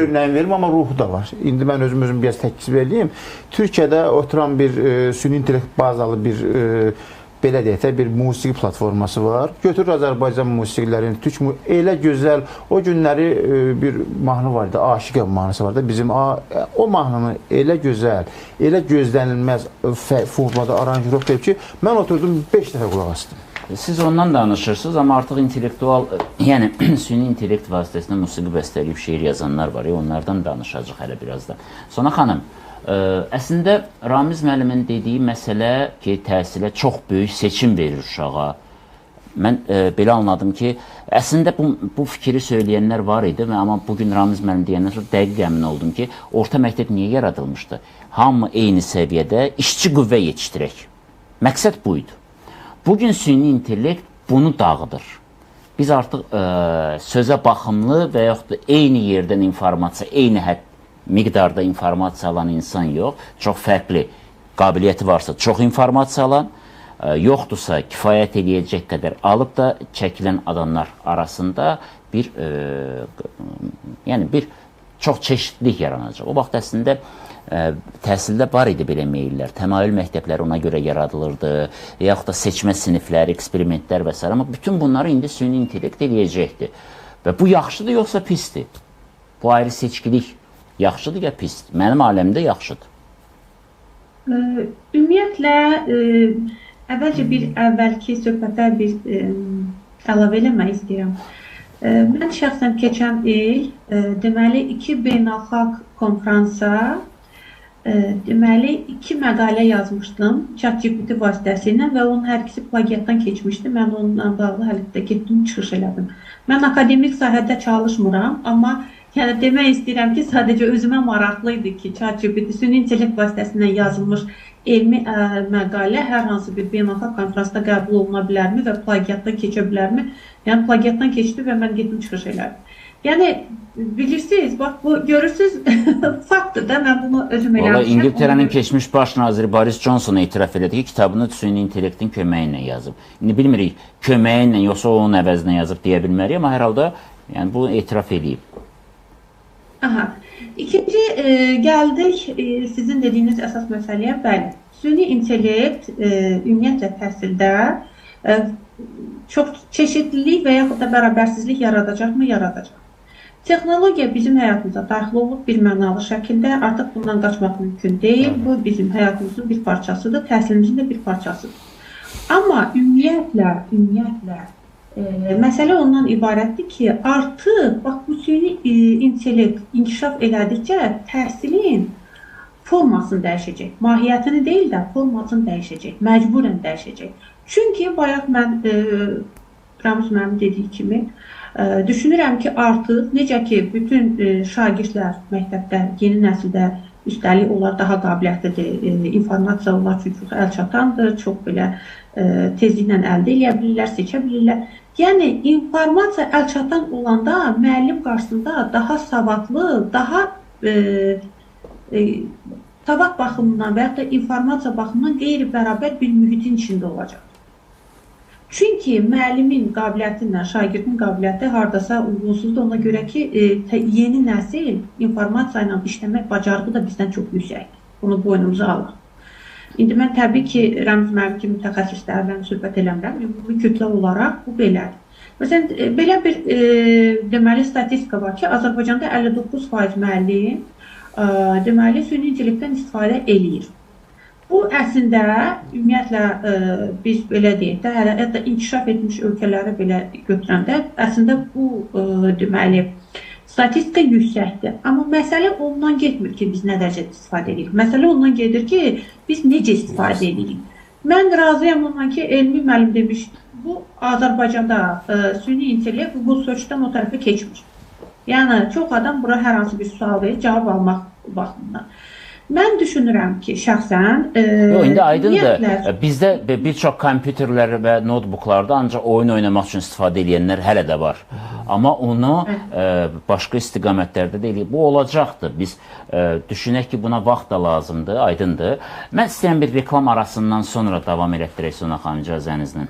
örnək verim, amma ruhu da var. İndi mən özüm biraz təklif edeyim. Türkiyədə oturan bir süni intellekt bazalı bir belə deyək də bir musiqi platforması var. Götürür Azərbaycan musiqilərini, elə gözəl, o günləri bir mahnı var idi, Aşiqə mahnısı var da, bizim o mahnını elə gözəl, elə gözlənilməz formada aranjировка edib ki, mən oturdum 5 dəfə qulaq asdım. Siz ondan danışırsınız, amma artıq intellektual, yəni süni intellekt vasitəsində musiqi bəstələyib şeir yazanlar var, onlardan danışacaq hələ birazdan. Sonra xanım, əslində Ramiz müəllimin dediyi məsələ ki, təhsilə çox böyük seçim verir uşağa. Mən belə anladım ki, əslində bu fikri söyləyənlər var idi, amma bugün Ramiz müəllim deyəndən sonra dəqiq əmin oldum ki, orta məktəb niyə yaradılmışdı? Hamı eyni səviyyədə işçi qüvvə yetişdirək. Məqsəd bu idi. Bugün süni intellekt bunu dağıdır. Biz artıq sözə baxımlı və yaxud da eyni yerdən informasiya, eyni miqdarda informasiya alan insan yox, çox fərqli qabiliyyəti varsa çox informasiya alan, yoxdursa kifayət eləyəcək qədər alıb da çəkilən adamlar arasında bir çox çeşidlik yaranacaq. O vaxt əslində təhsildə var idi belə meyllər, təmayül məktəbləri ona görə yaradılırdı, yaxud da seçmə sinifləri, eksperimentlər və s. Amma bütün bunları indi süni intellekt eləyəcəkdir. Və bu yaxşıdır yoxsa pisdir? Bu ayrı seçkilik yaxşıdır ya pisdir? Mənim aləmdə yaxşıdır. Ümumiyyətlə, əvvəlcə bir əvvəlki söhbətə bir əlavə eləmək istəyirəm. Mən şəxsən keçən il deməli 2 beynəlxalq konfransa deməli 2 məqalə yazmışdım ChatGPT vasitəsilə və onun hər ikisi plagiatdan keçmişdi. Mən onunla bağlı hələ də getdim, çıxış elədim. Mən akademik sahədə çalışmıram, amma yəni demək istəyirəm ki, sadəcə özümə maraqlı idi ki, ChatGPT süni intellekt vasitəsilə yazılmış elmi məqalə hər hansı bir beynəlxalq konfransda qəbul oluna bilərmi və plagiatdan keçə bilərmi? Yəni plagiatdan keçdi və mən getdim, çıxış elədim. Yəni, bilirsiniz, bax, bu görürsünüz, faktdır da, mən bunu özüm eləmişəm. İngiltərənin keçmiş baş naziri Boris Johnson etiraf elədi ki, kitabını süni intellektin köməyi ilə yazıb. İndi bilmirik, köməyi ilə, yoxsa onun əvəzinə yazıb deyə bilmərik, amma hər halda bu etiraf eləyib. Aha. İkinci, gəldik sizin dediyiniz əsas məsələyə, bəli. Süni intellekt ümumiyyətlə təhsildə çox çeşidlilik və yaxud da bərabərsizlik yaradacaqmı? Yaradacaq. Texnologiya bizim həyatımıza daxil olub bir mənalı şəkildə, artıq bundan qaçmaq mümkün deyil. Bu bizim həyatımızın bir parçasıdır, təhsilimizin də bir parçasıdır. Amma ümumiyyətlə, məsələ ondan ibarətdir ki, artıq bax, bu süni intellekt inkişaf elədikcə təhsilin formasını dəyişəcək. Mahiyyətini deyil də, formasını dəyişəcək, məcburən dəyişəcək. Çünki bayaq mən Ramiz müəllim dediyi kimi, Düşünürəm ki, artıq necə ki, bütün şagirdlər məktəbdə, yeni nəsildə, üstəlik onlar daha qabiliyyətlidir, informasiya onlar üçün çox əlçatandır, çox belə tezliklə əldə edə bilirlər, seçə bilirlər. Yəni, informasiya əlçatan olanda müəllim qarşısında daha savadlı, daha savad baxımından və yaxud da informasiya baxımından qeyri-bərabər bir mühitin içində olacaq. Çünki müəllimin qabiliyyəti ilə şagirdin qabiliyyəti hardasa uyğunsuzdur. Ona görə ki, yeni nəsil informasiya ilə işləmək bacarığı da bizdən çox yüksəkdir. Bunu boynumuza alaq. İndi mən təbii ki, Rəmiz müəllim kimi mütəxəssislərlə söhbət eləmirəm. Ümumi kütlə olaraq bu belədir. Məsələn, belə bir deməli statistika var ki, Azərbaycanda 59% müəllim deməli süni intellektdən istifadə eləyir. Bu əslində ümumiyyətlə biz belə deyək də, hətta inkişaf etmiş ölkələri belə götürəndə əslində bu deməli statistika yüksəkdir. Amma məsələ ondan getmir ki, biz nə dərəcədə istifadə edirik. Məsələ ondan gedir ki, biz necə istifadə edirik. Mən razıyam ondan ki, Elmi müəllim demiş, bu Azərbaycanda süni intellekt bu searchdən o tərəfə keçmir. Yəni çox adam bura hər hansı bir sual verir, cavab almaq baxımından. Mən düşünürəm ki, şəxsən indi aydındır. Bizdə bir çox kompüterlər və notebooklarda ancaq oyun oynamaq üçün istifadə edənlər hələ də var. Amma onu başqa istiqamətlərdə deyil. Bu olacaqdır. Biz düşünək ki, buna vaxt da lazımdır, aydındır. Mən istəyən bir reklam arasından sonra davam elətdirək Sona xanım icazənizlə.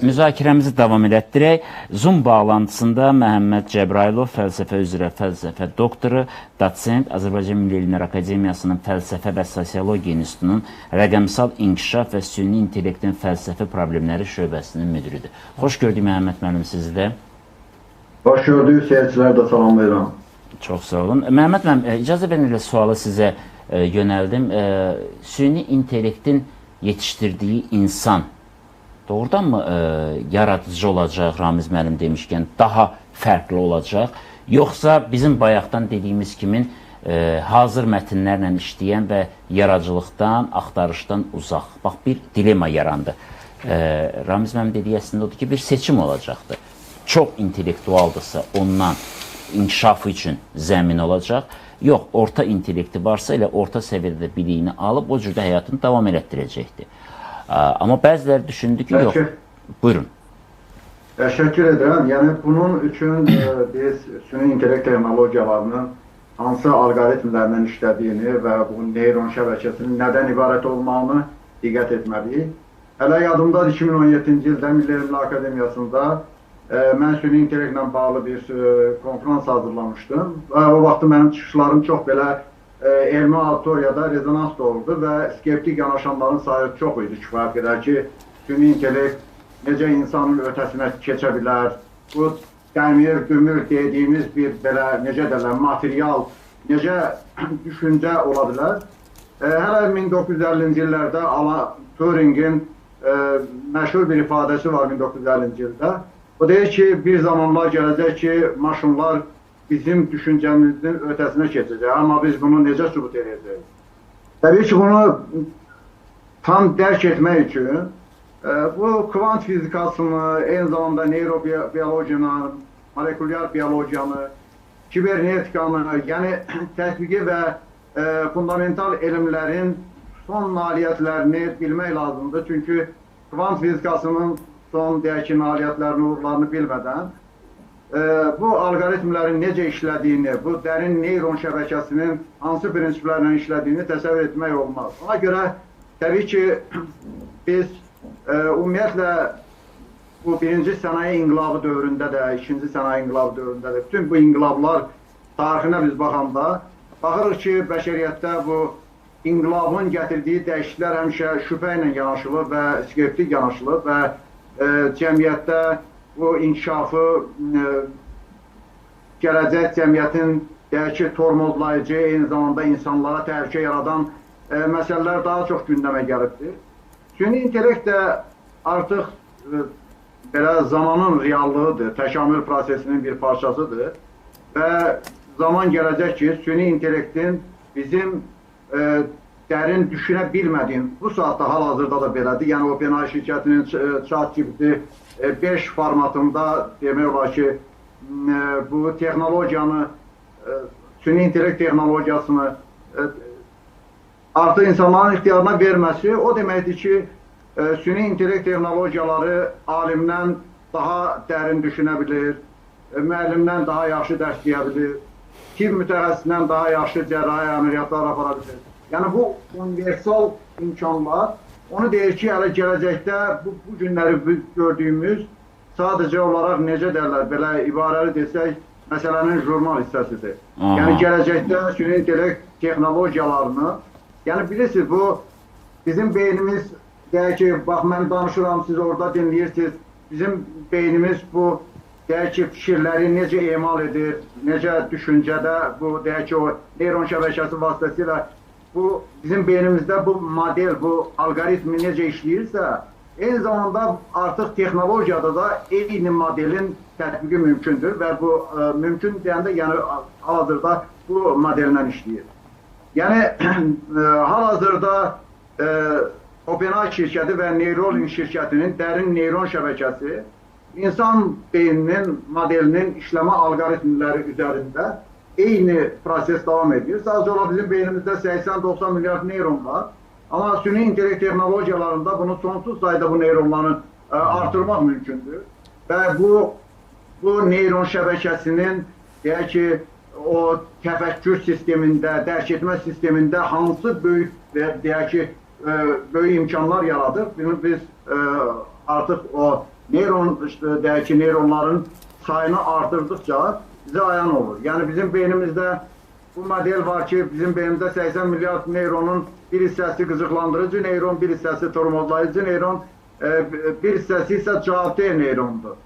müzakirəmizi davam elətdirək. Zoom bağlantısında Məhəmməd Cəbrailov, fəlsəfə üzrə fəlsəfə doktoru, dosent, Azərbaycan Milli Elmlər Akademiyasının Fəlsəfə və Sosiologiya İnstitutunun Rəqəmsal İnkişaf və Süni İntellektin Fəlsəfi Problemləri şöbəsinin müdiridir. Xoş gördük Məhəmməd müəllim sizi də. Xoş gördük, seyircilər də salamlayıram. Çox sağ olun. Məhəmməd müəllim, icazə verin elə sualı sizə yönəldim. Süni intellektin yetişdirdiyi insan doğrudanmı yaradıcı olacaq, Ramiz müəllim demişkən, daha fərqli olacaq? Yoxsa bizim bayaqdan dediyimiz kimi hazır mətnlərlə işləyən və yaradıcılıqdan, axtarışdan uzaq? Bax, bir dilema yarandı. Ramiz müəllim dediyi əslində odur ki, bir seçim olacaqdır. Çox intellektualdırsa ondan inkişafı üçün zəmin olacaq. Yox, orta intellekti varsa elə orta səviyyədə biliyini alıb o cürdə həyatını davam elətdirəcəkdir. Amma bəziləri düşündü ki, yox. Buyurun. Təşəkkür edirəm. Yəni, bunun üçün biz süni intellekt texnologiyalarının hansı alqoritmlərlə işlədiyini və bu neyron şəbəkəsinin nədən ibarət olmağını diqqət etməliyik. Hələ yadımdadır 2017-ci ildə Milli Elmlər Akademiyasında mən süni intellektlə bağlı bir konferans hazırlamışdım. O vaxtı mənim çıxışlarım çox belə elmi auditoriyada rezonans doğurdu və skeptik yanaşanların sayı çox idi kifayət qədər ki, süni intellekt necə insanın ötəsinə keçə bilər, bu dəmir, dümür dediyimiz bir belə, necə deyirlər, material, necə düşüncə ola bilər. Hələ 1950-ci illərdə Alan Turingin məşhur bir ifadəsi var 1950-ci ildə. O deyir ki, bir zamanlar gələcək ki, maşınlar bizim düşüncəmizin ötəsinə keçəcək. Amma biz bunu necə sübut edəcəyik? Təbii ki, bunu tam dərk etmək üçün bu kvant fizikasını, eyni zamanda neyrobiyologiyanı, molekulyar biyologiyanı, kibernetikanı, yəni tətbiqi və fundamental elmlərin son nailiyyətlərini bilmək lazımdır. Çünki kvant fizikasının son deyək ki, nailiyyətlərini, uğurlarını bilmədən bu alqoritmlərin necə işlədiyini, bu dərin neyron şəbəkəsinin hansı prinsiplərlə işlədiyini təsəvvür etmək olmaz. Ona görə təbii ki, biz ümumiyyətlə bu birinci sənaye inqilabı dövründə də, ikinci sənaye inqilabı dövründə də, bütün bu inqilablar tarixinə biz baxanda baxırıq ki, bəşəriyyətdə bu inqilabın gətirdiyi dəyişikliklər həmişə şübhə ilə yanaşılır və skeptik yanaşılır və cəmiyyətdə bu inkişafı, gələcək cəmiyyətin deyək ki, tormozlayıcı, eyni zamanda insanlara təhlükə yaradan məsələlər daha çox gündəmə gəlibdir. Süni intellekt də artıq belə zamanın reallığıdır, təkamül prosesinin bir parçasıdır və zaman gələcək ki, süni intellektin bizim dərin düşünə bilmədiyim, bu saatda hal-hazırda da belədir. Yəni, OpenAI şirkətinin ChatGPT 5 formatında demək olar ki, bu texnologiyanı, süni intellekt texnologiyasını artıq insanların ixtiyarına verməsi, o deməkdir ki, süni intellekt texnologiyaları alimdən daha dərin düşünə bilir, müəllimdən daha yaxşı dərs deyə bilir, tibb mütəxəssisindən daha yaxşı cərrahi əməliyyatlar apara bilir. Yəni, bu universal imkanlar, onu deyir ki, hələ gələcəkdə bu günləri gördüyümüz sadəcə olaraq necə derlər, belə ibarəli desək, məsələnin jurnal hissəsidir. Yəni, gələcəkdə süni intellekt texnologiyalarını, yəni bilirsiniz, bu bizim beynimiz, deyək ki, bax, mən danışıram, siz orada dinləyirsiniz, bizim beynimiz bu, deyək ki, fikirləri necə emal edir, necə düşüncədə, bu, deyək ki, o neyron şəbəkəsi vasitəsilə bu bizim beynimizdə bu model, bu alqoritmi necə işləyirsə, eyni zamanda artıq texnologiyada da eyni modelin tətbiqi mümkündür və bu mümkün deyəndə, yəni hal-hazırda bu modellə işləyir. Yəni, hal-hazırda OpenAI şirkəti və Neuralink şirkətinin dərin neyron şəbəkəsi insan beyninin modelinin işləmə alqoritmləri üzərində eyni proses davam edir. Sadəcə olaraq bizim beynimizdə 80-90 milyard neyron var. Amma süni intellekt texnologiyalarında bunu sonsuz sayda bu neyronları artırmaq mümkündür. Və bu neyron şəbəkəsinin, deyək ki, o təfəkkür sistemində, dərk etmə sistemində hansı böyük, deyək ki, böyük imkanlar yaradır. Biz artıq o neyrondəki neyronların sayını artırdıqca bizə ayan olur. Yəni bizim beynimizdə bu model var ki, bizim beynimizdə 80 milyard neyronun bir hissəsi qıcıqlandırıcı neyron, bir hissəsi tormozlayıcı neyron, bir hissəsi isə cavabdeh neyrondur.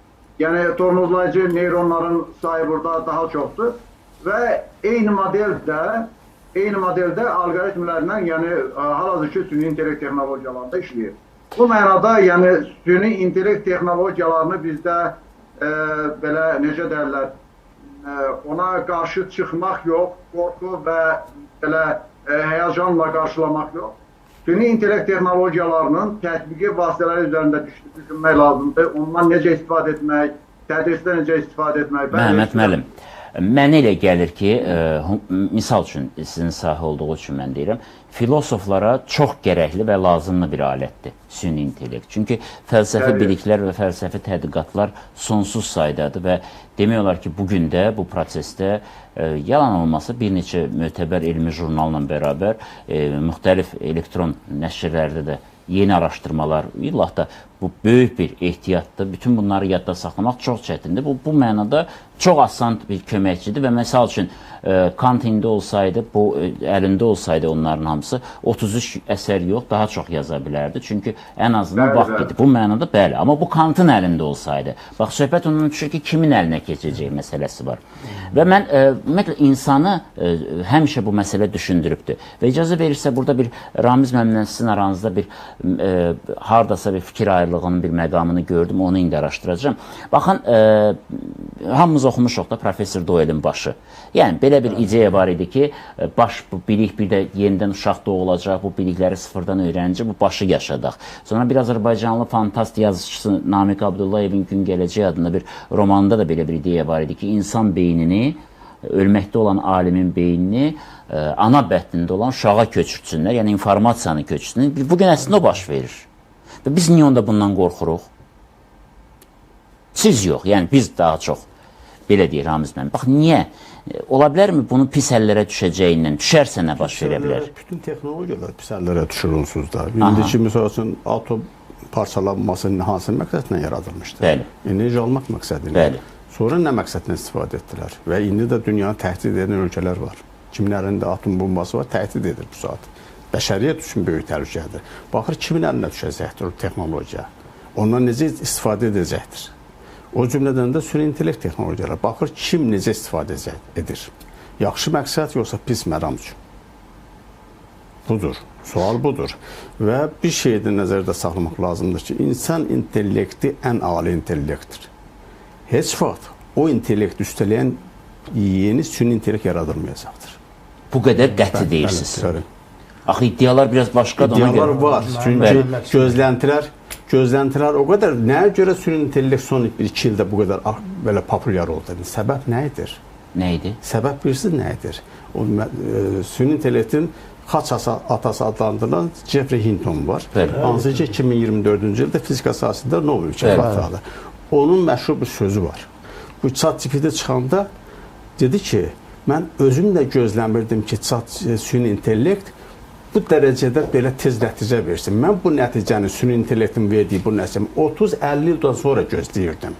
Yəni tormozlayıcı neyronların sayı burada daha çoxdur və eyni modeldə algoritmlərlə, yəni hal-hazırki süni intellekt texnologiyalarında işləyir. Bu mənada, yəni süni intellekt texnologiyalarını bizdə belə necə deyirlər, ona qarşı çıxmaq yox, qorxu və belə həyəcanla qarşılamaq yox. Süni intellekt texnologiyalarının tətbiqi vasitələri üzərində düşünmək lazımdır. Ondan necə istifadə etmək, tədrisdə necə istifadə etmək. Məhəmməd müəllim, mənə elə gəlir ki, misal üçün, sizin sahə olduğu üçün mən deyirəm, filosoflara çox gərəkli və lazımlı bir alətdir süni intellekt. Çünki fəlsəfi biliklər və fəlsəfi tədqiqatlar sonsuz saydadır və demək olar ki, bugün də bu prosesdə yalan olması bir neçə mötəbər elmi jurnalla bərabər müxtəlif elektron nəşrlərdə də yeni araşdırmalar, illah da bu böyük bir ehtiyatdır. Bütün bunları yadda saxlamaq çox çətindir. Bu mənada çox asan bir köməkçidir və məsəl üçün Kant indi olsaydı, bu əlində olsaydı onların hamısı 33 əsər yox, daha çox yaza bilərdi. Çünki ən azından vaxt gedir. Bu mənada bəli, amma bu Kantın əlində olsaydı. Bax, söhbət ondan düşür ki, kimin əlinə keçəcək məsələsi var. Və mən ümumiyyətlə insanı həmişə bu məsələ düşündürübdür. Və icazə verirsə, burada bir Ramiz müəllimlə sizin aranızda bir hardasa bir fikir ayrılığının bir məqamını gördüm, onu indi araşdıracağım. Baxın, hamımız oxumuşuq da Professor Doyle'in başı. Yəni, belə bir ideya var idi ki, baş bu bilik bir də yenidən uşaq doğulacaq, bu bilikləri sıfırdan öyrənəcək, bu başı yaşadaq. Sonra bir Azərbaycanlı fantast yazıcısı Namiq Abdullayevin Gün Gələcək adında bir romanında da belə bir ideya var idi ki, insan beynini, ölməkdə olan alimin beynini ana bətnində olan uşağa köçürsünlər, yəni informasiyanı köçürsünlər. Bugün əslində o baş verir. Və biz niyə onda bundan qorxuruq? Siz yox, yəni biz daha çox. Belə deyir Ramiz müəllim. Bax, niyə? Ola bilərmi bunun pis əllərə düşəcəyindən? Düşərsə nə baş verə bilər? Bütün texnologiyalar pis əllərə düşür onsuz da. İndiki, misal üçün, atom parçalanmasının hansı məqsədlə yaradılmışdır? Bəli. Enerji almaq məqsədilə. Bəli. Sonra nə məqsədlə istifadə etdilər? Və indi də dünyanı təhdid edən ölkələr var. Kimlərin də atom bombası var, təhdid edir bu saat. Bəşəriyyət üçün böyük təhlükədir. Baxır, kimin əlinə düşəcəkdir o texnologiya? Ondan necə istifadə edəcəkdir? O cümlədən də süni intellekt texnologiyalar. Baxır, kim necə istifadə edir? Yaxşı məqsəd yoxsa pis məram üçün? Budur. Sual budur. Və bir şeyi də nəzərdə saxlamaq lazımdır ki, insan intellekti ən ali intellektdir. Heç vaxt o intellekt üstələyən yeni süni intellekt yaradılmayacaqdır. Bu qədər qəti deyirsiniz. Axı iddialar biraz başqadır. İddialar var. Çünki gözləntilər o qədər. Nəyə görə süni intellekt son 1-2 ildə bu qədər belə populyar oldu? Səbəb nə edir? Nə idi? Səbəb birisi nə edir? Süni intellektin xaç atası adlandırılan Jeffrey Hinton var. Hansı ki 2024-cü ildə fizika sahəsində Nobel mükafatı aldı. Onun məşhur bir sözü var. Bu ChatGPT çıxanda dedi ki, mən özüm də gözləmirdim ki, süni intellekt bu dərəcədə belə tez nəticə versin. Mən bu nəticəni, süni intellektin verdiyi bu nəticəni 30-50 ildən sonra gözləyirdim.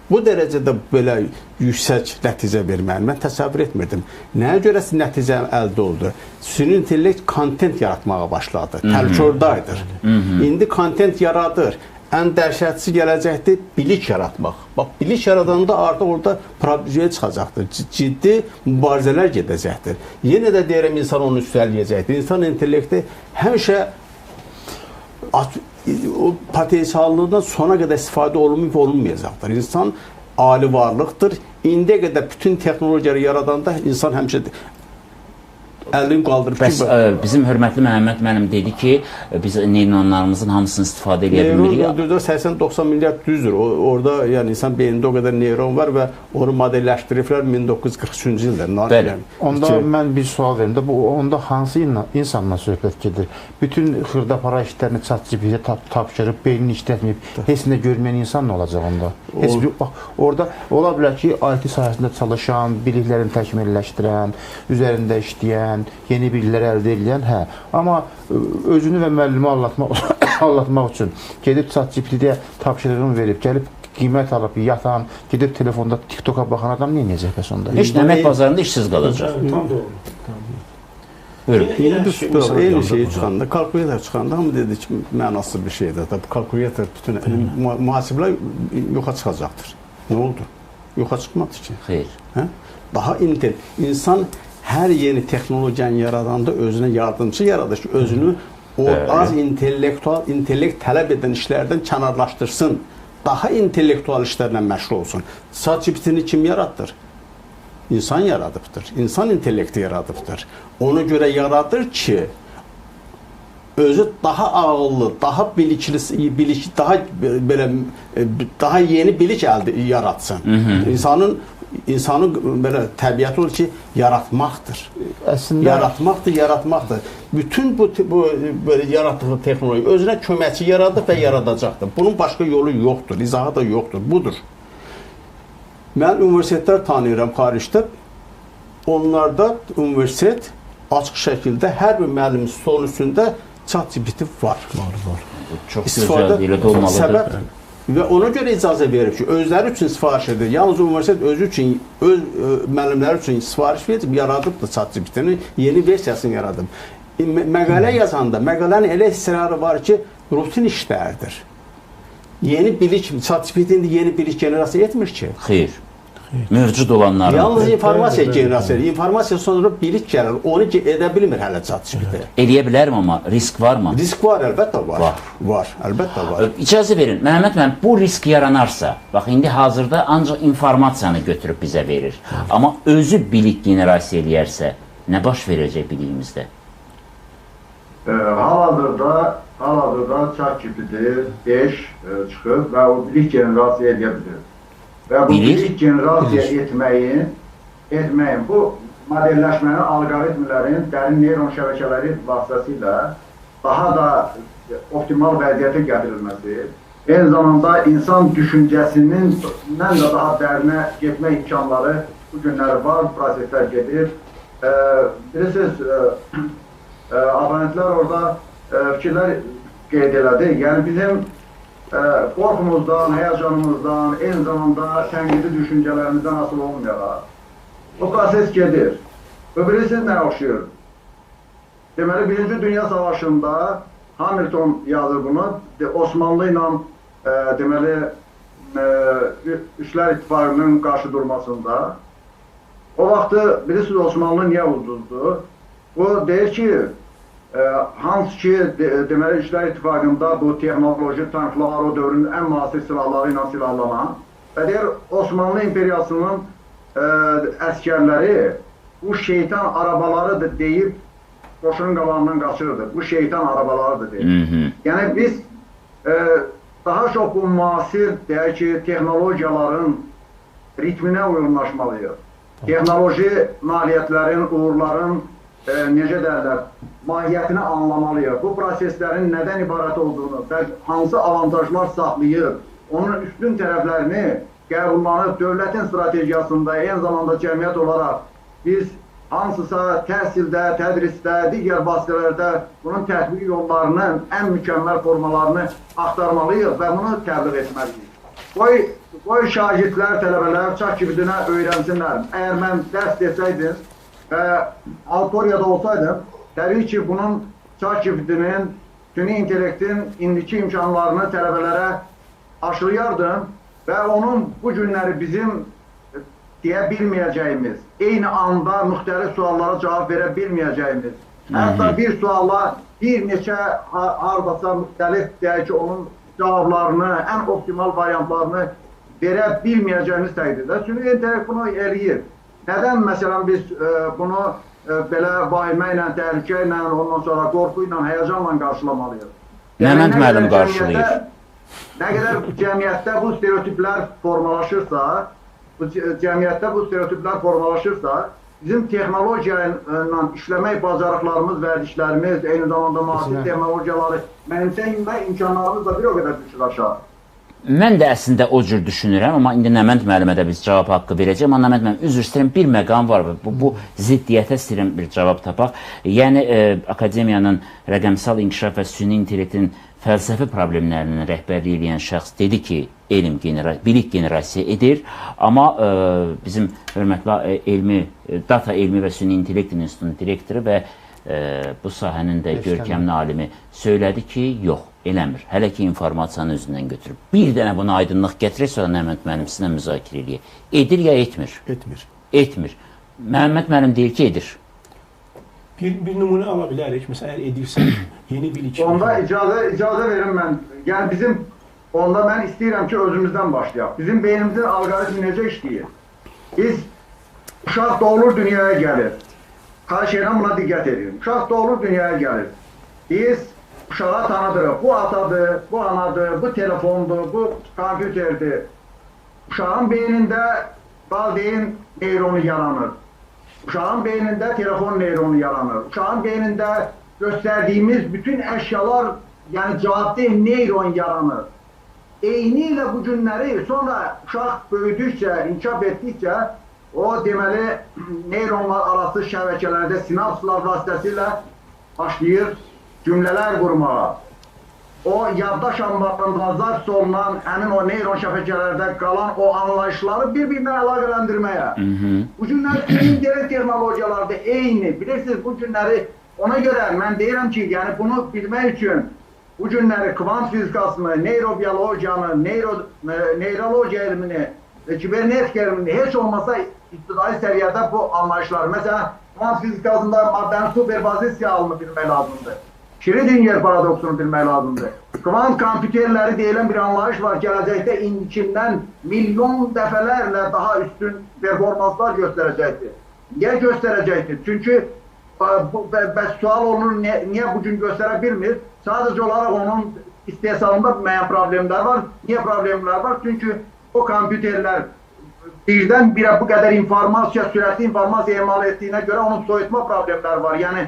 Bu dərəcədə belə yüksək nəticə verməni mən təsəvvür etmirdim. Nəyə görə nəticə əldə oldu? Süni intellekt kontent yaratmağa başladı. Təlkordaydır. İndi kontent yaradır. Ən dəhşətlisi gələcəkdir bilik yaratmaq. Bax, bilik yaradanda artıq orada problemə çıxacaqdır. Ciddi mübarizələr gedəcəkdir. Yenə də deyirəm, insan onu üstələyəcəkdir. İnsan intellekti həmişə o potensialından sona qədər istifadə olunmayacaqdır. İnsan ali varlıqdır. İndiyə qədər bütün texnologiyaları yaradanda insan həmişə əlini qaldırıb. Bəs bizim hörmətli Məhəmməd müəllim dedi ki, biz neyronlarımızın hamısını istifadə edə bilmirik. Neyron 80-90 milyard düzdür. Orada yəni insan beynində o qədər neyron var və onu modelləşdiriblər 1943-cü ildə. Bəli. Onda mən bir sual verim də, onda hansı insanla söhbət gedir? Bütün xırda-para işlərini ChatGPT-yə tapşırıb, beynini işlətməyib, heç nə görməyən insan nə olacaq onda? Orada ola bilər ki, IT sahəsində çalışan, biliklərini təkmilləşdirən, üzərində işləyən, edən, yeni bilgilər əldə edən, hə. Amma özünü və müəllimi anlatmaq üçün gedib ChatGPT-yə tapşırığını verib, gəlib qiymət alıb yatan, gedib telefonda TikToka baxan adam nə edəcək bəs onda? Heç əmək bazarında işsiz qalacaq. Tam doğru. Eyni şey çıxanda, kalkulyator çıxanda hamı dedi ki, mənasız bir şeydir. Bu kalkulyator bütün mühasiblər yoxa çıxacaqdır. Nə oldu? Yoxa çıxmadı ki. Xeyr. Hə? Daha insan hər yeni texnologiyanı yaradanda özünə yardımcı yaradır ki, özünü o az intellekt tələb edən işlərdən kənarlaşdırsın. Daha intellektual işlərlə məşğul olsun. ChatGPT-ni kim yaratdır? İnsan yaradıbdır. İnsan intellekti yaradıbdır. Ona görə yaradır ki, özü daha ağıllı, daha bilikli, daha yeni bilik yaratsın. İnsanın belə təbiəti olur ki, yaratmaqdır. Əslində Yaratmaqdır. Bütün bu böyle yaratdığı texnoloji özünə köməkçi yaradıb və yaradacaqdır. Bunun başqa yolu yoxdur, izahı da yoxdur. Budur. Mən universitetlər tanıyıram xaricdə. Onlarda universitet açıq şəkildə hər bir müəllimin stolun üstündə ChatGPT var. Çox gözəl, elə də olmalıdır. Səbəb və ona görə icazə verir ki, özləri üçün sifariş edir. Yalnız universitet özü üçün, öz müəllimləri üçün sifariş verib, yaradıbdır ChatGPT-nin yeni versiyasını yaradıb. Məqalə yazanda, məqalənin elə hissələri var ki, rutin işlərdir. Yeni bilik, ChatGPT-ində yeni bilik generasiya etmir ki. Xeyr. Mövcud olanların. Yalnız informasiya generasiya, informasiya sonra bilik gəlir, onu edə bilmir hələ ChatGPT. Eləyə bilərmi amma risk varmı? Risk var, əlbəttə var. Var, əlbəttə var. İcazə verin, Məhəmməd müəllim, bu risk yaranarsa, bax indi hazırda ancaq informasiyanı götürüb bizə verir. Amma özü bilik generasiya eləyərsə, nə baş verəcək biliyimizdə? Hal-hazırda ChatGPT 5 çıxıb və o bilik generasiya edə bilir. Və bu bilik generasiya etməyin, bu modelləşmənin, algoritmlərin dərin neyron şəbəkələri vasitəsilə daha da optimal vəziyyətə gətirilməsi, eyni zamanda insan düşüncəsindən də daha dərinə getmək imkanları bu günləri var, proseslər gedir. Bilirsiniz, abonentlər orada fikirlər qeyd elədi. Yəni bizim qorxumuzdan, həyəcanımızdan, eyni zamanda tənqidi düşüncələrimizdən asılı olmayaraq o proses gedir. Bilirsiniz nə oxşuyur? Deməli, Birinci Dünya Savaşında Hamilton yazır bunu, Osmanlı ilə deməli, Üçlər İttifaqının qarşı durmasında. O vaxtı bilirsiniz Osmanlı niyə uduzdu? O deyir ki, hansı ki, deməli, Üçlər İttifaqında bu texnoloji tanklar o dövrün ən müasir silahları ilə silahlanan və deyir, Osmanlı İmperiyasının əskərləri bu şeytan arabalarıdır deyib qoşunun qabağından qaçırdı. Bu şeytan arabalarıdır deyib. Yəni biz daha çox bu müasir, deyək ki, texnologiyaların ritminə uyumlaşmalıyıq. Texnoloji nailiyyətlərin, uğurların necə deyirlər, mahiyyətini anlamalıyıq. Bu proseslərin nədən ibarət olduğunu və hansı avantajlar saxlayır, onun üstün tərəflərini qəbullanıb dövlətin strategiyasında, eyni zamanda cəmiyyət olaraq biz hansısa təhsildə, tədrisdə, digər vasitələrdə bunun tətbiq yollarının ən mükəmməl formalarını axtarmalıyıq və bunu təbliğ etməliyik. Qoy şagirdlər, tələbələr ChatGPT-nə öyrənsinlər. Əgər mən dərs desəydim və auditoriyada olsaydım, təbii ki, bunun ChatGPT-nin, süni intellektin indiki imkanlarını tələbələrə aşılayardım və onun bu günləri bizim deyə bilməyəcəyimiz, eyni anda müxtəlif suallara cavab verə bilməyəcəyimiz, hətta bir suala bir neçə hardasa müxtəlif deyək ki, onun cavablarını, ən optimal variantlarını verə bilməyəcəyimiz təqdirdə süni intellekt bunu eləyir. Nədən məsələn biz bunu belə vahimə ilə, təhlükə ilə, ondan sonra qorxu ilə, həyəcanla qarşılamalıyıq? Məhəmməd müəllim qarşılayır. Nə qədər cəmiyyətdə bu stereotiplər formalaşırsa, bizim texnologiya ilə işləmək bacarıqlarımız, vərdişlərimiz, eyni zamanda müasir texnologiyaları mənimsəmə imkanlarımız da bir o qədər düşür aşağı. Mən də əslində o cür düşünürəm, amma indi Nəmənd müəllimə də biz cavab haqqı verəcəm. Amma Nəmənd müəllim, üzr istəyirəm, bir məqam var. Bu ziddiyyətə istəyirəm bir cavab tapaq. Yəni, akademiyanın rəqəmsal inkişaf və süni intellektin fəlsəfi problemlərinin rəhbərlik edən şəxs dedi ki, bilik generasiya edir. Amma bizim hörmətli Data Elmi və Süni İntellekt İnstitutunun direktoru və bu sahənin də görkəmli alimi söylədi ki, yox, eləmir. Hələ ki, informasiyanı özündən götürüb. Bir dənə buna aydınlıq gətirək, sonra Nəmənd müəllim sizinlə müzakirə eləyək. Edir ya etmir? Etmir. Məhəmməd müəllim deyir ki, edir. Bir nümunə ala bilərik. Məsələn, əgər edirsən, yeni bilik... Onda icazə verin mən. Yəni onda mən istəyirəm ki, özümüzdən başlayaq. Bizim beynimizin alqoritmi necə işləyir? Biz uşaq doğulur, dünyaya gəlir. Xahiş edirəm, buna diqqət edin. Uşaq doğulur, dünyaya gəlir. Biz uşağa tanıdırıq. Bu atadır, bu anadır, bu telefondur, bu kompüterdir. Uşağın beynində valideyn neyronu yaranır. Uşağın beynində telefon neyronu yaranır. Uşağın beynində göstərdiyimiz bütün əşyalar, yəni cavabdeh neyron yaranır. Eyni ilə bu günləri sonra uşaq böyüdükcə, inkişaf etdikcə o deməli neyronlar arası şəbəkələrdə sinapslar vasitəsilə başlayır cümlələr qurmağa. O yaddaş anbarında zart olunan həmin o neyron şəbəkələrdə qalan o anlayışları bir-birinə əlaqələndirməyə. Bu günləri intellekt texnologiyalarda eyni. Bilirsiniz, bu günləri ona görə mən deyirəm ki, yəni bunu bilmək üçün bu günləri kvant fizikasını, neyrobiyologiyanı, neyrologiya elmini, kibernetika elmini heç olmasa ibtidai səviyyədə bu anlayışlar. Məsələn, kvant fizikasında maddənin superpozisiya halını bilmək lazımdır. Schrödinger paradoksunu bilmək lazımdır. Kvant kompüterləri deyilən bir anlayış var. Gələcəkdə indikindən milyon dəfələrlə daha üstün performanslar göstərəcəkdir. Niyə göstərəcəkdir? Çünki sual olunur, niyə bugün göstərə bilmir? Sadəcə olaraq onun istehsalında müəyyən problemlər var. Niyə problemlər var? Çünki o kompüterlər birdən-birə bu qədər informasiya, sürətli informasiya emal etdiyinə görə onun soyutma problemləri var. Yəni,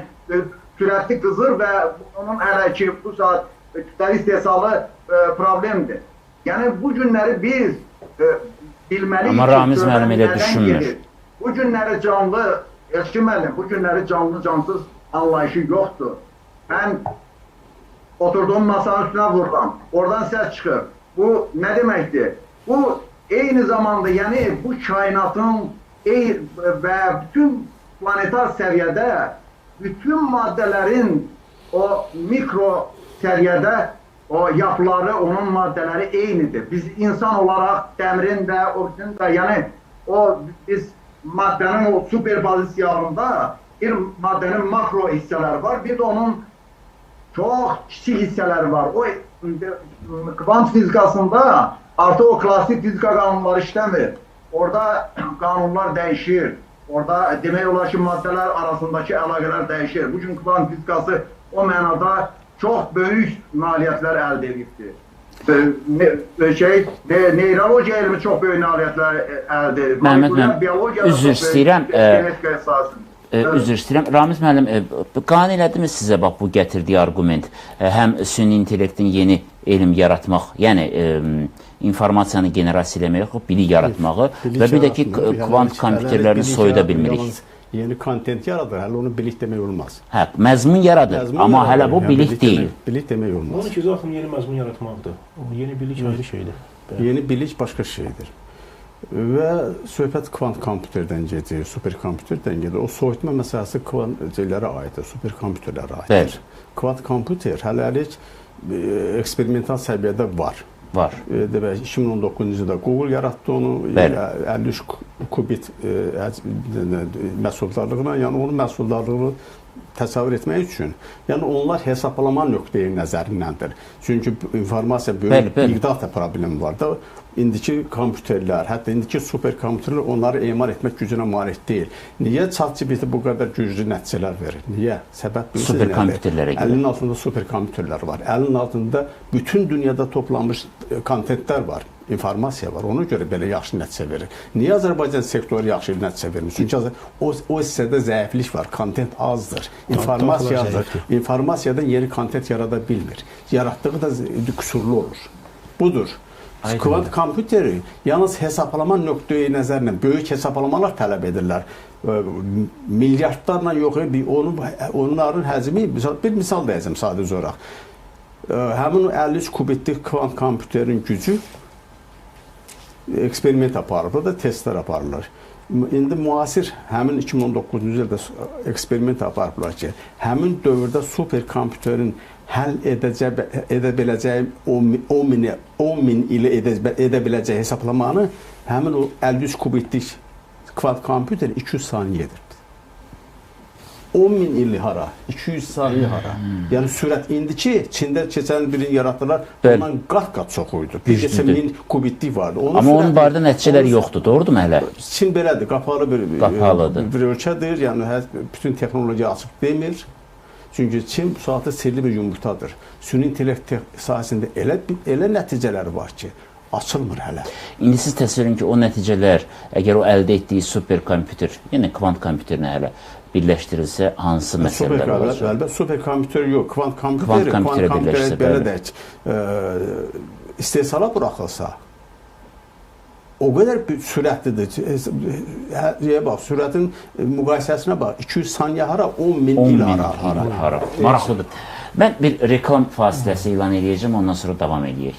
sürətli qızır və onun hələ ki, bu saat kütləvi istehsalı problemdir. Yəni, bu günləri biz bilməliyik ki, amma Ramiz müəllim elə düşünmür. Bu günləri canlı, Eski müəllim, bu günləri canlı-cansız anlayışı yoxdur. Mən oturduğum masanın üstünə vururam, oradan səs çıxır. Bu nə deməkdir? Bu eyni zamanda, yəni bu kainatın və bütün planetar səviyyədə bütün maddələrin o mikro səviyyədə o yapıları, onun maddələri eynidir. Biz insan olaraq dəmirin də, oksijenin də, yəni biz maddənin o superpozisiyalında bir maddənin makro hissələri var, bir də onun çox kiçik hissələri var. O kvant fizikasında artıq o klasik fizika qanunları işləmir. Orada qanunlar dəyişir. Orada demək olar ki, maddələr arasındakı əlaqələr dəyişir. Bugün kvant fizikası o mənada çox böyük nailiyyətlər əldə edibdir. Neyrologiya elmi çox böyük nailiyyətlər əldə edib. Məhəmməd müəllim, üzr istəyirəm. Ramiz müəllim, qane elədimi sizə bax bu gətirdiyi argument? Həm süni intellektin yeni elm yaratmaq, yəni informasiyanı generasiya eləmək, bilik yaratmağı və bir də ki, kvant kompüterlərini soyuda bilmirik. Yeni kontent yaradır, hələ onu bilik demək olmaz. Hə, məzmun yaradır, amma hələ bu bilik deyil. Bilik demək olmaz. Onun ki, zaten yeni məzmun yaratmaqdır. Yeni bilik ayrı şeydir. Yeni bilik başqa şeydir. Və söhbət kvant kompüterdən gedir, superkompüterdən gedir. O soyutma məsələsi kvantlərə aiddir, superkompüterlərə aiddir. Kvant kompüter hələlik eksperimental səviyyədə var. Var. Demək, 2019-cu ildə Google yaratdı onu, 53 kubit məhsuldarlığına, yəni onun məhsuldarlığını təsəvvür etmək üçün, yəni onlar hesablama nöqteyi nəzərindəndir. Çünki informasiya böyük miqdarda problem var da, indiki kompüterlər, hətta indiki superkompüterlər onları emal etmək gücünə malik deyil. Niyə ChatGPT bu qədər güclü nəticələr verir? Niyə? Səbəb superkompüterlərə görə. Əlinin altında superkompüterlər var. Əlinin altında bütün dünyada toplanmış kontentlər var, informasiya var. Ona görə belə yaxşı nəticə verir. Niyə Azərbaycan sektoru yaxşı nəticə vermir? Çünki o hissədə zəiflik var, kontent azdır, informasiya azdır. İnformasiyadan yeni kontent yarada bilmir. Yaratdığı da qüsurlu olur. Budur. Kvant kompüteri yalnız hesaplama nöqteyi nəzərlə böyük hesaplamalar tələb edirlər. Milyardlarla yox, onların həcmi, bir misal deyəcəm sadəcə olaraq. Həmin 53 kubitlik kvant kompüterin gücü eksperiment aparılır da testlər aparılır. İndi müasir həmin 2019-cu ildə eksperiment aparıblar ki, həmin dövrdə superkompüterin həll edə biləcəyi 10 min ilə edə biləcəyi hesaplamanı həmin o 53 kubitlik kvant kompüter 200 saniyə edirdi. 10 min ili hara, 200 saniyə hara. Yəni sürət indiki Çində keçən birini yaratdılar, ondan qat-qat çox idi. Bir neçə min kubitlik vardı. Amma onun barədə nəticələri yoxdur, doğrudur mu hələ? Çin belədir, qapalı bir ölkədir, yəni bütün texnologiya açıq demir. Çünki Çin bu saatda sirli bir yumurtadır. Süni intellekt sahəsində elə nəticələri var ki, açılmır hələ. İndi siz təsvir edin ki, o nəticələr, əgər o əldə etdiyi superkompüter, yəni kvant kompüterinə hələ birləşdirilsə, hansı məsələlər olacaq? Əlbəttə, superkompüter yox, kvant kompüteri belə deyək, istehsala buraxılsa, o qədər sürətlidir. Bax, sürətin müqayisəsinə bax, 200 saniyə hara, 10 min il hara. Maraqlıdır. Mən bir reklam fasiləsi ilan edəcəm, ondan sonra davam edəyək.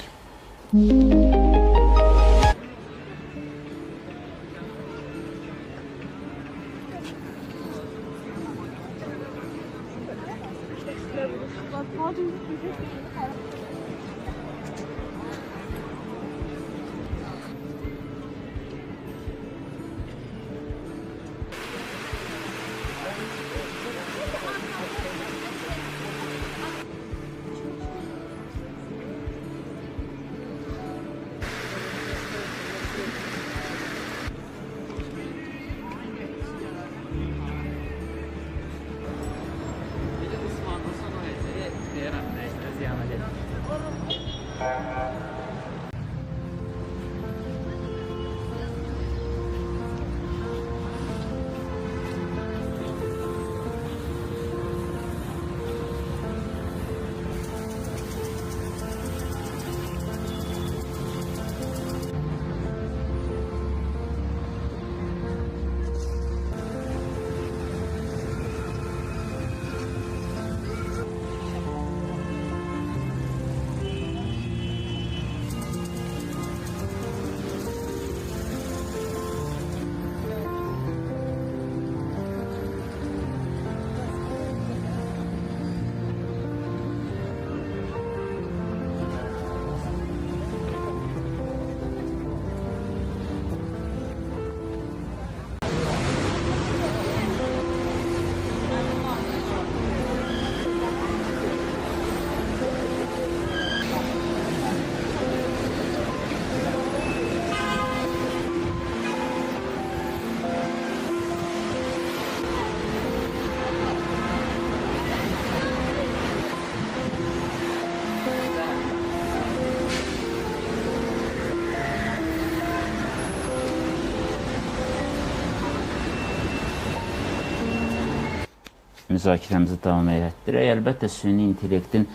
Müzakirəmizi davam etdirək. Əlbəttə, süni intellektin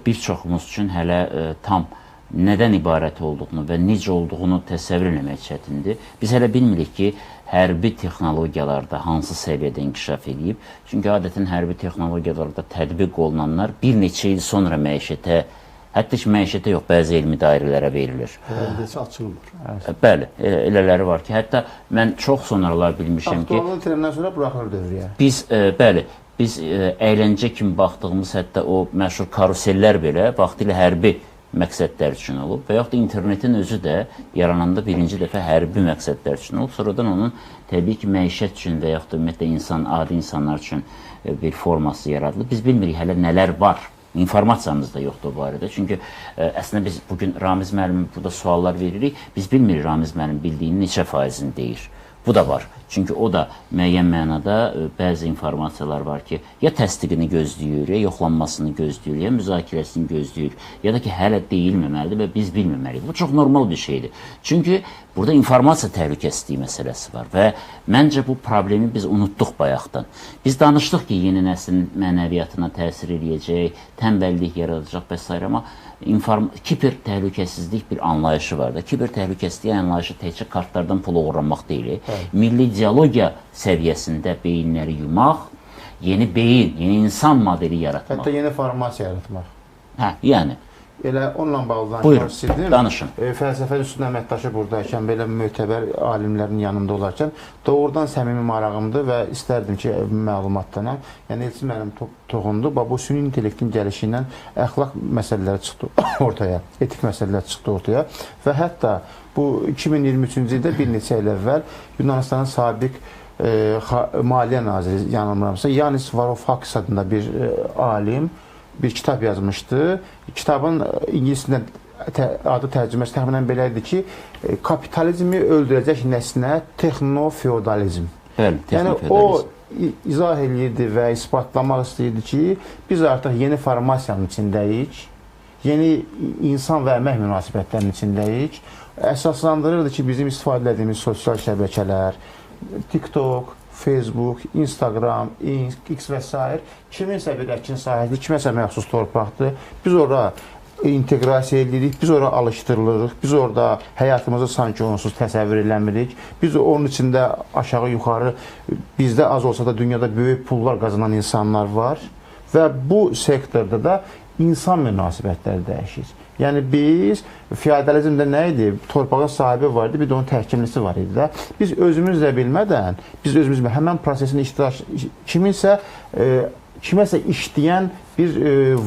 bir çoxumuz üçün hələ tam nədən ibarət olduğunu və necə olduğunu təsəvvür etmək çətindir. Biz hələ bilmirik ki, hərbi texnologiyalarda hansı səviyyədə inkişaf edib. Çünki adətən hərbi texnologiyalarda tətbiq olunanlar bir neçə il sonra məişətə, hətta ki, məişətə yox, bəzi elmi dairələrə verilir. Neçə açılmır. Bəli, elələri var ki, hətta mən çox sonralar bilmişəm ki, Avtomobil trenindən sonra buraxılır dövrəyə. Biz əyləncə kimi baxdığımız hətta o məşhur karusellər belə vaxtilə hərbi məqsədlər üçün olub və yaxud da internetin özü də yarananda birinci dəfə hərbi məqsədlər üçün olub. Sonradan onun təbii ki, məişət üçün və yaxud da ümumiyyətlə adi insanlar üçün bir forması yaradılıb. Biz bilmirik hələ nələr var. İnformasiyamız da yoxdur bu barədə. Çünki əslində biz bugün Ramiz müəllim burada suallar veririk. Biz bilmirik Ramiz müəllim bildiyinin neçə faizini deyir. Bu da var. Çünki o da müəyyən mənada bəzi informasiyalar var ki, ya təsdiqini gözləyir, ya yoxlanmasını gözləyir, ya müzakirəsini gözləyir, ya da ki, hələ deyilməməlidir və biz bilməməliyik. Bu çox normal bir şeydir. Çünki burada informasiya təhlükəsizliyi məsələsi var və məncə bu problemi biz unutduq bayaqdan. Biz danışdıq ki, yeni nəslin mənəviyyatına təsir edəcək, tənbəllik yaradacaq və s. Amma kiber təhlükəsizlik bir anlayışı var da. Kiber təhlükəsizlik anlayışı təkcə kartlardan pul oğurlamaq deyil. Milli ideologiya səviyyəsində beyinləri yumaq, yeni beyin, yeni insan modeli yaratmaq. Hətta yeni formasiya yaratmaq. Hə, yəni. Elə onunla bağlı Buyurun, danışın. Fəlsəfə üstün əməkdaşı buradayken, belə mötəbər alimlərin yanında olarkən doğrudan səmimi marağımdır və istərdim ki, məlumatlanam. Yəni, Elçin mənim toxundu. Bu süni intellektin gəlişi ilə əxlaq məsələləri çıxdı ortaya, etik məsələlər çıxdı ortaya və hətta bu 2023-cü ildə bir neçə il əvvəl Yunanistanın sabiq Maliyyə Naziri, yanılmıramsa, Yanis Varoufakis adında bir alim bir kitab yazmışdı. Kitabın ingiliscə adı tərcüməsi təxminən belə idi ki, kapitalizmi öldürəcək nəsnə texno-feodalizm. Yəni o izah edirdi və isbatlamaq istəyirdi ki, biz artıq yeni formasiyanın içindəyik, yeni insan və əmək münasibətlərinin içindəyik. Əsaslandırırdı ki, bizim istifadə edədiyimiz sosial şəbəkələr, TikTok, Facebook, Instagram, X və s. Kiminsə bir əkin sahəsi, kiməsə məxsus torpaqdır. Biz orada inteqrasiya edirik, biz orada alışdırılırıq, biz orada həyatımızı sanki onsuz təsəvvür eləmirik. Biz onun içində aşağı-yuxarı, bizdə az olsa da dünyada böyük pullar qazanan insanlar var və bu sektorda da insan münasibətləri dəyişir. Yəni biz, feodalizmdə nə idi? Torpağın sahibi var idi, bir də onun təhkimlisi var idi də. Biz özümüz də bilmədən, həmən prosesin iştirak, kiməsə işləyən bir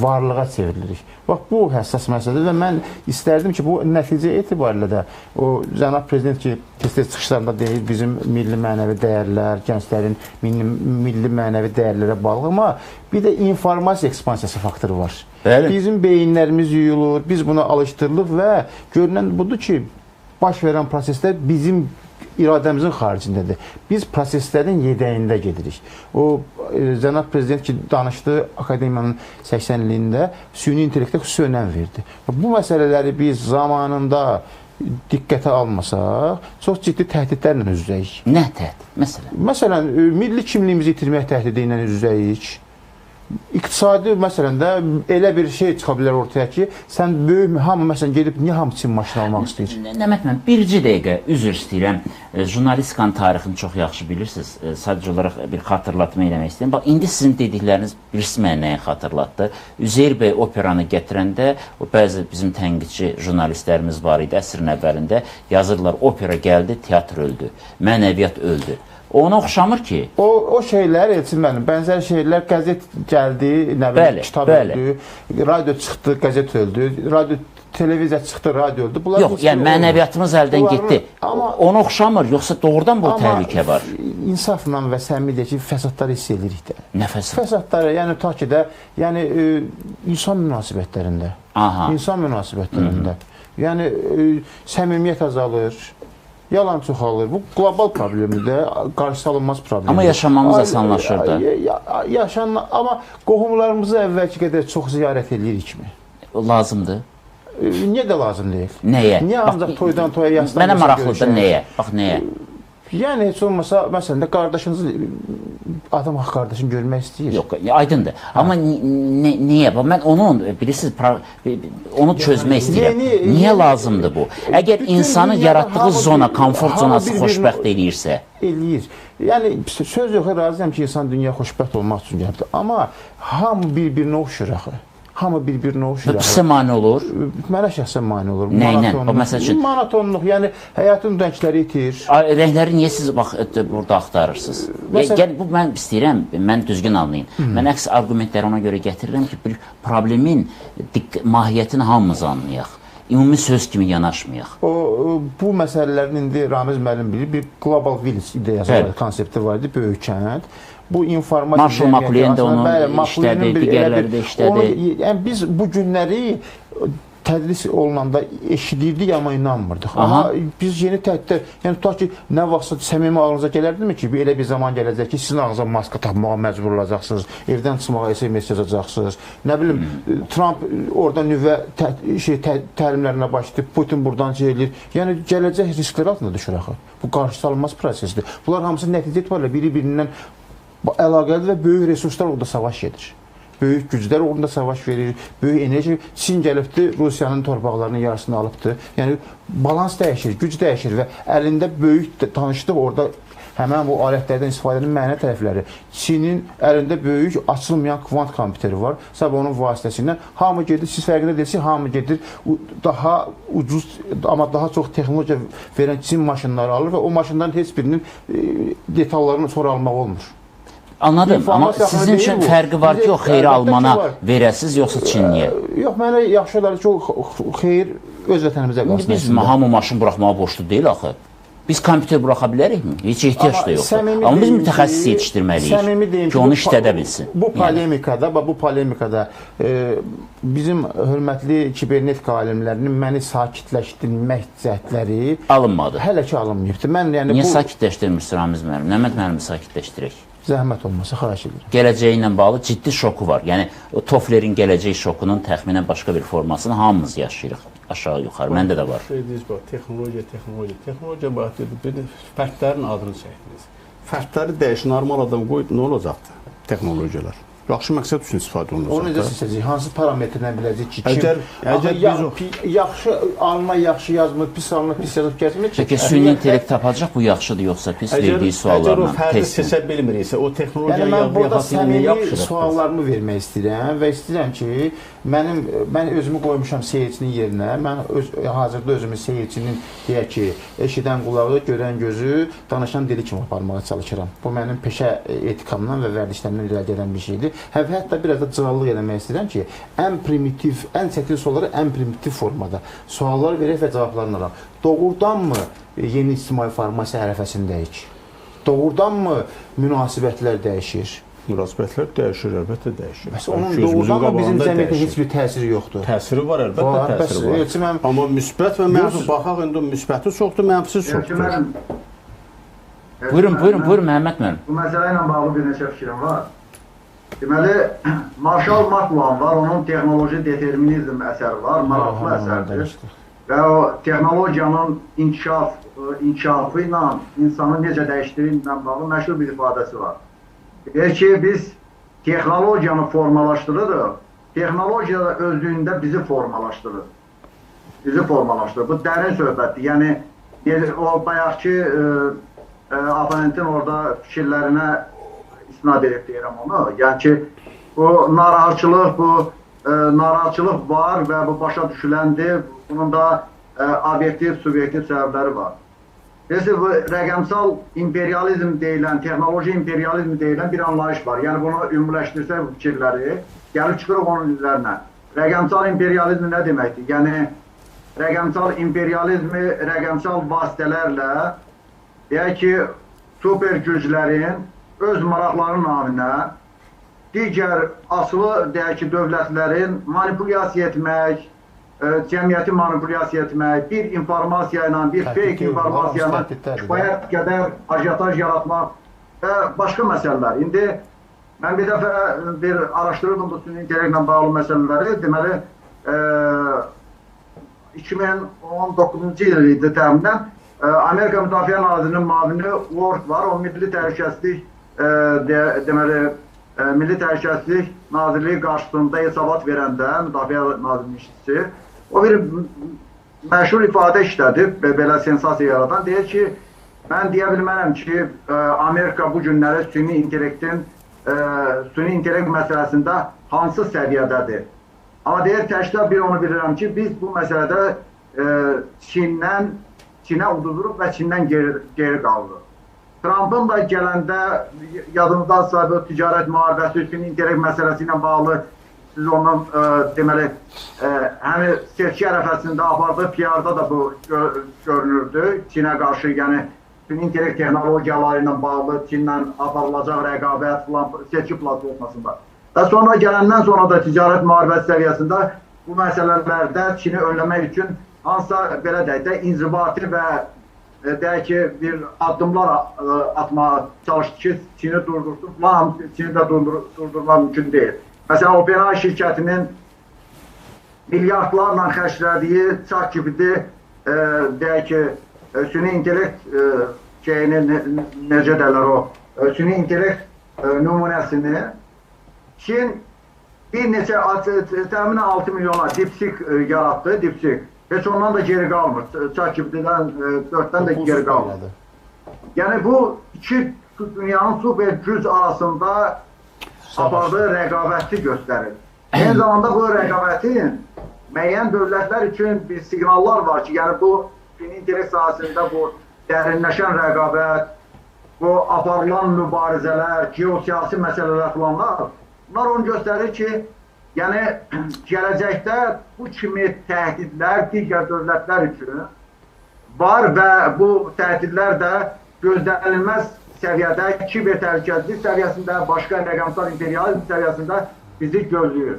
varlığa çevrilirik. Bax, bu həssas məsələdir və mən istərdim ki, bu nəticə etibarilə də o cənab prezident ki, tez-tez çıxışlarında deyir, bizim milli mənəvi dəyərlər, gənclərin milli mənəvi dəyərlərə bağlı, amma bir də informasiya ekspansiyası faktoru var. Bəli. Bizim beyinlərimiz yuyulur, biz buna alışdırılıq və görünən budur ki, baş verən proseslər bizim iradəmizin xaricindədir. Biz proseslərin yedəyində gedirik. O, cənab prezident ki, danışdı akademiyanın 80 ilində süni intellektə xüsusi önəm verdi. Bu məsələləri biz zamanında diqqətə almasaq, çox ciddi təhdidlərlə üz-üzəyik. Nə təhdid? Məsələn? Məsələn, milli kimliyimizi itirmək təhdidi ilə üz-üzəyik. İqtisadi məsələn də elə bir şey çıxa bilər ortaya ki, sən böyük, hamı məsələn gedib, niyə hamı Çin maşını almaq istəyir? Nəmət mən, birci dəqiqə, üzr istəyirəm, jurnalistikanın tarixini çox yaxşı bilirsiniz, sadəcə olaraq bir xatırlatma eləmək istəyirəm. Bax, indi sizin dedikləriniz birisi mənə nəyə xatırlatdı? Üzeyir bəy operanı gətirəndə, bəzi bizim tənqidçi jurnalistlərimiz var idi, əsrin əvvəlində yazırlar, opera gəldi, teatr öldü, mənəviyyat öldü. Ona oxşamır ki. O şeylər, Elçin mənim, bənzər şeylər, qəzet gəldi, nə bilim, kitab öldü, radio çıxdı, qəzet öldü, televiziya çıxdı, radio öldü. Yox, yəni mənəviyyatımız əldən getdi. Ona oxşamır, yoxsa doğrudan bu təhlükə var? İnsafla və səmimiyyətlə ki, fəsadları hiss edirik də. Nə fəsad? Fəsadları, yəni ta ki də, yəni insan münasibətlərində. İnsan münasibətlərində. Yəni səmimiyyət azalır. Yalan çoxalır. Bu qlobal problemdir də, qarşı alınmaz problemdir. Amma yaşamamız asanlaşır da. Amma qohumlarımızı əvvəlki qədər çox ziyarət edirikmi? Lazımdır. Niyə də lazım deyil? Nəyə? Niyə ancaq toydan toya yaslanırsa mənə maraqlıdır, nəyə? Bax, nəyə? Yəni, heç olmasa, məsələn də qardaşınızı, adam qardaşını görmək istəyir. Yox, aydındır. Amma niyə? Mən onun, bilirsiniz, onu çözmək istəyirəm. Niyə lazımdır bu? Əgər insanın yaratdığı zona, komfort zonası xoşbəxt eləyirsə? Eləyir. Yəni, söz yox, razıyam ki, insan dünya xoşbəxt olmaq üçün gəlibdir. Amma hamı bir-birinə oxşur axı. Hamı bir-birinə oxşur. Sizə mane olur? Mənə şəxsən mane olur. Nəylə? Məsəl üçün? Monotonluq, yəni həyatın rəngləri itir. Rəngləri niyə siz burada axtarırsınız? Mən istəyirəm, mən düzgün anlayın. Mən əks argumentləri ona görə gətirirəm ki, bir problemin mahiyyətini hamımız anlayaq. Ümumi söz kimi yanaşmayaq. Bu məsələlərin indi Ramiz müəllim bilir, bir global village ideyası var, konsepti var idi, böyük kənd. Bu informasiya... Marshall McLuhan da onu işlədi, digərləri də işlədi. Yəni biz bu günləri tədris olunanda eşidirdik, amma inanmırdıq. Amma biz yeni təhdidlər, yəni tutaq ki, nə vaxtsa səmimi ağlınıza gələrdimi ki, elə bir zaman gələcək ki, sizin ağzınıza maska tapmağa məcbur olacaqsınız, evdən çıxmağa SMS yazacaqsınız. Nə bilim, Trump orada nüvə təlimlərinə başlayıb, Putin buradan edir. Yəni, gələcək risklər altında düşür axı. Bu qarşı alınmaz prosesdir. Bunlar hamısı nəticə etibarilə biri-birindən əlaqəlidir və böyük resurslar orada savaş gedir. Böyük güclər orada savaş verir, böyük enerji. Çin gəlibdir, Rusiyanın torpaqlarının yarısını alıbdır. Yəni, balans dəyişir, güc dəyişir və əlində böyük tanışlıq orada həmən bu alətlərdən istifadənin mənə tərəfləri. Çinin əlində böyük açılmayan kvant kompüteri var. Səbəb onun vasitəsindən hamı gedir, siz fərqində deyilsiniz, hamı gedir, daha ucuz, amma daha çox texnologiya verən Çin maşınları alır və o maşınların heç birinin detallarını sonra almaq olmur. Anladım, amma sizin üçün fərqi var ki, o xeyri Almana verəsiz, yoxsa Çinliyə? Yox, mənə yaxşı olar ki, o xeyir öz vətənimizə qalsın. Biz hamı maşın buraxmağa borçlu deyil axı. Biz kompüter buraxa bilərikmi? Heç ehtiyac da yoxdur. Amma biz mütəxəssis yetişdirməliyik ki, onu işlədə bilsin. Bu polemikada bizim hörmətli kibernetika alimlərinin məni sakitləşdirmək cəhdləri alınmadı. Hələ ki alınmayıbdır. Niyə sakitləşdirmirsiniz Ramiz müəllim? Nəmət müəllimi sakitləşdirək? Zəhmət olmasa, xahiş edirəm. Gələcəyi ilə bağlı ciddi şoku var. Yəni, Tofflerin gələcək şokunun təxminən başqa bir formasını hamımız yaşayırıq. Aşağı-yuxarı, məndə də var. Texnologiya barədə fərdlərin adını çəkdiniz. Fərdləri dəyişən normal adam qoydu, nə olacaqdır texnologiyalar? Yaxşı məqsəd üçün istifadə olunacaq. Onu necə seçəcək? Hansı parametrdən biləcək ki, kim yaxşı alma, yaxşı yazmır, pis alma, pis yazıb gətirmir ki? Peki, süni intellekt tapacaq, bu yaxşıdır, yoxsa pis verdiyi suallarla? Əgər o fərdi seçə bilmiriksə, o texnologiya burada səmimi suallarımı vermək istəyirəm və istəyirəm ki, mən özümü qoymuşam seyircinin yerinə, mən hazırda özümü seyircinin, deyək ki, eşidən qulağı, görən gözü, danışan dili kimi aparmağa çalışıram. Bu mənim peşə etikamdan və vərdişlərimdən irəli edən bir şeydir. Hətta biraz da cığallıq eləmək istəyirəm ki, ən primitiv, ən çətin sualları ən primitiv formada suallar verək və cavablarını alaq. Doğrudanmı yeni ictimai formasiya ərəfəsindəyik? Doğrudanmı münasibətlər dəyişir? Münasibətlər dəyişir, əlbəttə dəyişir. Onun doğrudanmı bizim cəmiyyətə heç bir təsiri yoxdur? Təsiri var, əlbəttə təsiri var. Amma müsbət və mənfi, baxaq, indi müsbəti çoxdur, mənfisi çoxdur. Buyurun, Məhəmməd müəllim. Bu məsələ ilə bağlı bir neçə fikrim var. Deməli, Marshall McLuhan var, onun texnoloji determinizm əsəri var, maraqlı əsərdir. Və o texnologiyanın inkişafı ilə insanı necə dəyişdiyi ilə bağlı məşhur bir ifadəsi var. Deyir ki, biz texnologiyanı formalaşdırırıq, texnologiya da özlüyündə bizi formalaşdırır. Bu dərin söhbətdir. Yəni, o bayaqki oponentin orada fikirlərinə istinad edib deyirəm onu. Yəni ki, bu narahatçılıq var və bu başa düşüləndir. Bunun da obyektiv, subyektiv səbəbləri var. Bilirsiniz, bu rəqəmsal imperializm deyilən, texnoloji imperializm deyilən bir anlayış var. Yəni bunu ümumiləşdirsək bu fikirləri, gəlib çıxırıq onun üzərinə. Rəqəmsal imperializm nə deməkdir? Yəni, rəqəmsal imperializmi rəqəmsal vasitələrlə, deyək ki, super güclərin öz maraqları naminə digər asılı, deyək ki, dövlətlərin manipulyasiya etmək, cəmiyyəti manipulyasiya etmək, bir informasiya ilə, bir fake informasiya ilə kifayət qədər ajiyataj yaratmaq və başqa məsələlər. İndi mən bir dəfə araşdırırdım bu süni intellektlə bağlı məsələləri. Deməli, 2019-cu il idi təxminən Amerika Müdafiə Nazirinin müavini Ward var, o milli təhlükəsizlik Milli Təhlükəsizlik Nazirliyi qarşısında hesabat verəndə, Müdafiə Nazirinin işçisi, o bir məşhur ifadə işlədib, belə sensasiya yaradan, deyir ki, mən deyə bilmərəm ki, Amerika bu günləri süni intellekt məsələsində hansı səviyyədədir. Amma deyir, təkdə bir onu bilirəm ki, biz bu məsələdə Çinə uduzuruq və Çindən geri qalırıq. Trump'ın da gələndə yadınızdansa bu ticarət müharibəsi, süni intellekt məsələsi ilə bağlı siz onun deməli həmi seçki ərəfəsində apardığı PR-da da bu görünürdü. Çinə qarşı, yəni süni intellekt texnologiyaları ilə bağlı Çinlə aparılacaq rəqabət seçki platformasında. Və sonra gələndən sonra da ticarət müharibəsi səviyyəsində bu məsələlərdə Çini önləmək üçün hansısa belə deyək də inzibati və deyək ki, bir addımlar atmağa çalışdı ki, Çini durdursun. Amma Çini də durdurmaq mümkün deyil. Məsələn, OpenAI şirkətinin milyardlarla xərclədiyi ChatGPT deyək ki, süni intellekt necə deyirlər o, süni intellekt nümunəsini Çin bir neçə, təxminən 6 milyona DeepSeek yaratdı, DeepSeek. Heç ondan da geri qalmır. ChatGPT-dən 4-dən də geri qalmır. Yəni bu iki dünyanın super güc arasında apardığı rəqabəti göstərir. Eyni zamanda bu rəqabətin müəyyən dövlətlər üçün bir siqnallar var ki, yəni bu süni intellekt sahəsində bu dərinləşən rəqabət, bu aparılan mübarizələr, geosiyasi məsələlər falanlar, bunlar onu göstərir ki, yəni gələcəkdə bu kimi təhdidlər digər dövlətlər üçün var və bu təhdidlər də gözlənilməz səviyyədə, kiber təhlükəsizlik səviyyəsində, başqa rəqəmsal imperializm səviyyəsində bizi gözləyir.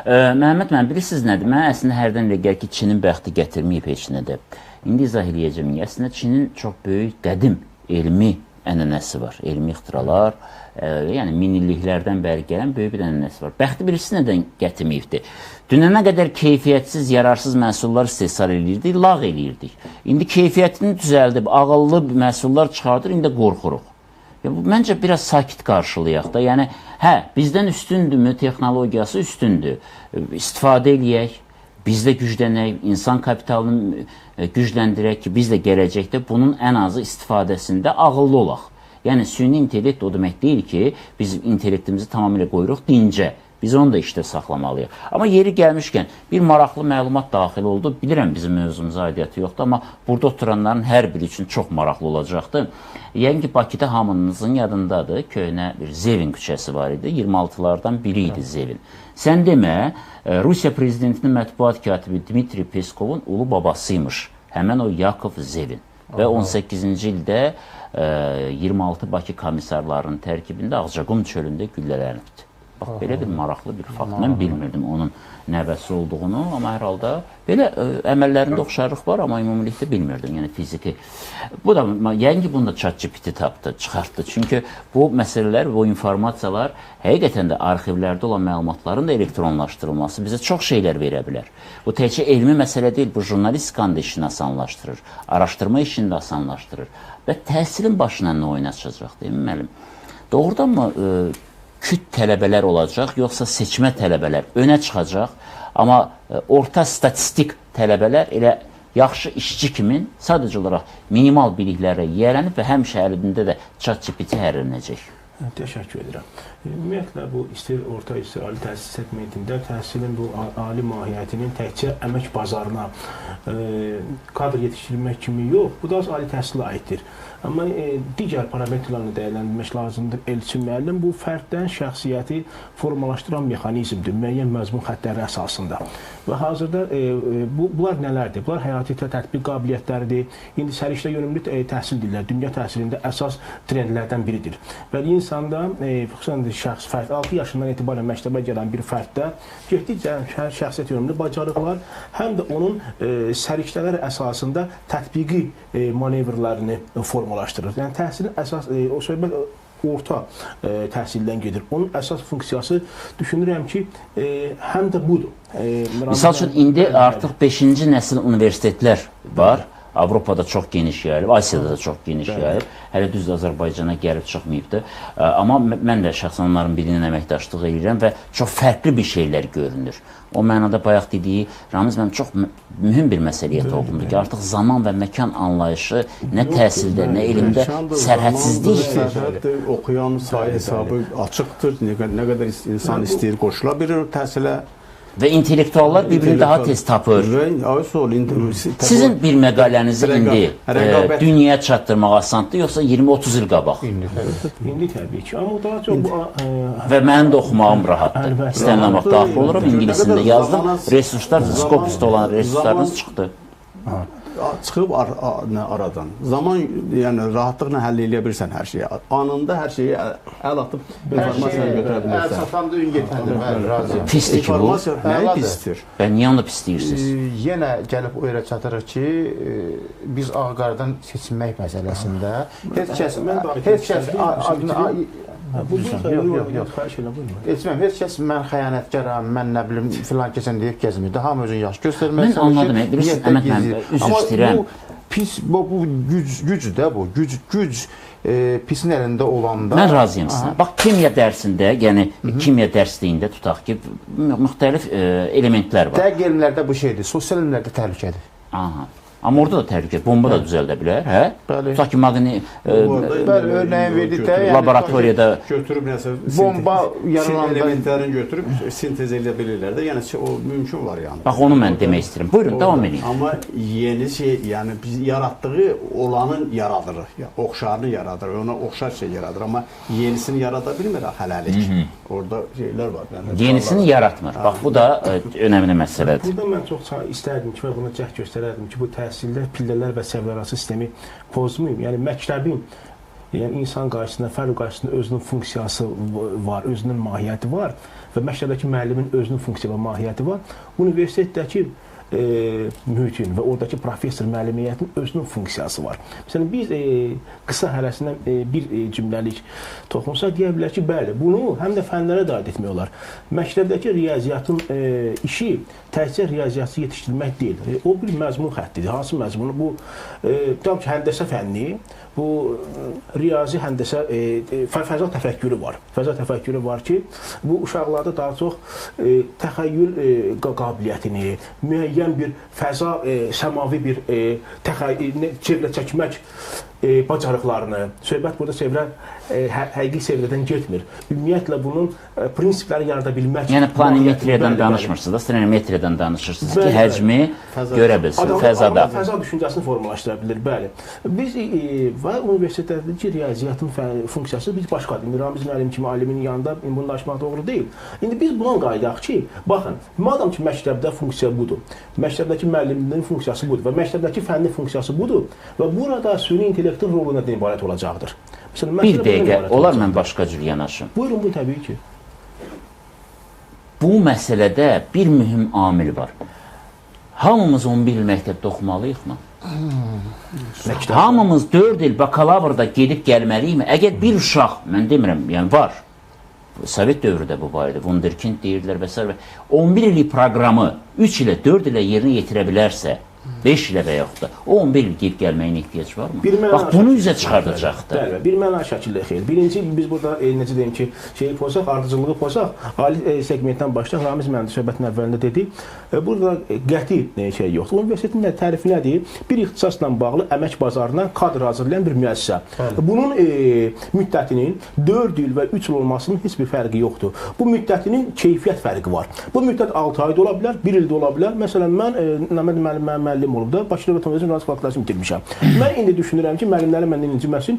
Məhəmməd müəllim, bilirsiniz nədir? Mən əslində hərdən elə gəlir ki, Çinin bəxti gətirməyib heç nədir. İndi izah eləyəcəm. Əslində Çinin çox böyük, qədim elmi ənənəsi var. Elmi ixtiralar, yəni minilliklərdən bəri gələn böyük bir ənənəsi var. Bəxti birisi nədən gətirməyibdir? Dünənə qədər keyfiyyətsiz, yararsız məhsullar istehsal edirdik, lağ eləyirdik. İndi keyfiyyətini düzəldib, ağıllı məhsullar çıxardır, indi qorxuruq. Məncə biraz sakit qarşılayaq da. Yəni, hə, bizdən üstündürmü, texnologiyası üstündür. İstifadə eləyək, biz də güclənək, insan kapitalını gücləndirək ki, biz də gələcəkdə bunun ən azı istifadəsində ağıllı olaq. Yəni, süni intellekt o demək deyil ki, biz intellektimizi tamamilə qoyuruq dincə. Biz onu da işdə saxlamalıyıq. Amma yeri gəlmişkən bir maraqlı məlumat daxil oldu. Bilirəm bizim mövzumuza aidiyyəti yoxdur, amma burada oturanların hər biri üçün çox maraqlı olacaqdır. Yəni ki, Bakıda hamınızın yadındadır, köhnə bir Zevin küçəsi var idi. 26-lardan biri idi Zevin. Sən demə, Rusiya prezidentinin mətbuat katibi Dmitri Peskovun ulu babasıymış. Həmən o Yakov Zevin. Və 18-ci ildə 26 Bakı komissarlarının tərkibində Ağcaqum çölündə güllələnibdir. Bax, belə bir maraqlı bir fakt. Mən bilmirdim onun nəvəsi olduğunu, amma hər halda belə əməllərində oxşarlıq var, amma ümumilikdə bilmirdim, yəni fiziki. Bu da, yəni ki, bunu da ChatGPT tapdı, çıxartdı. Çünki bu məsələlər, bu informasiyalar həqiqətən də arxivlərdə olan məlumatların da elektronlaşdırılması bizə çox şeylər verə bilər. Bu təkcə elmi məsələ deyil, bu jurnalistikanın da işini asanlaşdırır, araşdırma işini də asanlaşdırır və təhsilin başına nə oynatacaq, deyim müəllim? Doğrudanmı küt tələbələr olacaq, yoxsa seçmə tələbələr önə çıxacaq, amma orta statistik tələbələr elə yaxşı işçi kimi sadəcə olaraq minimal biliklərə yiyələnib və həmişə əlində də ChatGPT hərlənəcək. Təşəkkür edirəm. Ümumiyyətlə, bu istər orta, istər ali təhsil segmentində təhsilin bu ali mahiyyətinin təkcə əmək bazarına kadr yetişdirilmək kimi yox, bu da az ali təhsilə aiddir. Amma digər parametrlarını dəyərləndirmək lazımdır. Elçin müəllim bu fərddən şəxsiyyəti formalaşdıran mexanizmdir, müəyyən məzmun xəttləri əsasında. Və hazırda bunlar nələrdir? Bunlar həyati tətbiq qabiliyyətləridir. İndi səriştə yönümlü təhsil deyirlər, dünya təhsilində əsas trendlərdən biridir. Və insanda, xüsusən şəxs fərd, 6 yaşından etibarən məktəbə gələn bir fərddə getdikcə şəxsiyyət yönümlü bacarıqlar, həm də onun səriştələr əsasında tətbiqi manevrlərini formalaşdırır. Yəni təhsilin əsas, o söhbət orta təhsildən gedir. Onun əsas funksiyası düşünürəm ki, həm də budur. Misal üçün, indi artıq 5-ci nəsil universitetlər var. Avropada çox geniş yayılıb, Asiyada da çox geniş yayılıb. Hələ düzdür, Azərbaycana gəlib çıxmayıbdır. Amma mən də şəxsən onların birinin əməkdaşlıq edirəm və çox fərqli bir şeylər görünür. O mənada bayaq dediyi, Ramiz mənim çox mühüm bir məsələyə toxundu ki, artıq zaman və məkan anlayışı nə təhsildə, nə elmdə sərhədsizlik. Oxuyan sayı hesabı açıqdır, nə qədər insan istəyir qoşula bilir təhsilə. Və intellektuallar bir-birini daha tez tapır. Sizin bir məqalənizi indi dünyaya çatdırmaq asandır, yoxsa 20-30 il qabaq? İndi təbii ki. Amma daha çox... Və mənim də oxumağım rahatdır. İstənilən vaxt daxil olurum, ingilisində yazdım. Resurslar, Scopus'da olan resurslarınız çıxdı. çıxıb aradan. Zaman, yəni rahatlıqla həll edə bilirsən hər şeyi. Anında hər şeyi əl atıb informasiyanı götürə bilirsən. Əl satanda ün getmədir, bəli, razıyam. Pisdir ki bu. İnformasiya nəyi pisdir? Və niyə onu pis deyirsiniz? Yenə gəlib o yerə çatırıq ki, biz ağ-qaradan seçilmək məsələsində heç kəs heç kəs mən xəyanətkaram, mən nə bilim filan keçən deyib gəzmir. Hamı özünü yaxşı göstərmək çalışır. Mən anladım, bilirsiniz, Əhməd müəllim, üzr istəyirəm. Pis, bu güc də bu, güc pisin əlində olanda... Mən razıyam sizə. Bax, kimya dərsində, yəni kimya dərsliyində tutaq ki, müxtəlif elementlər var. Dəqiq elmlərdə bu şeydir, sosial elmlərdə təhlükədir. Aha. Amma orada da təhlükə, bomba da düzəldə bilər, hə? Tutaq ki, maqni örnəyin verdikdə, laboratoriyada götürüb nəsə bomba yarananda elementlərini götürüb sintez edə bilirlər də, yəni o mümkün var yəni. Bax, onu mən demək istəyirəm. Buyurun, davam edin. Amma yeni şey, yəni biz yaratdığı olanın yaradırıq, oxşarını yaradır, ona oxşar şey yaradır, amma yenisini yarada bilmirək hələlik. Orada şeylər var. Yenisini yaratmır. Bax, bu da önəmli məsələdir. Burada mən çox istərdim ki, və buna cəhd göstərərdim ki, bu təhsildə pillələr və səviyyələrarası sistemi pozmayım. Yəni məktəbin, yəni insan qarşısında, fərd qarşısında özünün funksiyası var, özünün mahiyyəti var və məktəbdəki müəllimin özünün funksiya və mahiyyəti var. Universitetdəki mühitin və oradakı professor müəllimiyətin özünün funksiyası var. Məsələn, biz qısa hərəsindən bir cümləlik toxunsa deyə bilər ki, bəli, bunu həm də fənlərə də aid etmək olar. Məktəbdəki riyaziyyatın işi təkcə riyaziyyatçı yetişdirmək deyil. O bir məzmun xəttidir. Hansı məzmunu? Bu, tam ki, həndəsə fənni, bu riyazi həndəsə fəza təfəkkürü var. Fəza təfəkkürü var ki, bu uşaqlarda daha çox təxəyyül qabiliyyətini, müəyyən bir fəza, səmavi bir çevrə çəkmək bacarıqlarını, söhbət burada sevrə həqiqi sevrədən getmir. Ümumiyyətlə bunun prinsipləri yarada bilmək. Yəni planimetriyadan danışmırsınız da, strenometriyadan danışırsınız ki, həcmi görə bilsin, fəzada. Fəza düşüncəsini formalaşdıra bilir, bəli. Biz və universitetlərdəki riyaziyyatın funksiyası biz başqadır. İndi Ramiz müəllim kimi alimin yanında bunu danışmaq doğru deyil. İndi biz buna qayıdaq ki, baxın, madam ki, məktəbdə funksiya budur, məktəbdəki müəllimin funksiyası budur və məktəbdəki fənni funksiyası budur və burada süni intellektin rolu nədən ibarət olacaqdır. Bir dəqiqə, olar mən başqa cür yanaşım. Buyurun, bu təbii ki. Bu məsələdə bir mühüm amil var. Hamımız 11 il məktəbdə oxumalıyıqmı? Hamımız 4 il bakalavrda gedib gəlməliyikmi? Əgər bir uşaq, mən demirəm, yəni var, Sovet dövründə bu var idi, Wunderkind deyirlər və s. 11 illik proqramı 3 ilə, 4 ilə yerinə yetirə bilərsə, 5 ilə və yaxud da 11 il gedib gəlməyin ehtiyac varmı? Bax, bunu üzə çıxardacaqdır. Bəli, bir məna şəkildə xeyr. Birinci, biz burada, necə deyim ki, şeyi pozaq, ardıcılığı pozaq, ali segmentdən başlayaq, Ramiz müəllim söhbətin əvvəlində dedi, burada qəti şey yoxdur. Universitetin tərifi nədir? Bir ixtisasla bağlı əmək bazarına kadr hazırlayan bir müəssisə. Bunun müddətinin 4 il və 3 il olmasının heç bir fərqi yoxdur. Bu müddətinin keyfiyyət fərqi var. Bu müddət 6 ayda ola bilər, 1 ildə ola bilər. Məsələn, mən müəllim olub da, Bakı Dövlət Universitetinin Jurnalist fakültəsini bitirmişəm. Mən indi düşünürəm ki, müəllimlərim məndən inciməsin,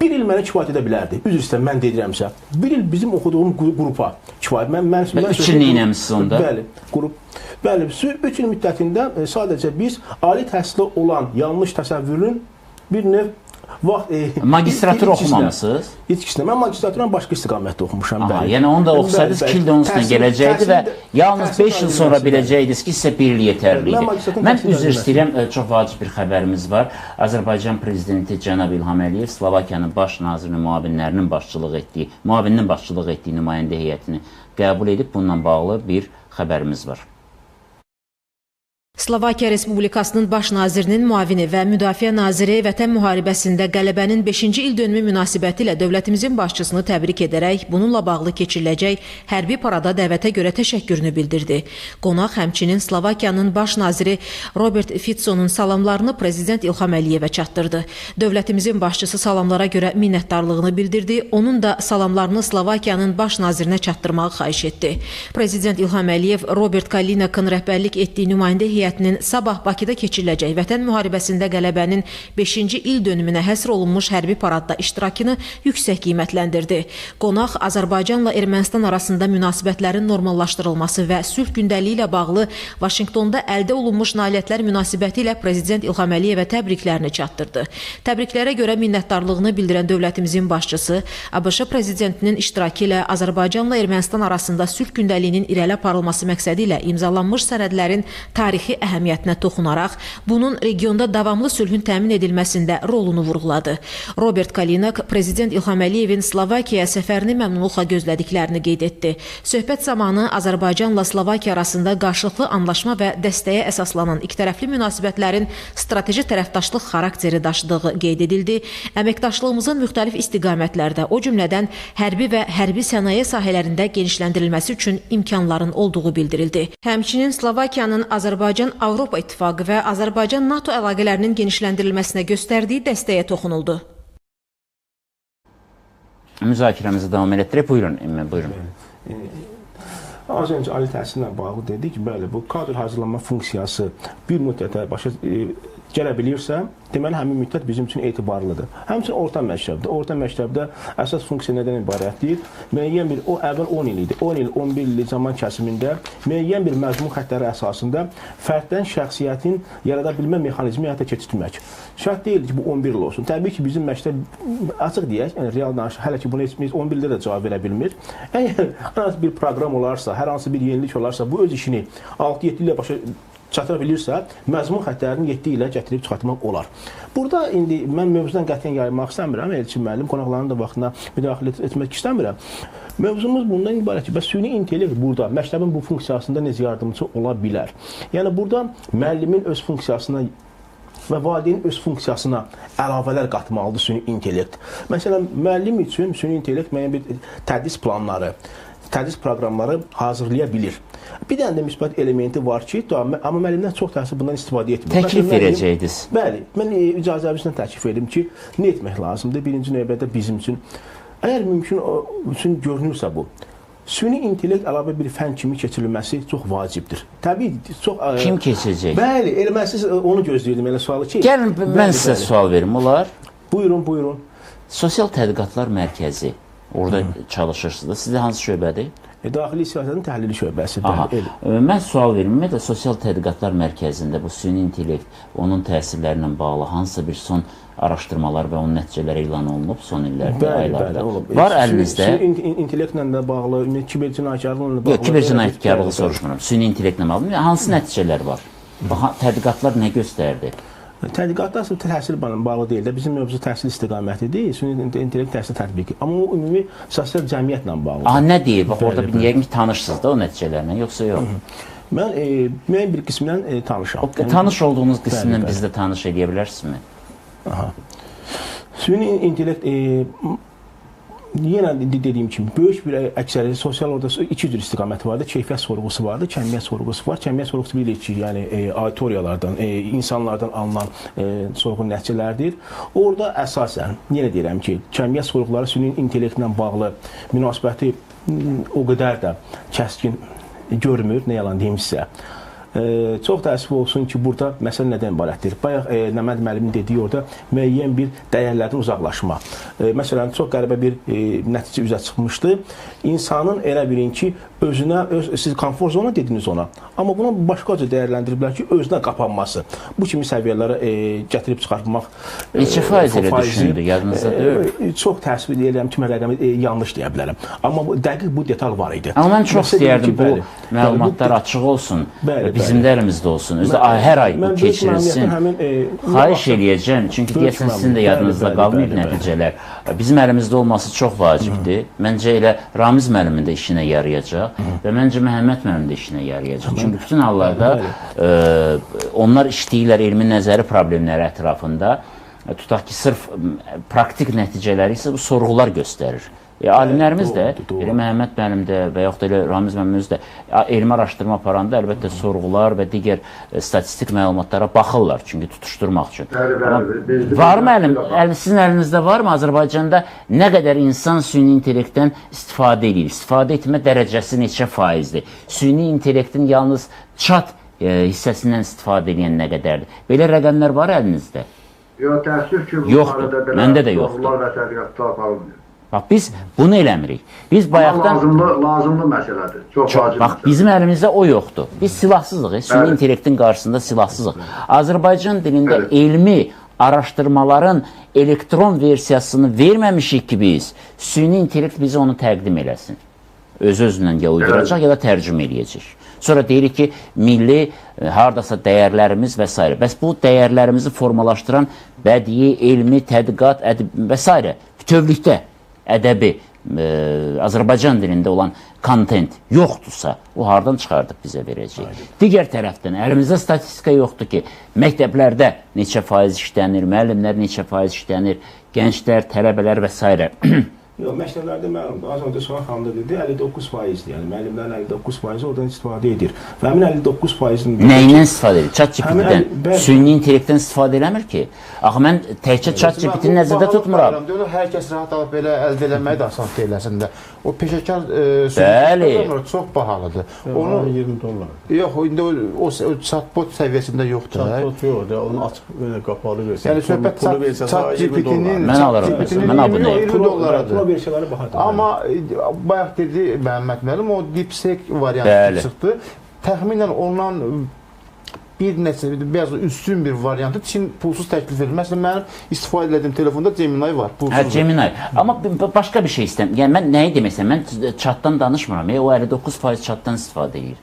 1 il mənə kifayət edə bilərdi. Üzr istəyirəm, mən deyirəmsə. 1 il bizim oxuduğum qrupa kifayət. Mən 3 il neynəmişsiniz onda? Bəli, qrup. Bəli, 3 il müddətində sadəcə biz ali təhsili olan yanlış təsəvvürün bir növ magistratur oxumamısınız? İçkisinə. Mən magistraturan başqa istiqamətdə oxumuşam. Yəni onu da oxusaydınız, 2 il də onun üstünə gələcəkdi və yalnız 5 il sonra biləcəydiniz ki, sizə 1 il yetərli idi. Mən üzr istəyirəm, çox vacib bir xəbərimiz var. Azərbaycan Prezidenti Cənab İlham Əliyev Slovakiyanın baş nazirinin müavininin başçılıq etdiyi nümayəndə heyətini qəbul edib, bununla bağlı bir xəbərimiz var. Slovakiya Respublikasının baş nazirinin müavini və müdafiə naziri Vətən müharibəsində qələbənin 5-ci il dönümü münasibəti ilə dövlətimizin başçısını təbrik edərək bununla bağlı keçiriləcək hərbi parada dəvətə görə təşəkkürünü bildirdi. Qonaq həmçinin Slovakiyanın baş naziri Robert Ficonun salamlarını Prezident İlham Əliyevə çatdırdı. Dövlətimizin başçısı salamlara görə minnətdarlığını bildirdi, onun da salamlarını Slovakiyanın baş nazirinə çatdırmağı xahiş etdi. Prezident İlham Əliyev Robert Kalinakın rəhbərlik etdiyi nümayəndə heyəti Cümhuriyyətinin sabah Bakıda keçiriləcək Vətən müharibəsində qələbənin 5-ci il dönümünə həsr olunmuş hərbi paradda iştirakını yüksək qiymətləndirdi. Qonaq Azərbaycanla Ermənistan arasında münasibətlərin normallaşdırılması və sülh gündəliyi ilə bağlı Vaşinqtonda əldə olunmuş nailiyyətlər münasibəti ilə Prezident İlham Əliyevə təbriklərini çatdırdı. Təbriklərə görə minnətdarlığını bildirən dövlətimizin başçısı ABŞ prezidentinin iştirakı ilə Azərbaycanla Ermənistan arasında sülh gündəliyinin irəli aparılması məqsədi ilə imzalanmış sənədlərin tarixi əhəmiyyətinə toxunaraq, bunun regionda davamlı sülhün təmin edilməsində rolunu vurğuladı. Robert Kalinak, Prezident İlham Əliyevin Slovakiyaya səfərini məmnunluqla gözlədiklərini qeyd etdi. Söhbət zamanı Azərbaycanla Slovakiya arasında qarşılıqlı anlaşma və dəstəyə əsaslanan ikitərəfli münasibətlərin strateji tərəfdaşlıq xarakteri daşıdığı qeyd edildi. Əməkdaşlığımızın müxtəlif istiqamətlərdə, o cümlədən hərbi və hərbi sənaye sahələrində genişləndirilməsi üçün imkanların olduğu bildirildi. Həmçinin Slovakiyanın Azərbaycan-Avropa İttifaqı və Azərbaycan-NATO əlaqələrinin genişləndirilməsinə göstərdiyi dəstəyə toxunuldu. Müzakirəmizi davam etdirək. Buyurun, buyurun. Az öncə ali təhsillə bağlı dedik, bəli, bu kadr hazırlanma funksiyası bir müddətə başa gələ bilirsə, deməli həmin müddət bizim üçün etibarlıdır. Həmçinin orta məktəbdə. Orta məktəbdə əsas funksiya nədən ibarətdir? Müəyyən bir, o əvvəl 10 il idi. 10 il, 11 illik zaman kəsimində müəyyən bir məzmun xəttləri əsasında fərddən şəxsiyyətin yarada bilmə mexanizmi həyata keçirmək. Şərt deyil ki, bu 11 il olsun. Təbii ki, bizim məktəb açıq deyək, yəni real danışıq, hələ ki, bunu heç 11 ildə də cavab verə bilmir. Əgər hansı bir proqram olarsa, hər hansı bir yenilik olarsa, bu öz işini 6-7 ilə başa çatıra bilirsə, məzmun xəttlərini 7 ilə gətirib çıxartmaq olar. Burada indi mən mövzudan qətiyyən yayılmaq istəmirəm, Elçin müəllim, qonaqların da vaxtına müdaxilə etmək istəmirəm. Mövzumuz bundan ibarət ki, bəs süni intellekt burada, məktəbin bu funksiyasında necə yardımcı ola bilər? Yəni, burada müəllimin öz funksiyasına və valideynin öz funksiyasına əlavələr qatmalıdır süni intellekt. Məsələn, müəllim üçün süni intellekt müəyyən bir tədris planları, tədris proqramları hazırlaya bilir. Bir dənə də müsbət elementi var ki, amma müəllimlər çox təsir bundan istifadə etmir. Təklif verəcəydiniz. Bəli, mən icazəvinizlə təklif edim ki, nə etmək lazımdır? Birinci növbədə bizim üçün, əgər mümkün üçün görünürsə bu, süni intellekt əlavə bir fən kimi keçirilməsi çox vacibdir. Təbii, çox... Kim keçəcək? Bəli, elə mən siz onu gözləyirdim, elə sualı ki... Gəlin, mən sizə sual verim, olar? Buyurun, buyurun. Sosial Tədqiqatlar Mərkəzi, orada çalışırsınız. Sizdə hansı şöbədir? Daxili siyasətin təhlili şöbəsidir. Mən sual verim, ümumiyyətlə Sosial Tədqiqatlar Mərkəzində bu süni intellekt, onun təsirlərinə bağlı hansısa bir son araşdırmalar və onun nəticələri elan olunub son illərdə, aylarda. Var əlinizdə? Süni intellektlə də bağlı, kiber cinayətkarlıqla bağlı. Yox, kiber cinayətkarlığı soruşmuram. Süni intellektlə bağlı. Hansı nəticələr var? Tədqiqatlar nə göstərdi? Tədqiqatlar aslında təhsil bağlı deyil də, bizim mövzu təhsil istiqamətidir, süni intellekt təhsil tətbiqi. Amma o ümumi sosial cəmiyyətlə bağlıdır. Nə deyil? Bax, orada yəqin ki, tanışsınız da o nəticələrlə, yoxsa yox? Mən müəyyən bir qismdən tanışam. Tanış olduğunuz qismdən bizdə tanış edə bilərsinizmi? Süni intellekt yenə dediyim kimi, böyük bir əksəriyyət sosial orada iki cür istiqaməti vardır. Keyfiyyət sorğusu vardır, kəmiyyət sorğusu var. Kəmiyyət sorğusu bilirik ki, yəni auditoriyalardan, insanlardan alınan sorğu nəticələrdir. Orada əsasən, yenə deyirəm ki, kəmiyyət sorğuları süni intellektlə bağlı münasibəti o qədər də kəskin görmür, nə yalan deyim sizə. Çox təəssüf olsun ki, burada məsələ nədən ibarətdir? Bayaq Nəməd müəllimin dediyi orada müəyyən bir dəyərlərdən uzaqlaşma. Məsələn, çox qəribə bir nəticə üzə çıxmışdı. İnsanın elə bilin ki, özünə, siz konfor zona dediniz ona, amma bunu başqaca dəyərləndiriblər ki, özünə qapanması. Bu kimi səviyyələrə gətirib çıxartmaq... Neçə faiz elə düşündü, yadınızda deyil? Çox təəssüf edirəm ki, mən rəqəmi yanlış deyə bilərəm. Amma dəqiq bu detal var idi. Amma mən çox istəyərdim bu məlumatlar açıq olsun, bizim də əlimizdə olsun. Özdə hər ay bu keçirilsin. Xahiş eləyəcəm, çünki deyəsən sizin də yadınızda qalmayıb nəticələr. Bizim əlimizdə olması çox vacibdir. Məncə elə Ramiz müəllimin də işinə yarayacaq və məncə Məhəmməd müəllimin də işinə yarayacaq. Çünki bütün hallarda onlar işləyirlər elmi nəzəri problemləri ətrafında. Tutaq ki, sırf praktik nəticələri isə bu sorğular göstərir. Alimlərimiz də, elə Məhəmməd müəllim də və yaxud da elə Ramiz müəllimimiz də elmi araşdırma aparanda əlbəttə sorğular və digər statistik məlumatlara baxırlar, çünki tutuşturmaq üçün. Varmı sizin əlinizdə varmı Azərbaycanda nə qədər insan süni intellektdən istifadə edir? İstifadə etmə dərəcəsi neçə faizdir? Süni intellektin yalnız çat hissəsindən istifadə edən nə qədərdir? Belə rəqəmlər var əlinizdə? Yox, təəssüf ki, bu Yoxdur, barədə belə məndə də yoxdur. sorğular və tədqiqatlar aparılmıyor. Bax, biz bunu eləmirik. Biz bayaqdan... Lazımlı məsələdir. Çox vacib Bax, məsələdir. bizim əlimizdə o yoxdur. Biz silahsızıq, süni intellektin qarşısında silahsızıq. Azərbaycan dilində elmi araşdırmaların elektron versiyasını verməmişik ki biz, süni intellekt bizi onu təqdim eləsin. Öz-özündən ya uyduracaq, ya da tərcümə eləyəcək. Sonra deyirik ki, milli hardasa dəyərlərimiz və s. Bəs bu dəyərlərimizi formalaşdıran bədii, elmi, tədqiqat və s. bütövlükdə ədəbi, Azərbaycan dilində olan kontent yoxdursa, o hardan çıxardıb bizə verəcək? Digər tərəfdən, əlimizdə statistika yoxdur ki, məktəblərdə neçə faiz işlənir, müəllimlər neçə faiz işlənir, gənclər, tələbələr və s. Yox, məktəblərdə məlumdur. Az öncə Suhan xanım da dedi, 59%-dir. Yəni müəllimlərin 59%-i oradan istifadə edir. Və həmin 59%-nin nəyindən istifadə edir? ChatGPT-dən, süni intellektdən istifadə eləmir ki. Axı mən təkcə ChatGPT-ni nəzərdə tutmuram. Hər kəs rahat alıb belə əldə eləməyi də asan deyil əslində. O peşəkar çox bahalıdır. Onu $20. Yox, indi o chatbot səviyyəsində yoxdur. Chatbot yoxdur, onu açıq qapalı versin. Yəni söhbət ChatGPT-nin mən alaram, mən abunəyim. $10 versiyaları bahadır. Amma bayaq dedi Məhəmməd müəllim, o DeepSeek variantı çıxdı. Təxminən ondan bir neçə, biraz üstün bir variantı Çin pulsuz təklif edir. Məsələn, mənim istifadə etdiyim telefonda Gemini var. Hə, Gemini. Amma başqa bir şey istəyirəm. Yəni, mən nəyi deməksən? Mən chatdan danışmıram. O 59% chatdan istifadə edir.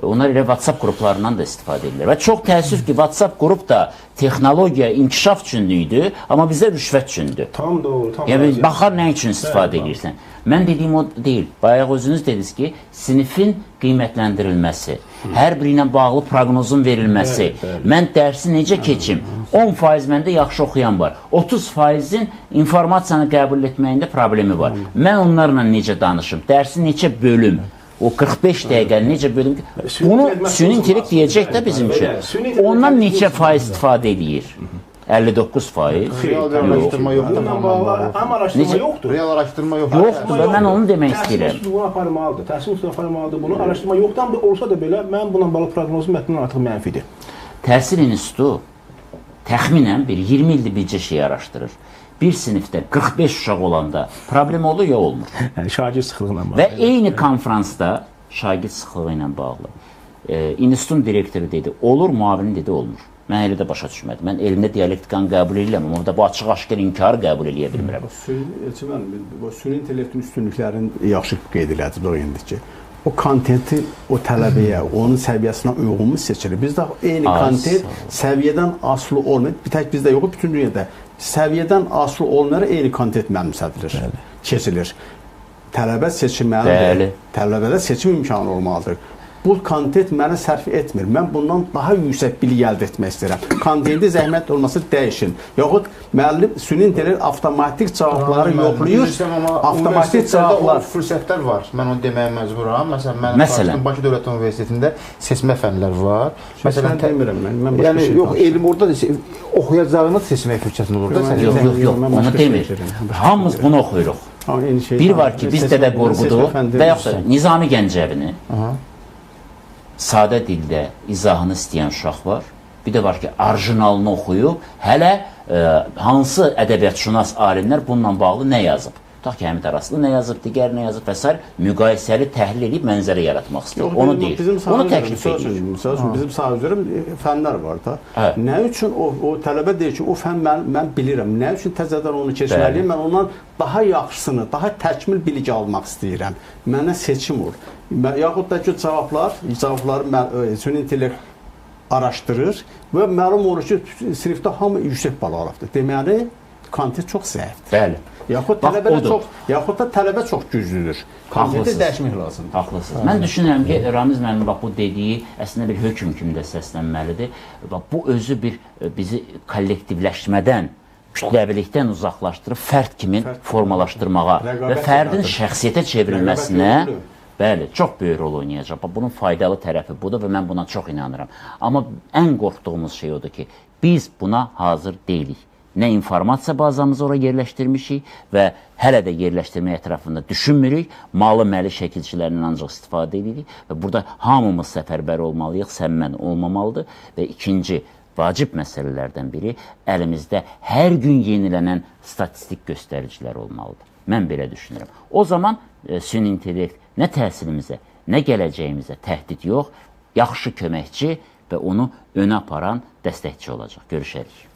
Onlar elə WhatsApp qruplarından da istifadə edirlər. Və çox təəssüf ki, WhatsApp qrup da texnologiya, inkişaf üçündür, amma bizə rüşvət üçündür. Tam doğru. Yəni, baxar nə üçün istifadə edirsən. Mən dediyim o deyil. Bayaq özünüz dediniz ki, sinifin qiymətləndirilməsi, hər biri ilə bağlı proqnozun verilməsi, mən dərsi necə keçim, 10% məndə yaxşı oxuyan var, 30%-in informasiyanı qəbul etməyində problemi var. Mən onlarla necə danışım, dərsi neçə bölüm, o 45 dəqiqəni necə bölüm ki, bunu süni intellekt deyəcək də bizim üçün. Ondan neçə faiz istifadə edir? 59%. Real araşdırma yoxdur. Amma araşdırma yoxdur. Real araşdırma yoxdur. Yoxdur və mən onu demək istəyirəm. Təhsil üslubu aparmalıdır. Təhsil üslubu aparmalıdır bunu. Araşdırma yoxdan olsa da belə, mən buna bağlı proqnozum mətndən artıq mənfidir. Təhsil institutu təxminən bir 20 ildir bircə şey araşdırır. Bir sinifdə 45 uşaq olanda problem olur ya olmur. Yəni şagird sıxlığına bağlı. Və eyni konfransda şagird sıxlığı ilə bağlı institutun direktoru dedi, olur, müavini dedi, olmur. Mən elə də başa düşmədim. Mən elmdə dialektikanı qəbul edirəm, amma orada bu açıq-aşkar inkarı qəbul edə bilmirəm. Süni intellektin üstünlüklərini yaxşı qeyd elədi o indi ki. O kontenti o tələbəyə, onun səviyyəsinə uyğunmu seçilir? Bizdə eyni kontent səviyyədən asılı olmur. Bir tək bizdə yox, bütün dünyada səviyyədən asılı olmayaraq eyni kontent mənimsədilir, keçilir. Tələbə seçilməlidir. Tələbədə seçim imkanı olmalıdır. Bu kontent mənə sərf etmir. Mən bundan daha yüksək bilik əldə etmək istəyirəm. Kontenti zəhmət olması dəyişin. Yaxud müəllim süni intellekt avtomatik cavabları yoxlayır. Avtomatik cavablar. Fürsətlər var. Mən onu deməyə məcburam. Məsələn, Bakı Dövlət Universitetində seçmə fənlər var. Məsələn, demirəm mən. Yəni, yox, elm orada oxuyacağını seçmək fürsətin olur da. Yox, onu demir. Hamımız bunu oxuyuruq. Bir var ki, biz Dədə Qorqudu və yaxud da Nizami Gəncəvini sadə dildə izahını istəyən uşaq var. Bir də var ki, orijinalını oxuyub, hələ hansı ədəbiyyatşünas alimlər bununla bağlı nə yazıb? Tutaq ki, Həmid Araslı nə yazıb, digər nə yazıb və s. müqayisəli təhlil edib mənzərə yaratmaq istəyir. Onu deyir. Onu təklif edir. Misal üçün, bizim sahə üzrə fənlər var da. Nə üçün o tələbə deyir ki, o fən mən bilirəm. Nə üçün təzədən onu keçməliyim? Mən ondan daha yaxşısını, daha təkmil bilik almaq istəyirəm. Mənə seçim olur. Yaxud da ki, cavabları süni intellekt araşdırır və məlum olur ki, sinifdə hamı yüksək bal alıbdır. Deməli, kontent çox zəifdir. Bəli. Yaxud da tələbə çox güclüdür. Kontenti dəyişmək lazımdır. Haqlısınız. Mən düşünürəm ki, Ramiz müəllim bu dediyi əslində bir hökm kimi də səslənməlidir. Bu özü bizi kollektivləşmədən, kütləvilikdən uzaqlaşdırıb fərd kimi formalaşdırmağa və fərdin şəxsiyyətə çevrilməsinə çox böyük rol oynayacaq. Bunun faydalı tərəfi budur və mən buna çox inanıram. Amma ən qorxduğumuz şey odur ki, biz buna hazır deyilik. nə informasiya bazamızı ora yerləşdirmişik və hələ də yerləşdirmə ətrafında düşünmürük. Malı məli şəkilçilərindən ancaq istifadə edirik və burada hamımız səfərbər olmalıyıq, sən mən olmamalıdır. Və ikinci vacib məsələlərdən biri əlimizdə hər gün yenilənən statistik göstəricilər olmalıdır. Mən belə düşünürəm. O zaman süni intellekt nə təhsilimizə, nə gələcəyimizə təhdid yox, yaxşı köməkçi və onu önə aparan dəstəkçi olacaq. Görüşərik.